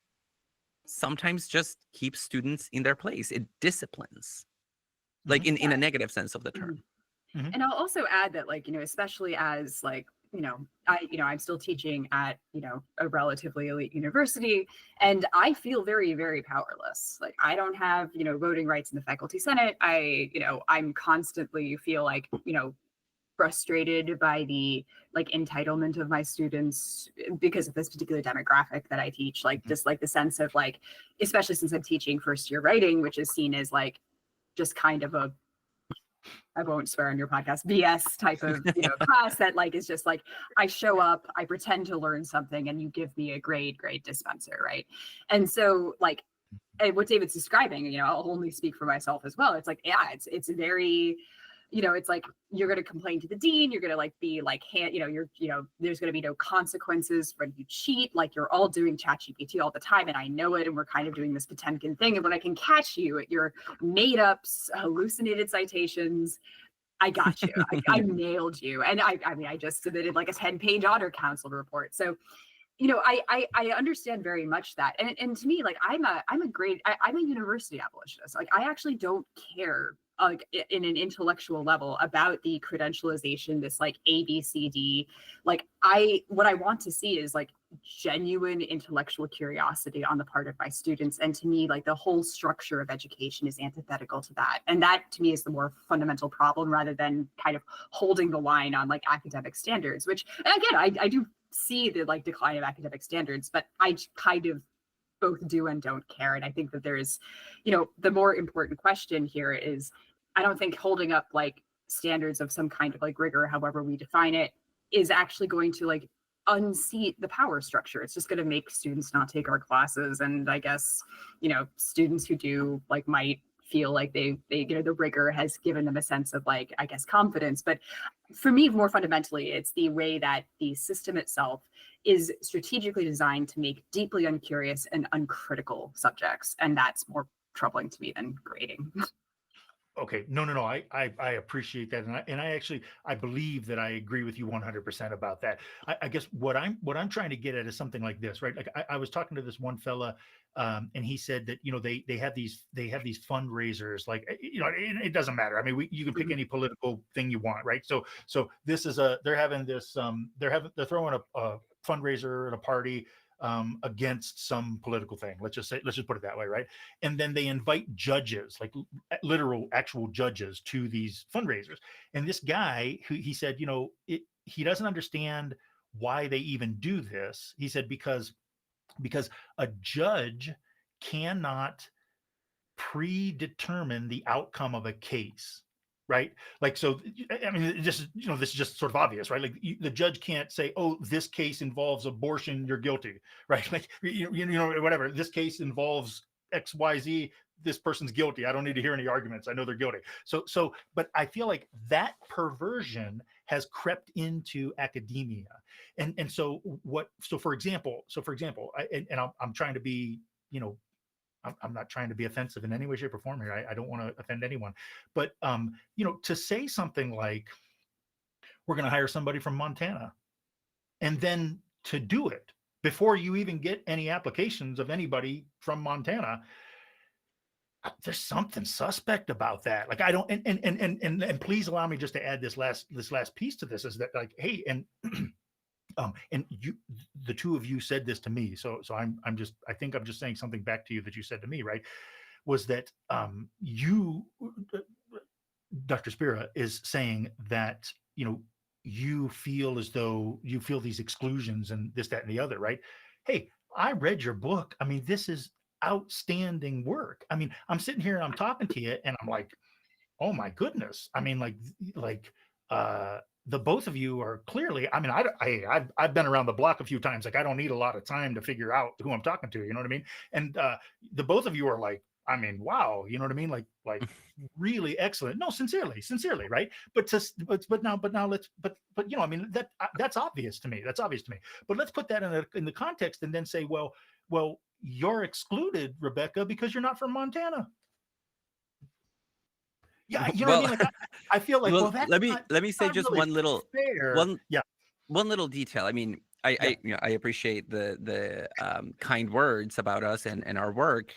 sometimes just keeps students in their place. It disciplines, like in a negative sense of the term. Mm-hmm. And I'll also add that, like, especially as like, I'm still teaching at, a relatively elite university, and I feel very, very powerless. Like, I don't have, voting rights in the faculty senate. I'm constantly feel like, frustrated by the like entitlement of my students because of this particular demographic that I teach, like just like the sense of like, especially since I'm teaching first year writing, which is seen as like just kind of a, I won't swear on your podcast, BS type of class that like is just like, I show up, I pretend to learn something, and you give me a grade dispenser, right? And so like what David's describing, I'll only speak for myself as well. It's like, yeah, it's very, it's like you're going to complain to the dean, you're going to like be like, there's going to be no consequences when you cheat. Like, you're all doing ChatGPT all the time, and I know it, and we're kind of doing this Potemkin thing. And when I can catch you at your made up, hallucinated citations, I got you. I nailed you. And I just submitted like a 10-page honor council report. So, I understand very much that. And to me, like, I'm a university abolitionist. Like, I actually don't care like in an intellectual level about the credentialization, this like ABCD. Like, what I want to see is like genuine intellectual curiosity on the part of my students. And to me, like, the whole structure of education is antithetical to that. And that to me is the more fundamental problem, rather than kind of holding the line on like academic standards, which, and again, I do see the like decline of academic standards, but I kind of both do and don't care. And I think that there's, the more important question here is, I don't think holding up like standards of some kind of like rigor, however we define it, is actually going to like unseat the power structure. It's just going to make students not take our classes. And I guess, students who do like might feel like they the rigor has given them a sense of like, I guess, confidence. But for me, more fundamentally, it's the way that the system itself is strategically designed to make deeply uncurious and uncritical subjects. And that's more troubling to me than grading. Okay, no. I appreciate that, and I actually believe that I agree with you 100% about that. I guess what I'm trying to get at is something like this, right? Like I was talking to this one fella, and he said that they have these fundraisers, like it doesn't matter. I mean, you can pick any political thing you want, right? So this is they're having this they're throwing a fundraiser at a party against some political thing. Let's just put it that way, right? And then they invite judges, like literal actual judges, to these fundraisers. And this guy, who he said, he doesn't understand why they even do this. He said because a judge cannot predetermine the outcome of a case. Right. Like, so, I mean, this is just sort of obvious, right? Like the judge can't say, oh, this case involves abortion, you're guilty, right? Like, whatever, this case involves XYZ, this person's guilty. I don't need to hear any arguments. I know they're guilty. So, but I feel like that perversion has crept into academia. And so for example, I'm trying to be, I'm not trying to be offensive in any way, shape, or form here. I don't want to offend anyone, but to say something like, we're going to hire somebody from Montana, and then to do it before you even get any applications of anybody from Montana, there's something suspect about that. Like, I don't, and please allow me just to add this last piece to this, is that, like, hey, and and you, the two of you said this to me, so I think I'm just saying something back to you that you said to me, right? Was that you, Dr. Spera, is saying that you feel as though you feel these exclusions and this, that, and the other, right? Hey, I read your book. I mean, this is outstanding work. I mean, I'm sitting here and I'm talking to you, and I'm like, oh my goodness. I mean, the both of you are clearly, I mean, I've been around the block a few times. Like, I don't need a lot of time to figure out who I'm talking to, you know what I mean? And the both of you are like, I mean, wow, you know what I mean? Like really excellent. No, sincerely, right? But now let's, I mean, that's obvious to me. But let's put that in the context and then say, well, you're excluded, Rebekah, because you're not from Montana. Yeah, you know what I mean? Like, I feel like, let me say just really one little fair. one little detail. I mean, I appreciate the kind words about us and our work.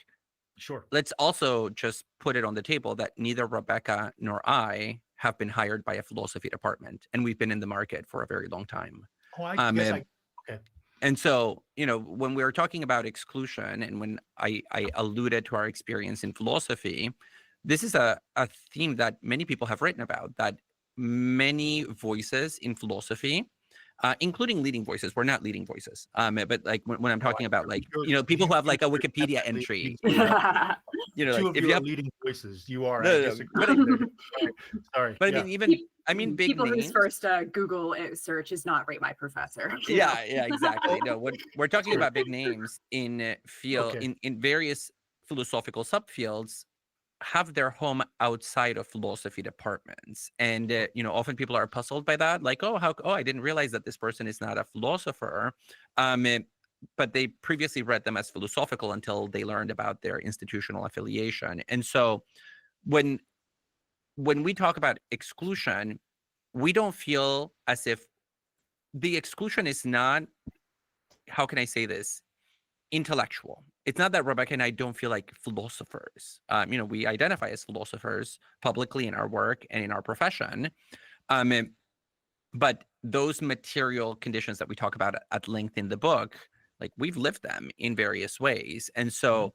Sure. Let's also just put it on the table that neither Rebekah nor I have been hired by a philosophy department, and we've been in the market for a very long time. Oh, I guess okay. And so, when we were talking about exclusion, and when I alluded to our experience in philosophy, this is a theme that many people have written about, that many voices in philosophy, including leading voices, we're not leading voices, but like when I'm talking about like, people who have like a Wikipedia entry, two of if you you are have leading voices, you are. No, I disagree. Sorry. But yeah. I mean, big people names. whose first Google search is not rate my professor. Yeah, exactly. No, when we're talking about big names in in various philosophical subfields, have their home outside of philosophy departments, and often people are puzzled by that, like, I didn't realize that this person is not a philosopher, but they previously read them as philosophical until they learned about their institutional affiliation. And so when we talk about exclusion, we don't feel as if the exclusion is not, how can I say this, intellectual. It's not that Rebekah and I don't feel like philosophers. We identify as philosophers publicly in our work and in our profession. But those material conditions that we talk about at length in the book, like, we've lived them in various ways. And so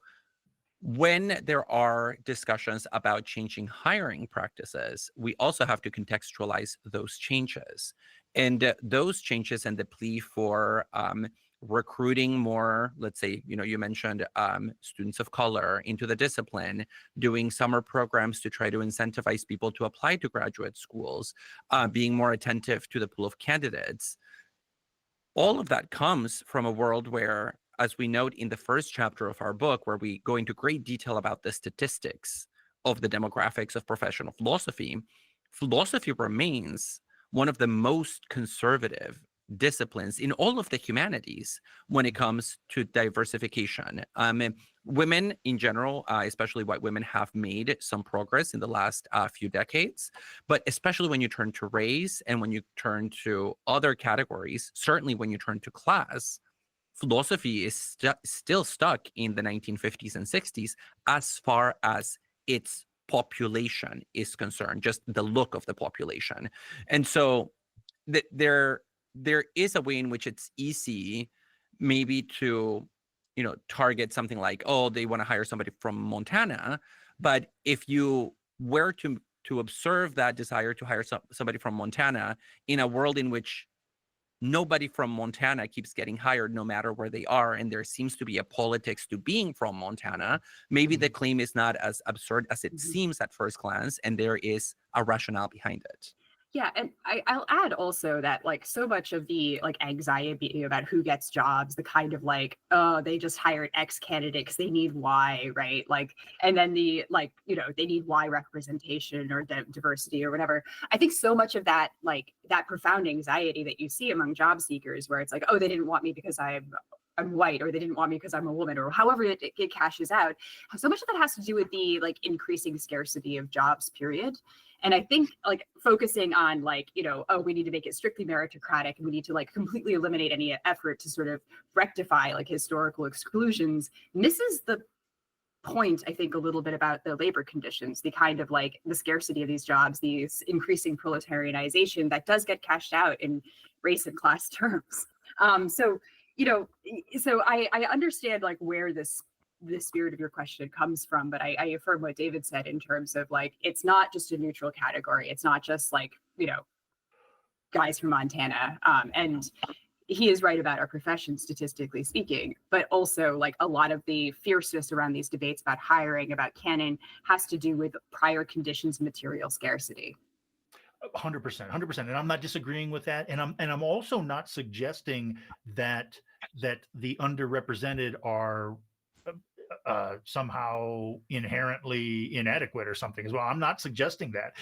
when there are discussions about changing hiring practices, we also have to contextualize those changes. And those changes and the plea for recruiting more, let's say, you mentioned students of color into the discipline, doing summer programs to try to incentivize people to apply to graduate schools, being more attentive to the pool of candidates. All of that comes from a world where, as we note in the first chapter of our book, where we go into great detail about the statistics of the demographics of professional philosophy, philosophy remains one of the most conservative disciplines in all of the humanities when it comes to diversification. Women in general, especially white women, have made some progress in the last few decades, but especially when you turn to race and when you turn to other categories, certainly when you turn to class, philosophy is still stuck in the 1950s and 60s as far as its population is concerned, just the look of the population. And so there is a way in which it's easy maybe to target something like, they want to hire somebody from Montana. But if you were to observe that desire to hire somebody from Montana in a world in which nobody from Montana keeps getting hired no matter where they are, and there seems to be a politics to being from Montana, maybe the claim is not as absurd as it seems at first glance, and there is a rationale behind it. Yeah, and I'll add also that, like, so much of the anxiety about who gets jobs, the kind of they just hired X candidate because they need Y, right? And then the they need Y representation or diversity or whatever. I think so much of that, that profound anxiety that you see among job seekers, where it's like, they didn't want me because I'm white, or they didn't want me because I'm a woman, or however it cashes out. So much of that has to do with the increasing scarcity of jobs, period. And I think focusing on we need to make it strictly meritocratic, and we need to completely eliminate any effort to sort of rectify historical exclusions misses the point, I think, a little bit about the labor conditions, the kind of the scarcity of these jobs, these increasing proletarianization that does get cashed out in race and class terms. So I understand where the spirit of your question comes from, but I affirm what David said in terms of it's not just a neutral category. It's not just guys from Montana. And he is right about our profession, statistically speaking, but also a lot of the fierceness around these debates about hiring, about canon, has to do with prior conditions, material scarcity. 100%, and I'm not disagreeing with that, and I'm also not suggesting that the underrepresented are somehow inherently inadequate or something as well. I'm not suggesting that.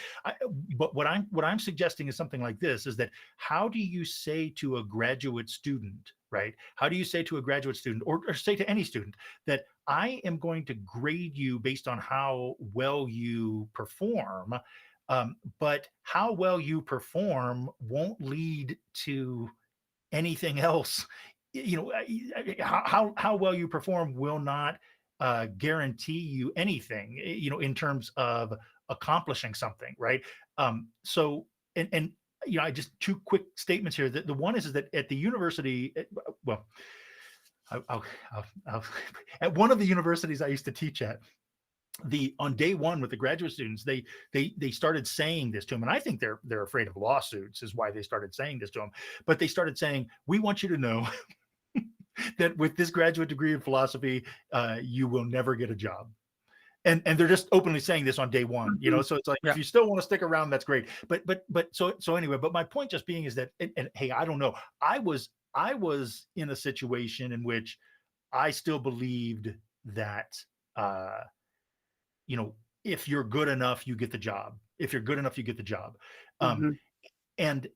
But what I'm suggesting is something like this: is that how do you say to a graduate student, right? How do you say to a graduate student, or say to any student, that I am going to grade you based on how well you perform? But how well you perform won't lead to anything else, how well you perform will not guarantee you anything, in terms of accomplishing something, right? So, and I just two quick statements here. The one is that at the university, well, I'll at one of the universities I used to teach at, on day one with the graduate students, they started saying this to them, and I think they're afraid of lawsuits is why they started saying this to them. But they started saying, we want you to know that with this graduate degree in philosophy, you will never get a job. And they're just openly saying this on day one, so it's like, if you still want to stick around, that's great. But so anyway, but my point just being is that, and hey, I don't know, I was in a situation in which I still believed that if you're good enough, you get the job. If you're good enough, you get the job. And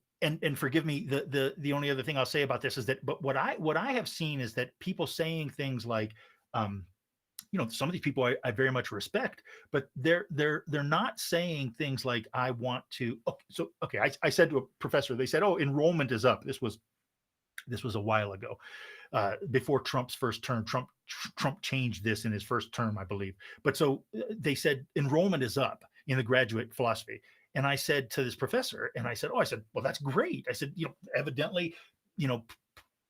forgive me, the only other thing I'll say about this is that, but what I have seen is that people saying things like, some of these people I very much respect, but they're not saying things like, I want to. I said to a professor, they said, oh, enrollment is up. This was a while ago, before Trump's first term. Trump changed this in his first term, I believe. But so they said enrollment is up in the graduate philosophy. And I said to this professor, and I said, well, that's great. I said, evidently,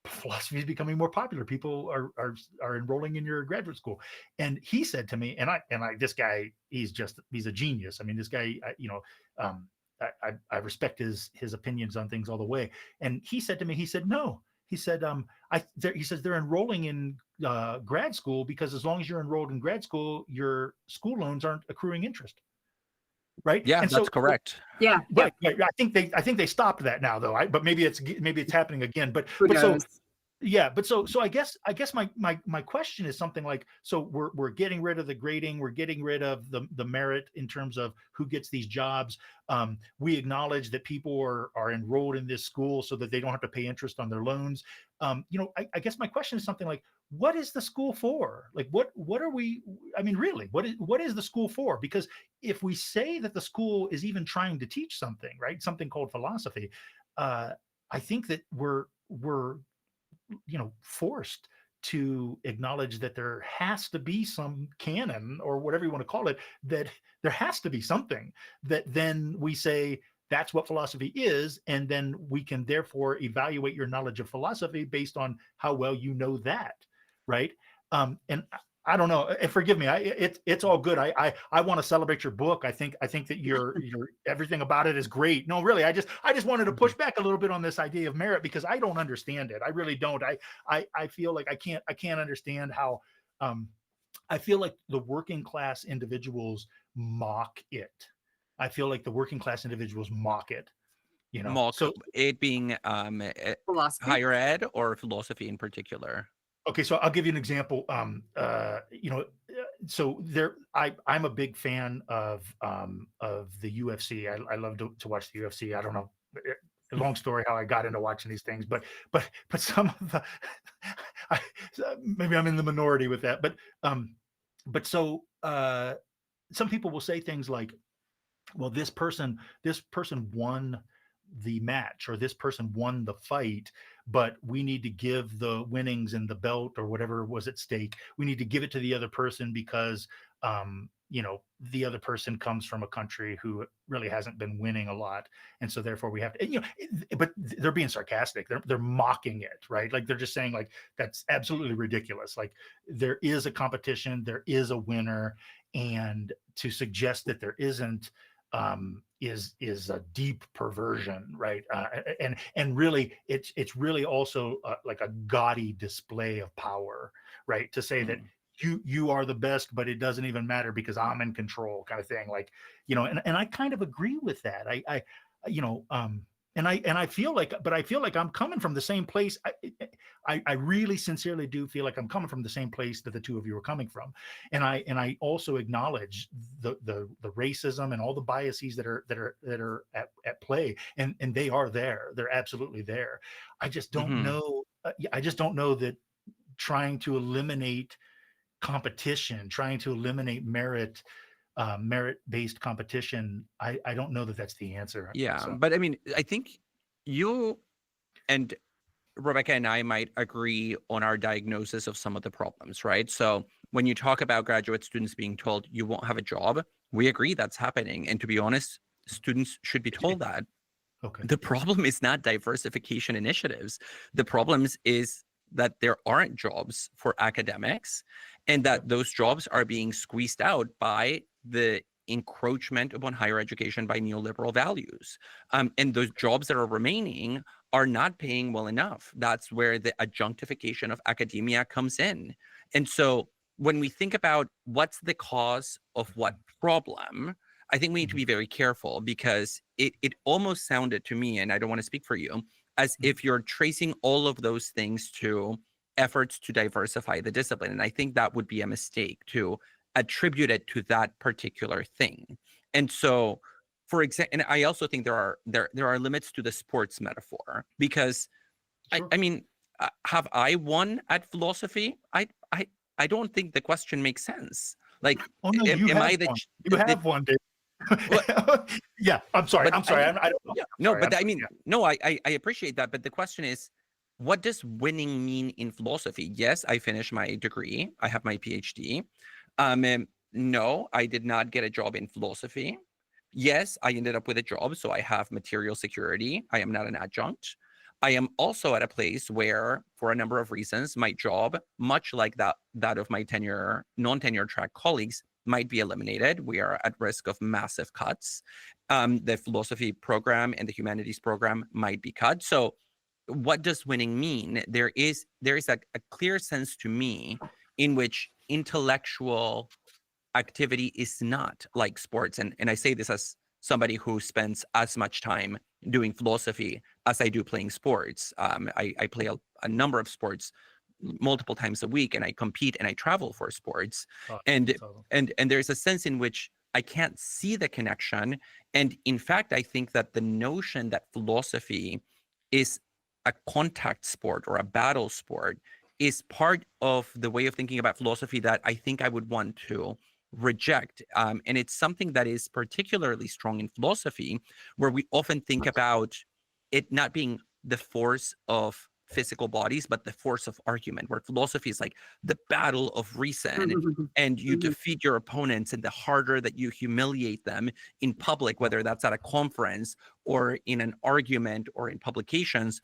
philosophy is becoming more popular. People are enrolling in your graduate school. And he said to me, and I this guy, he's a genius. I mean, this guy, I respect his opinions on things all the way. And he said to me, he said, no. He said, he says they're enrolling in grad school because as long as you're enrolled in grad school, your school loans aren't accruing interest. Right. Yeah, and that's correct. Yeah. Right. I think they stopped that now, though. But maybe it's happening again. But so I guess my question is something like, so we're getting rid of the grading, we're getting rid of the merit in terms of who gets these jobs. We acknowledge that people are enrolled in this school so that they don't have to pay interest on their loans. I guess my question is something like, what is the school for? Like, what are we? I mean, really, what is the school for? Because if we say that the school is even trying to teach something, right, something called philosophy, I think that we're forced to acknowledge that there has to be some canon, or whatever you want to call it, that there has to be something that then we say that's what philosophy is, and then we can therefore evaluate your knowledge of philosophy based on how well you know that, right? And I don't know, and forgive me, it's all good. I want to celebrate your book. I think that your everything about it is great. No, really, I just wanted to push back a little bit on this idea of merit, because I don't understand it. I really don't. I feel like I can't understand how. I feel like the working class individuals mock it. I feel like the working class individuals mock it. So it being philosophy, higher ed, or philosophy in particular. Okay, so I'll give you an example. So I'm a big fan of the UFC. I love to watch the UFC. I don't know, a long story how I got into watching these things, but some of the maybe I'm in the minority with that. But so some people will say things like, well, this person won the match, or this person won the fight, but we need to give the winnings and the belt or whatever was at stake, we need to give it to the other person because the other person comes from a country who really hasn't been winning a lot, and so therefore we have to, but they're being sarcastic, they're mocking it, right? Like, they're just saying, like, that's absolutely ridiculous. Like, there is a competition, there is a winner, and to suggest that there isn't is a deep perversion, right? And really, it's really also like a gaudy display of power, right? To say that you are the best, but it doesn't even matter because I'm in control, kind of thing. Like, and I kind of agree with that. And I feel like I'm coming from the same place. I really sincerely do feel like I'm coming from the same place that the two of you are coming from. And I also acknowledge the racism and all the biases that are at play. And they are there. They're absolutely there. I just don't know. I just don't know that trying to eliminate competition, trying to eliminate merit-based competition, I don't know that that's the answer. Yeah, so. But I mean, I think you and Rebekah and I might agree on our diagnosis of some of the problems, right? So when you talk about graduate students being told you won't have a job, we agree that's happening. And to be honest, students should be told that. Okay. The problem is not diversification initiatives. The problem is that there aren't jobs for academics, and that those jobs are being squeezed out by the encroachment upon higher education by neoliberal values. And those jobs that are remaining are not paying well enough. That's where the adjunctification of academia comes in. And so when we think about what's the cause of what problem, I think we need to be very careful, because it almost sounded to me, and I don't want to speak for you, as if you're tracing all of those things to efforts to diversify the discipline. And I think that would be a mistake to attribute it to that particular thing. And so, for example, and I also think there are limits to the sports metaphor, because sure. I mean, have I won at philosophy? I don't think the question makes sense. Like, oh, no, am I the you have one, Dave. Yeah, I'm sorry. I don't know. Yeah, no, sorry, but I mean, no, I appreciate that. But the question is, what does winning mean in philosophy? Yes, I finished my degree. I have my PhD. No, I did not get a job in philosophy. Yes, I ended up with a job, so I have material security. I am not an adjunct. I am also at a place where, for a number of reasons, my job, much like that of my non-tenure track colleagues, might be eliminated. We are at risk of massive cuts. The philosophy program and the humanities program might be cut. So what does winning mean? There is a clear sense to me in which intellectual activity is not like sports. And I say this as somebody who spends as much time doing philosophy as I do playing sports. I play a number of sports multiple times a week, and I compete and I travel for sports. And there's a sense in which I can't see the connection. And in fact, I think that the notion that philosophy is a contact sport or a battle sport is part of the way of thinking about philosophy that I think I would want to reject. And it's something that is particularly strong in philosophy, where we often think about it not being the force of physical bodies, but the force of argument, where philosophy is like the battle of reason, and you defeat your opponents, and the harder that you humiliate them in public, whether that's at a conference or in an argument or in publications,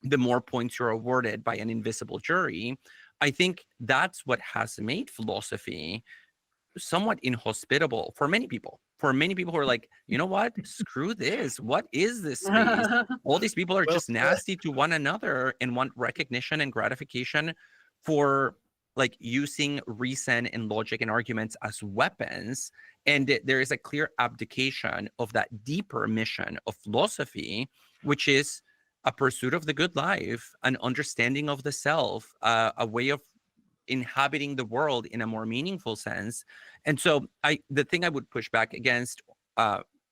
the more points you're awarded by an invisible jury. I think that's what has made philosophy somewhat inhospitable for many people. For many people who are like, you know what? Screw this. What is this space? All these people are just nasty to one another and want recognition and gratification for like using reason and logic and arguments as weapons. And there is a clear abdication of that deeper mission of philosophy, which is a pursuit of the good life, an understanding of the self, a way of inhabiting the world in a more meaningful sense. And so the thing I would push back against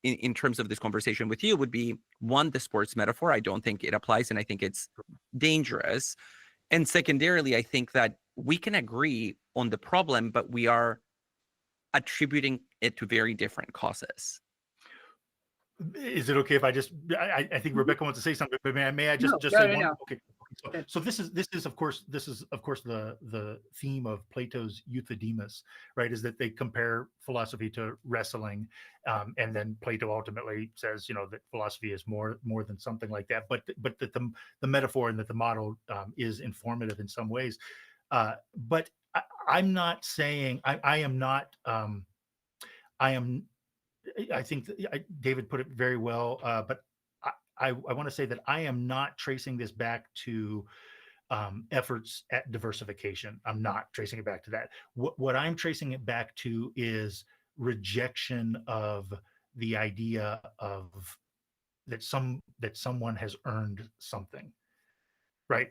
in terms of this conversation with you would be, one, the sports metaphor. I don't think it applies, and I think it's dangerous. And secondarily, I think that we can agree on the problem, but we are attributing it to very different causes. Is it okay if I I think Rebekah wants to say something, but may I just say one? No. Okay. So this is of course the theme of Plato's Euthydemus, right? Is that they compare philosophy to wrestling, and then Plato ultimately says, that philosophy is more than something like that. But that the metaphor and that the model is informative in some ways. But I'm not saying I am not. I think David put it very well, but I want to say that I am not tracing this back to efforts at diversification. I'm not tracing it back to that. What I'm tracing it back to is rejection of the idea of that someone has earned something. Right.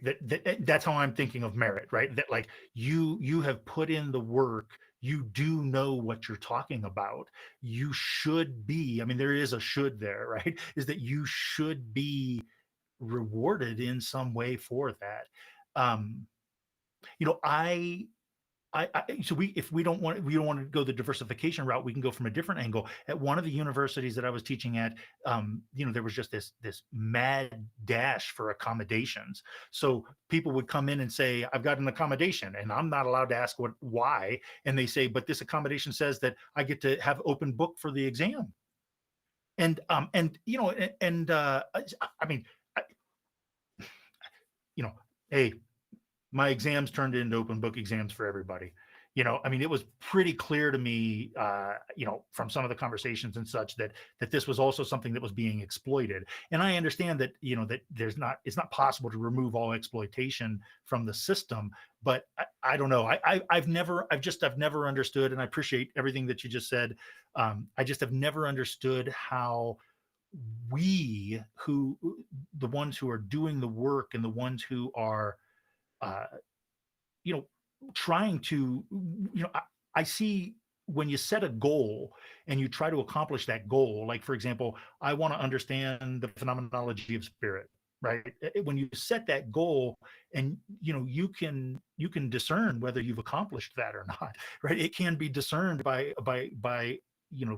That's how I'm thinking of merit, right? That like you have put in the work, you do know what you're talking about. You should be, I mean, there is a should there, right? Is that you should be rewarded in some way for that. I So if we don't want to go the diversification route, we can go from a different angle. At one of the universities that I was teaching at, there was just this mad dash for accommodations. So people would come in and say, "I've got an accommodation," and I'm not allowed to ask why. And they say, "But this accommodation says that I get to have open book for the exam." And I mean, hey, my exams turned into open book exams for everybody. I mean, it was pretty clear to me, from some of the conversations and such that this was also something that was being exploited. And I understand that, that it's not possible to remove all exploitation from the system, but I don't know. I've never understood, and I appreciate everything that you just said. I just have never understood how the ones who are doing the work and the ones who are, trying to, I see when you set a goal and you try to accomplish that goal, like, for example, I want to understand the phenomenology of spirit, right? When you set that goal and, you can discern whether you've accomplished that or not, right? It can be discerned by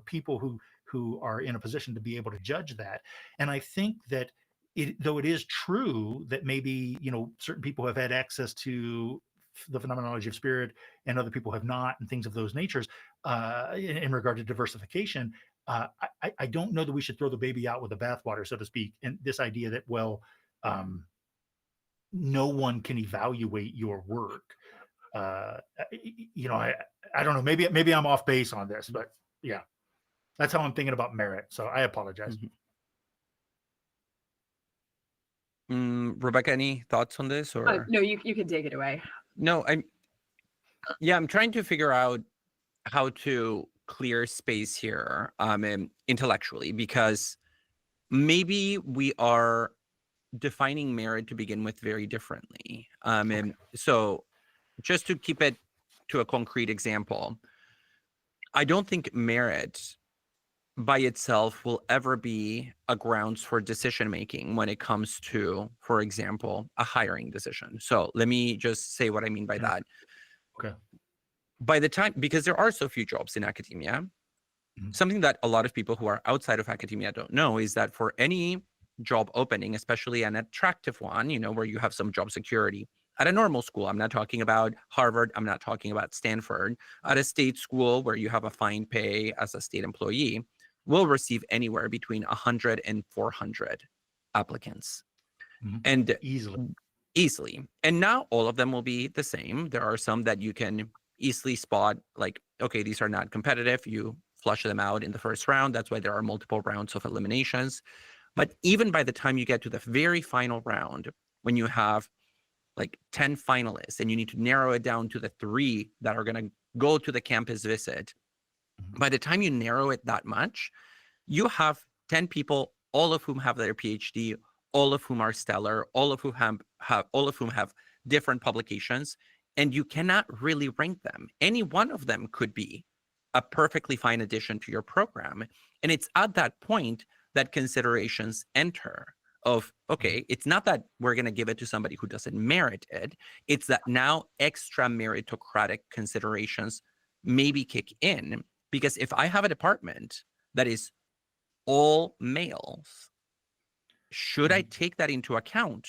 people who are in a position to be able to judge that. And I think that though it is true that maybe, certain people have had access to the phenomenology of spirit and other people have not, and things of those natures, in regard to diversification, I don't know that we should throw the baby out with the bathwater, so to speak. And this idea that, no one can evaluate your work. I don't know, maybe I'm off base on this, but yeah, that's how I'm thinking about merit. So I apologize. Rebekah, any thoughts on this? Or no, you can take it away. No, I'm trying to figure out how to clear space here, intellectually, because maybe we are defining merit to begin with very differently. And so just to keep it to a concrete example, I don't think merit by itself will ever be a grounds for decision making when it comes to, for example, a hiring decision. So let me just say what I mean by that. Okay. By the time, because there are so few jobs in academia, something that a lot of people who are outside of academia don't know is that for any job opening, especially an attractive one, where you have some job security, at a normal school, I'm not talking about Harvard, I'm not talking about Stanford, at a state school where you have a fine pay as a state employee, will receive anywhere between 100 and 400 applicants. And easily. And not all of them will be the same. There are some that you can easily spot, like, okay, these are not competitive. You flush them out in the first round. That's why there are multiple rounds of eliminations. But even by the time you get to the very final round, when you have like 10 finalists and you need to narrow it down to the 3 that are going to go to the campus visit, by the time you narrow it that much, you have 10 people, all of whom have their PhD, all of whom are stellar, all of whom have different publications, and you cannot really rank them. Any one of them could be a perfectly fine addition to your program. And it's at that point that considerations enter of, okay, it's not that we're going to give it to somebody who doesn't merit it. It's that now extra meritocratic considerations maybe kick in. Because if I have a department that is all males, should I take that into account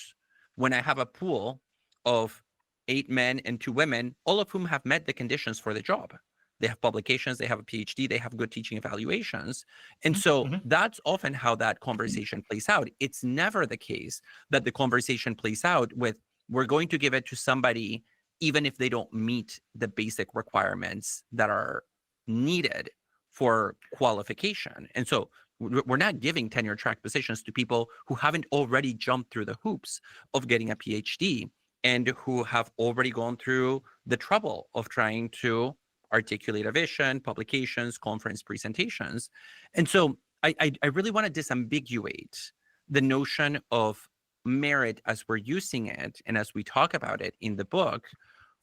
when I have a pool of 8 men and 2 women, all of whom have met the conditions for the job? They have publications, they have a PhD, they have good teaching evaluations. And so that's often how that conversation plays out. It's never the case that the conversation plays out with, we're going to give it to somebody even if they don't meet the basic requirements that are needed for qualification. And so we're not giving tenure track positions to people who haven't already jumped through the hoops of getting a PhD and who have already gone through the trouble of trying to articulate a vision, publications, conference presentations. And so I really want to disambiguate the notion of merit as we're using it and as we talk about it in the book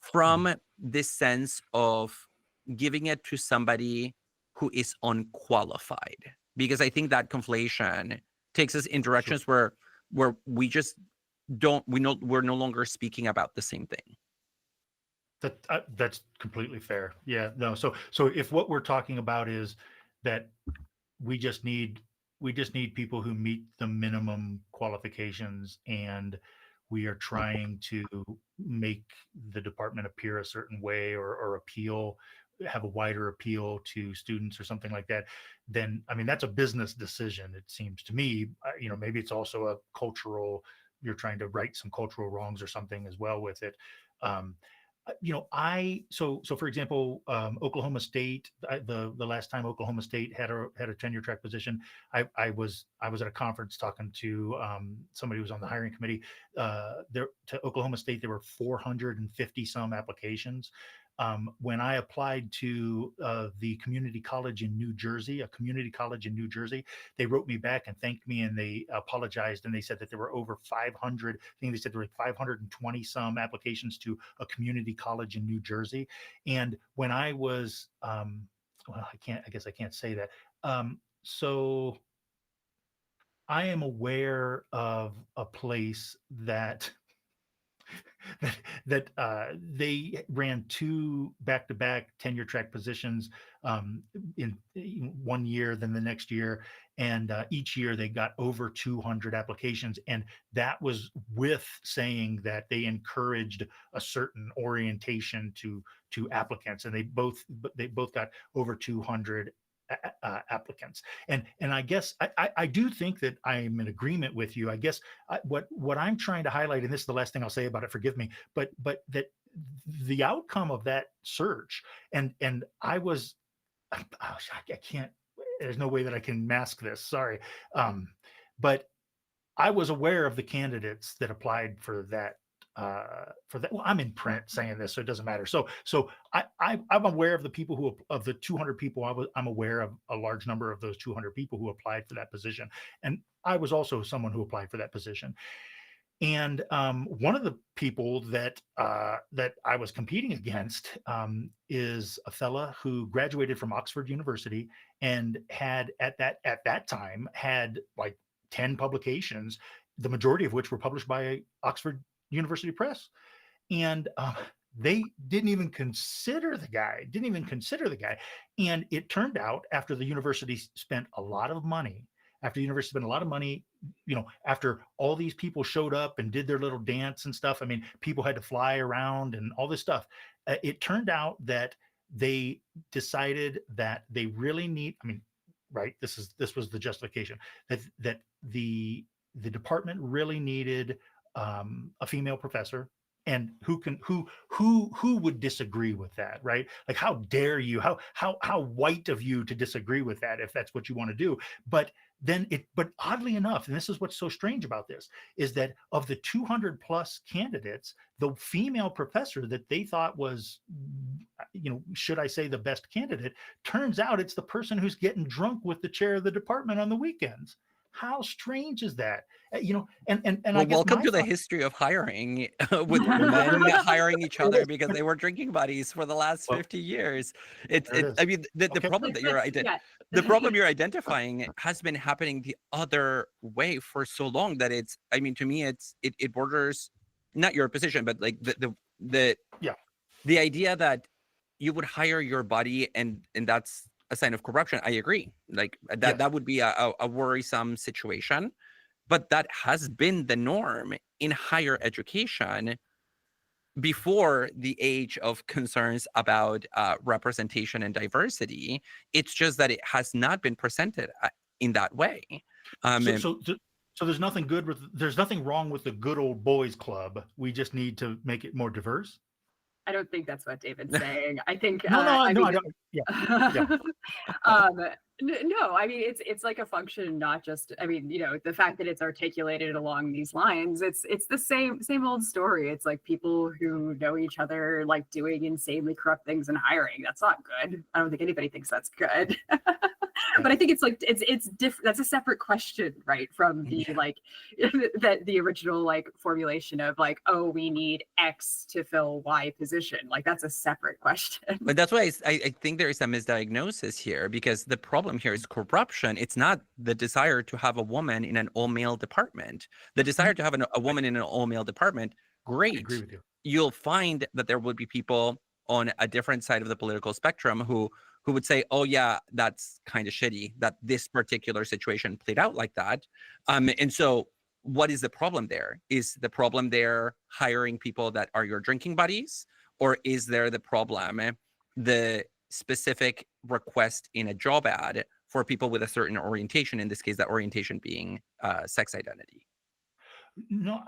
from this sense of giving it to somebody who is unqualified. Because I think that conflation takes us in directions where we just we're no longer speaking about the same thing. That's completely fair. Yeah, no. So if what we're talking about is that we just need people who meet the minimum qualifications, and we are trying to make the department appear a certain way, or have a wider appeal to students or something like that, then I mean that's a business decision, it seems to me. Maybe it's also a cultural, you're trying to right some cultural wrongs or something as well with it. um, for example, Oklahoma State, the last time Oklahoma State had a tenure track position, I was at a conference talking to somebody who was on the hiring committee. There to Oklahoma State, there were 450 some applications. When I applied to the community college in New Jersey, they wrote me back and thanked me, and they apologized, and they said that there were over 500. I think they said there were 520 some applications to a community college in New Jersey. And when I was, I guess I can't say that. So I am aware of a place that they ran 2 back-to-back tenure track positions in 1 year, then the next year, and each year they got over 200 applications, and that was with saying that they encouraged a certain orientation to applicants, and they both got over 200 applicants. And I guess I do think that I'm in agreement with you. I guess what I'm trying to highlight, and this is the last thing I'll say about it, forgive me, but that the outcome of that search, and I was, I can't, there's no way that I can mask this, sorry, but I was aware of the candidates that applied for that. Well, I'm in print saying this, so it doesn't matter. So I'm aware of the people of the 200 people. I'm aware of a large number of those 200 people who applied for that position, and I was also someone who applied for that position. And one of the people that I was competing against is a fella who graduated from Oxford University and had at that time had like 10 publications, the majority of which were published by Oxford University Press. And they didn't even consider the guy. And it turned out, after the university spent a lot of money, after all these people showed up and did their little dance and stuff, I mean, people had to fly around and all this stuff. It turned out that they decided that they really need, I mean, right, this was the justification, that the department really needed a female professor. And who would disagree with that, right? Like, how dare you, how white of you to disagree with that, if that's what you want to do. But oddly enough, and this is what's so strange about this, is that of the 200 plus candidates, the female professor that they thought was, should I say the best candidate, turns out it's the person who's getting drunk with the chair of the department on the weekends. How strange is that? And well, I guess welcome to the history of hiring, with men hiring each other because they were drinking buddies for the last 50 years. I mean, the problem that the problem you're identifying has been happening the other way for so long that it's, I mean, to me, it borders not your position, but like the idea that you would hire your buddy and that's a sign of corruption. I agree. Like that would be a worrisome situation, but that has been the norm in higher education before the age of concerns about representation and diversity. It's just that it has not been presented in that way. So there's nothing wrong with the good old boys club. We just need to make it more diverse. I don't think that's what David's saying. I think no, I don't. Yeah. No, I mean it's like a function, not just, I mean, the fact that it's articulated along these lines, it's the same old story. It's like people who know each other like doing insanely corrupt things and hiring. That's not good. I don't think anybody thinks that's good. But I think it's like it's different. That's a separate question, right? From the like the original like formulation of like, oh, we need X to fill Y position. Like that's a separate question. But that's why I think there is a misdiagnosis here, because the problem here is corruption. It's not the desire to have a woman in an all-male department. The desire to have a woman in an all-male department, great. I agree with you. you'll find that there would be people on a different side of the political spectrum who would say, oh yeah, that's kind of shitty that this particular situation played out like that. And so what is the problem there? Is the problem there hiring people that are your drinking buddies? Or is there the problem, the specific request in a job ad for people with a certain orientation, in this case, that orientation being sex identity? No,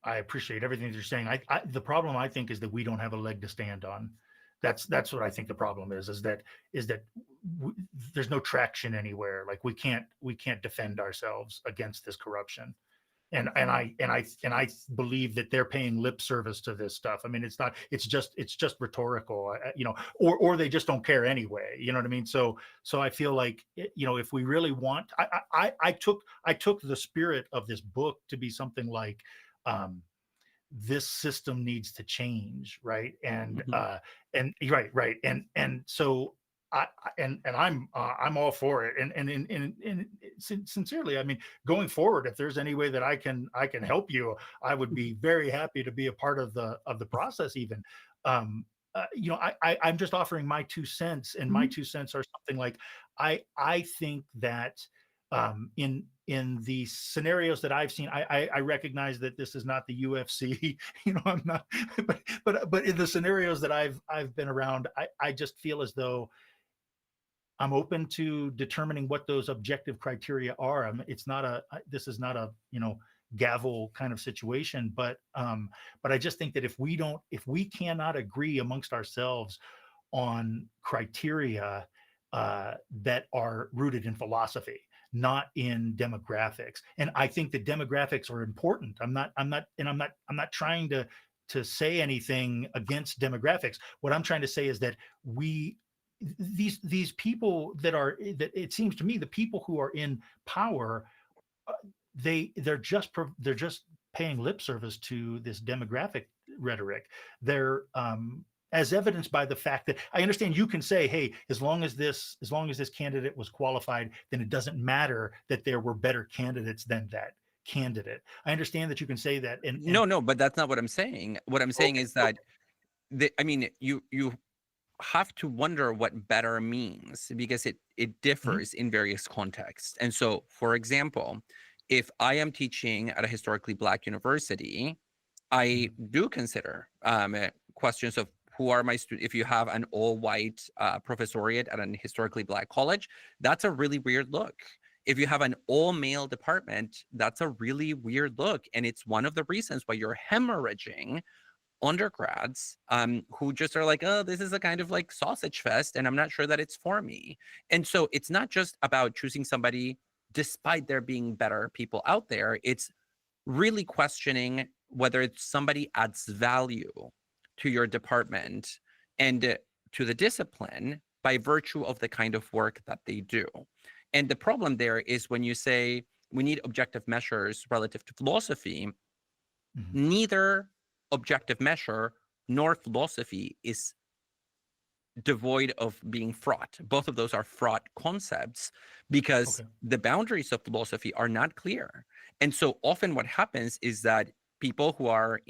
I appreciate everything that you're saying. The problem, I think, is that we don't have a leg to stand on. That's what I think the problem is that there's no traction anywhere. Like we can't defend ourselves against this corruption. And I believe that they're paying lip service to this stuff. I mean, it's just rhetorical, you know, or they just don't care anyway. You know what I mean? So I feel like, you know, if we really want, I took the spirit of this book to be something like, this system needs to change, right? And and right, and so I'm all for it, and sincerely, I mean, going forward, if there's any way that I can help you, I would be very happy to be a part of the process. Even, you know, I'm just offering my 2 cents, and my 2 cents are something like, I think that in the scenarios that I've seen, I recognize that this is not the UFC, you know, I'm not, but in the scenarios that I've been around, I just feel as though I'm open to determining what those objective criteria are. It's not this is not a, you know, gavel kind of situation, but I just think that if we cannot agree amongst ourselves on criteria that are rooted in philosophy, not in demographics, and I think that demographics are important. I'm not trying to say anything against demographics. What I'm trying to say is that these people that it seems to me, the people who are in power, they're just paying lip service to this demographic rhetoric. They're as evidenced by the fact that, I understand you can say, hey, as long as this candidate was qualified, then it doesn't matter that there were better candidates than that candidate. I understand that you can say that. And no, but that's not what I'm saying. What I'm saying is that I mean, you have to wonder what better means, because it differs in various contexts. And so, for example, if I am teaching at a historically Black university, I do consider questions of who are my students. If you have an all-white professoriate at an historically Black college, that's a really weird look. If you have an all-male department, that's a really weird look. And it's one of the reasons why you're hemorrhaging undergrads who just are like, oh, this is a kind of like sausage fest, and I'm not sure that it's for me. And so it's not just about choosing somebody despite there being better people out there. It's really questioning whether somebody adds value to your department and to the discipline by virtue of the kind of work that they do. And the problem there is when you say we need objective measures relative to philosophy, neither objective measure nor philosophy is devoid of being fraught. Both of those are fraught concepts because the boundaries of philosophy are not clear. And so often what happens is that people who are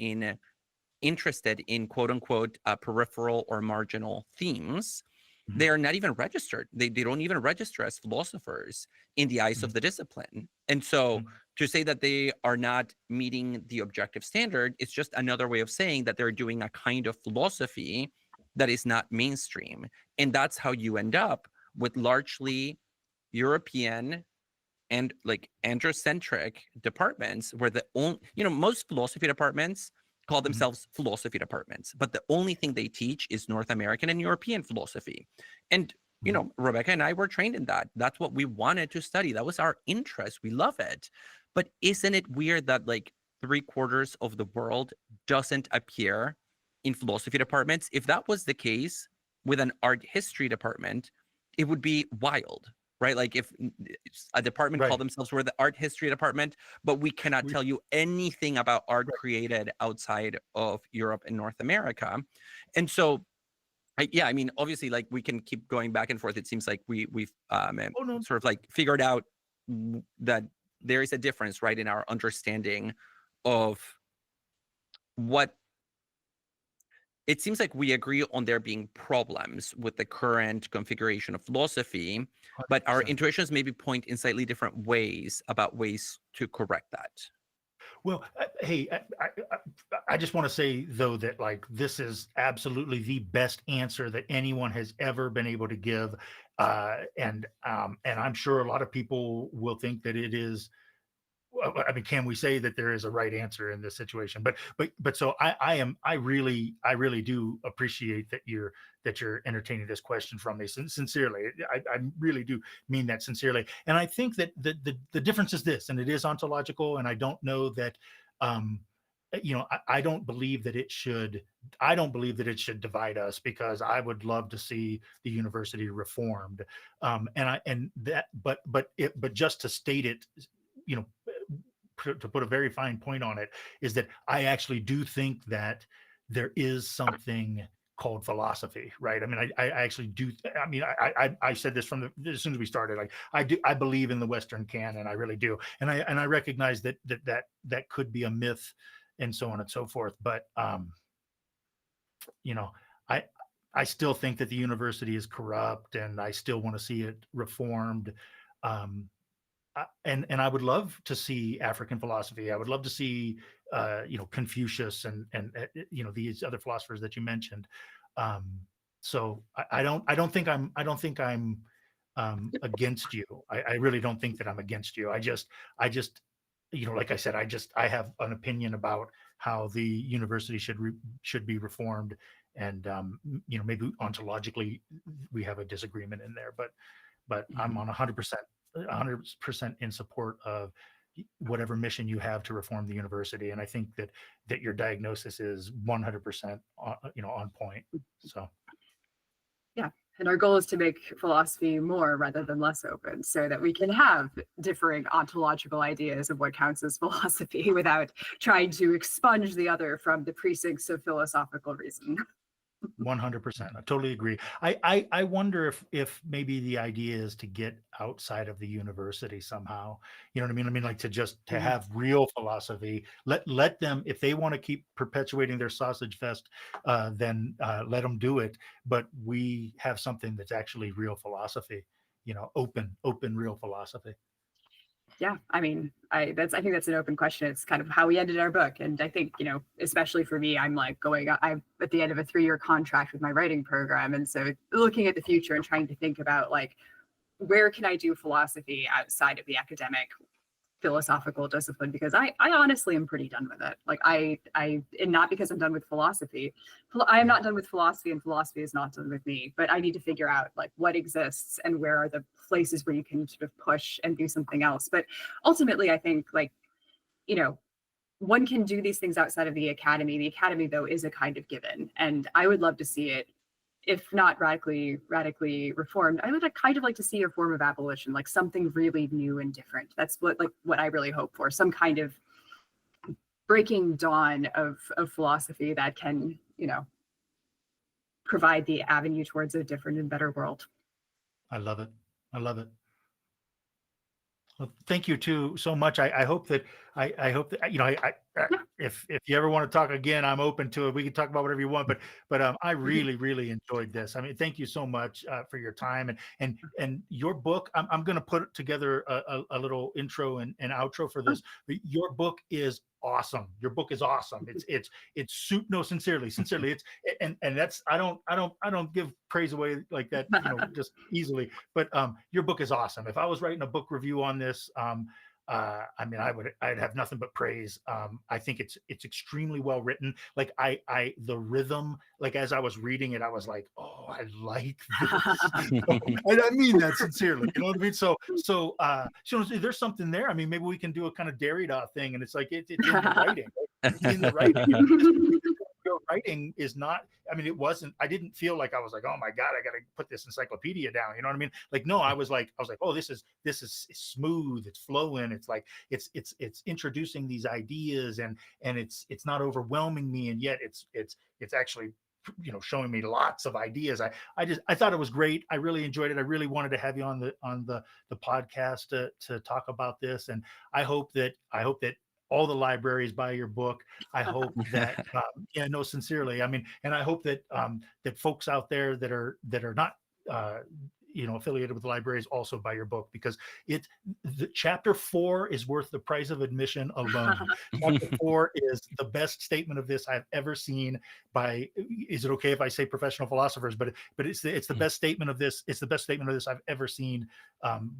interested in quote unquote peripheral or marginal themes, they are not even registered. They don't even register as philosophers in the eyes of the discipline. And so to say that they are not meeting the objective standard, it's just another way of saying that they're doing a kind of philosophy that is not mainstream. And that's how you end up with largely European and like androcentric departments where most philosophy departments call themselves philosophy departments, but the only thing they teach is North American and European philosophy. And, you know, Rebekah and I were trained in that. That's what we wanted to study. That was our interest. We love it. But isn't it weird that like 3/4 of the world doesn't appear in philosophy departments? If that was the case with an art history department, it would be wild. Right? Like if a department called themselves, we're the art history department, but we cannot tell you anything about art created outside of Europe and North America. And so, I mean, obviously, like we can keep going back and forth. It seems like we've sort of like figured out that there is a difference, right, in our understanding of what it seems like we agree on there being problems with the current configuration of philosophy, but our 100%. intuitions maybe point in slightly different ways about ways to correct that. Well, hey, I just want to say though that like this is absolutely the best answer that anyone has ever been able to give, and I'm sure a lot of people will think that it is. I mean, can we say that there is a right answer in this situation? But so I really do appreciate that you're entertaining this question from me sincerely. I really do mean that sincerely. And I think that the difference is this, and it is ontological. And I don't know that, I don't believe that it should. I don't believe that it should divide us, because I would love to see the university reformed. But just to state it, you know, to put a very fine point on it, is that I actually do think that there is something called philosophy, right? I mean, I actually do. I mean, I said this from as soon as we started. Like, I believe in the Western canon, I really do, and I recognize that could be a myth, and so on and so forth. But you know, I still think that the university is corrupt, and I still want to see it reformed. And I would love to see African philosophy. I would love to see, Confucius and these other philosophers that you mentioned. So I don't think I'm against you. I really don't think that I'm against you. I just, like I said, I have an opinion about how the university should be reformed, and maybe ontologically we have a disagreement in there, but I'm on 100% in support of whatever mission you have to reform the university. And I think that your diagnosis is 100% on point. So yeah, and our goal is to make philosophy more rather than less open, so that we can have differing ontological ideas of what counts as philosophy without trying to expunge the other from the precincts of philosophical reason. 100%. I totally agree. I wonder if maybe the idea is to get outside of the university somehow. You know what I mean? I mean, like to have real philosophy. Let them, if they want to keep perpetuating their sausage fest, then let them do it. But we have something that's actually real philosophy. Open real philosophy. Yeah, I mean, I think that's an open question. It's kind of how we ended our book, and I think, especially for me, I'm like I'm at the end of a 3-year contract with my writing program, and so looking at the future and trying to think about like, where can I do philosophy outside of the academic philosophical discipline, because I honestly am pretty done with it. Like and not because I'm done with philosophy. I am not done with philosophy, and philosophy is not done with me, but I need to figure out like what exists and where are the places where you can sort of push and do something else. But ultimately, I think like, one can do these things outside of the academy. The academy, though, is a kind of given, and I would love to see it, if not radically reformed, I would kind of like to see a form of abolition, like something really new and different. That's what I really hope for, some kind of breaking dawn of philosophy that can, provide the avenue towards a different and better world. I love it. Well, thank you too so much. I hope that if you ever want to talk again, I'm open to it. We can talk about whatever you want, but I really enjoyed this. I mean, thank you so much for your time and your book. I'm going to put together a little intro and outro for this. But your book is awesome. Your book is awesome. Sincerely. It's and that's I don't give praise away like that, just easily. But your book is awesome. If I was writing a book review on this, I mean, I'd have nothing but praise. I think it's extremely well written. Like the rhythm, like as I was reading it, I was like, oh, I like this. And I mean that sincerely. You know what I mean? So there's something there. I mean, maybe we can do a kind of Derrida thing, and it's like it's in the writing. It's in the writing. Your writing is not. I mean, it wasn't. I didn't feel like I was like, oh my god, I got to put this encyclopedia down. You know what I mean? Like, no, I was like, oh, this is smooth. It's flowing. It's like it's introducing these ideas, and it's not overwhelming me, and yet it's actually showing me lots of ideas. I thought it was great. I really enjoyed it. I really wanted to have you on the podcast to talk about this, and I hope that all the libraries buy your book. I hope that, yeah, no, sincerely. I mean, and I hope that that folks out there that are not, you know, affiliated with libraries also buy your book, because the chapter 4 is worth the price of admission alone. Chapter 4 is the best statement of this I've ever seen by, is it okay if I say professional philosophers? But it's the best statement of this. It's the best statement of this I've ever seen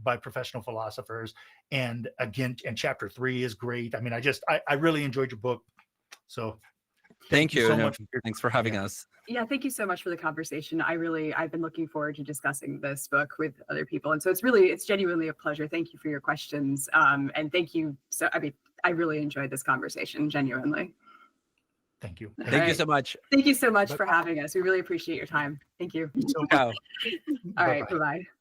by professional philosophers. And again, and chapter 3 is great. I mean, I really enjoyed your book. So thank you so much. Thanks for having us. Yeah, thank you so much for the conversation. I've been looking forward to discussing this book with other people. And so it's genuinely a pleasure. Thank you for your questions. And thank you. So, I mean, I really enjoyed this conversation, genuinely. Thank you. Thank you so much. Thank you so much for having us. We really appreciate your time. Thank you. So Ciao. All right, bye-bye.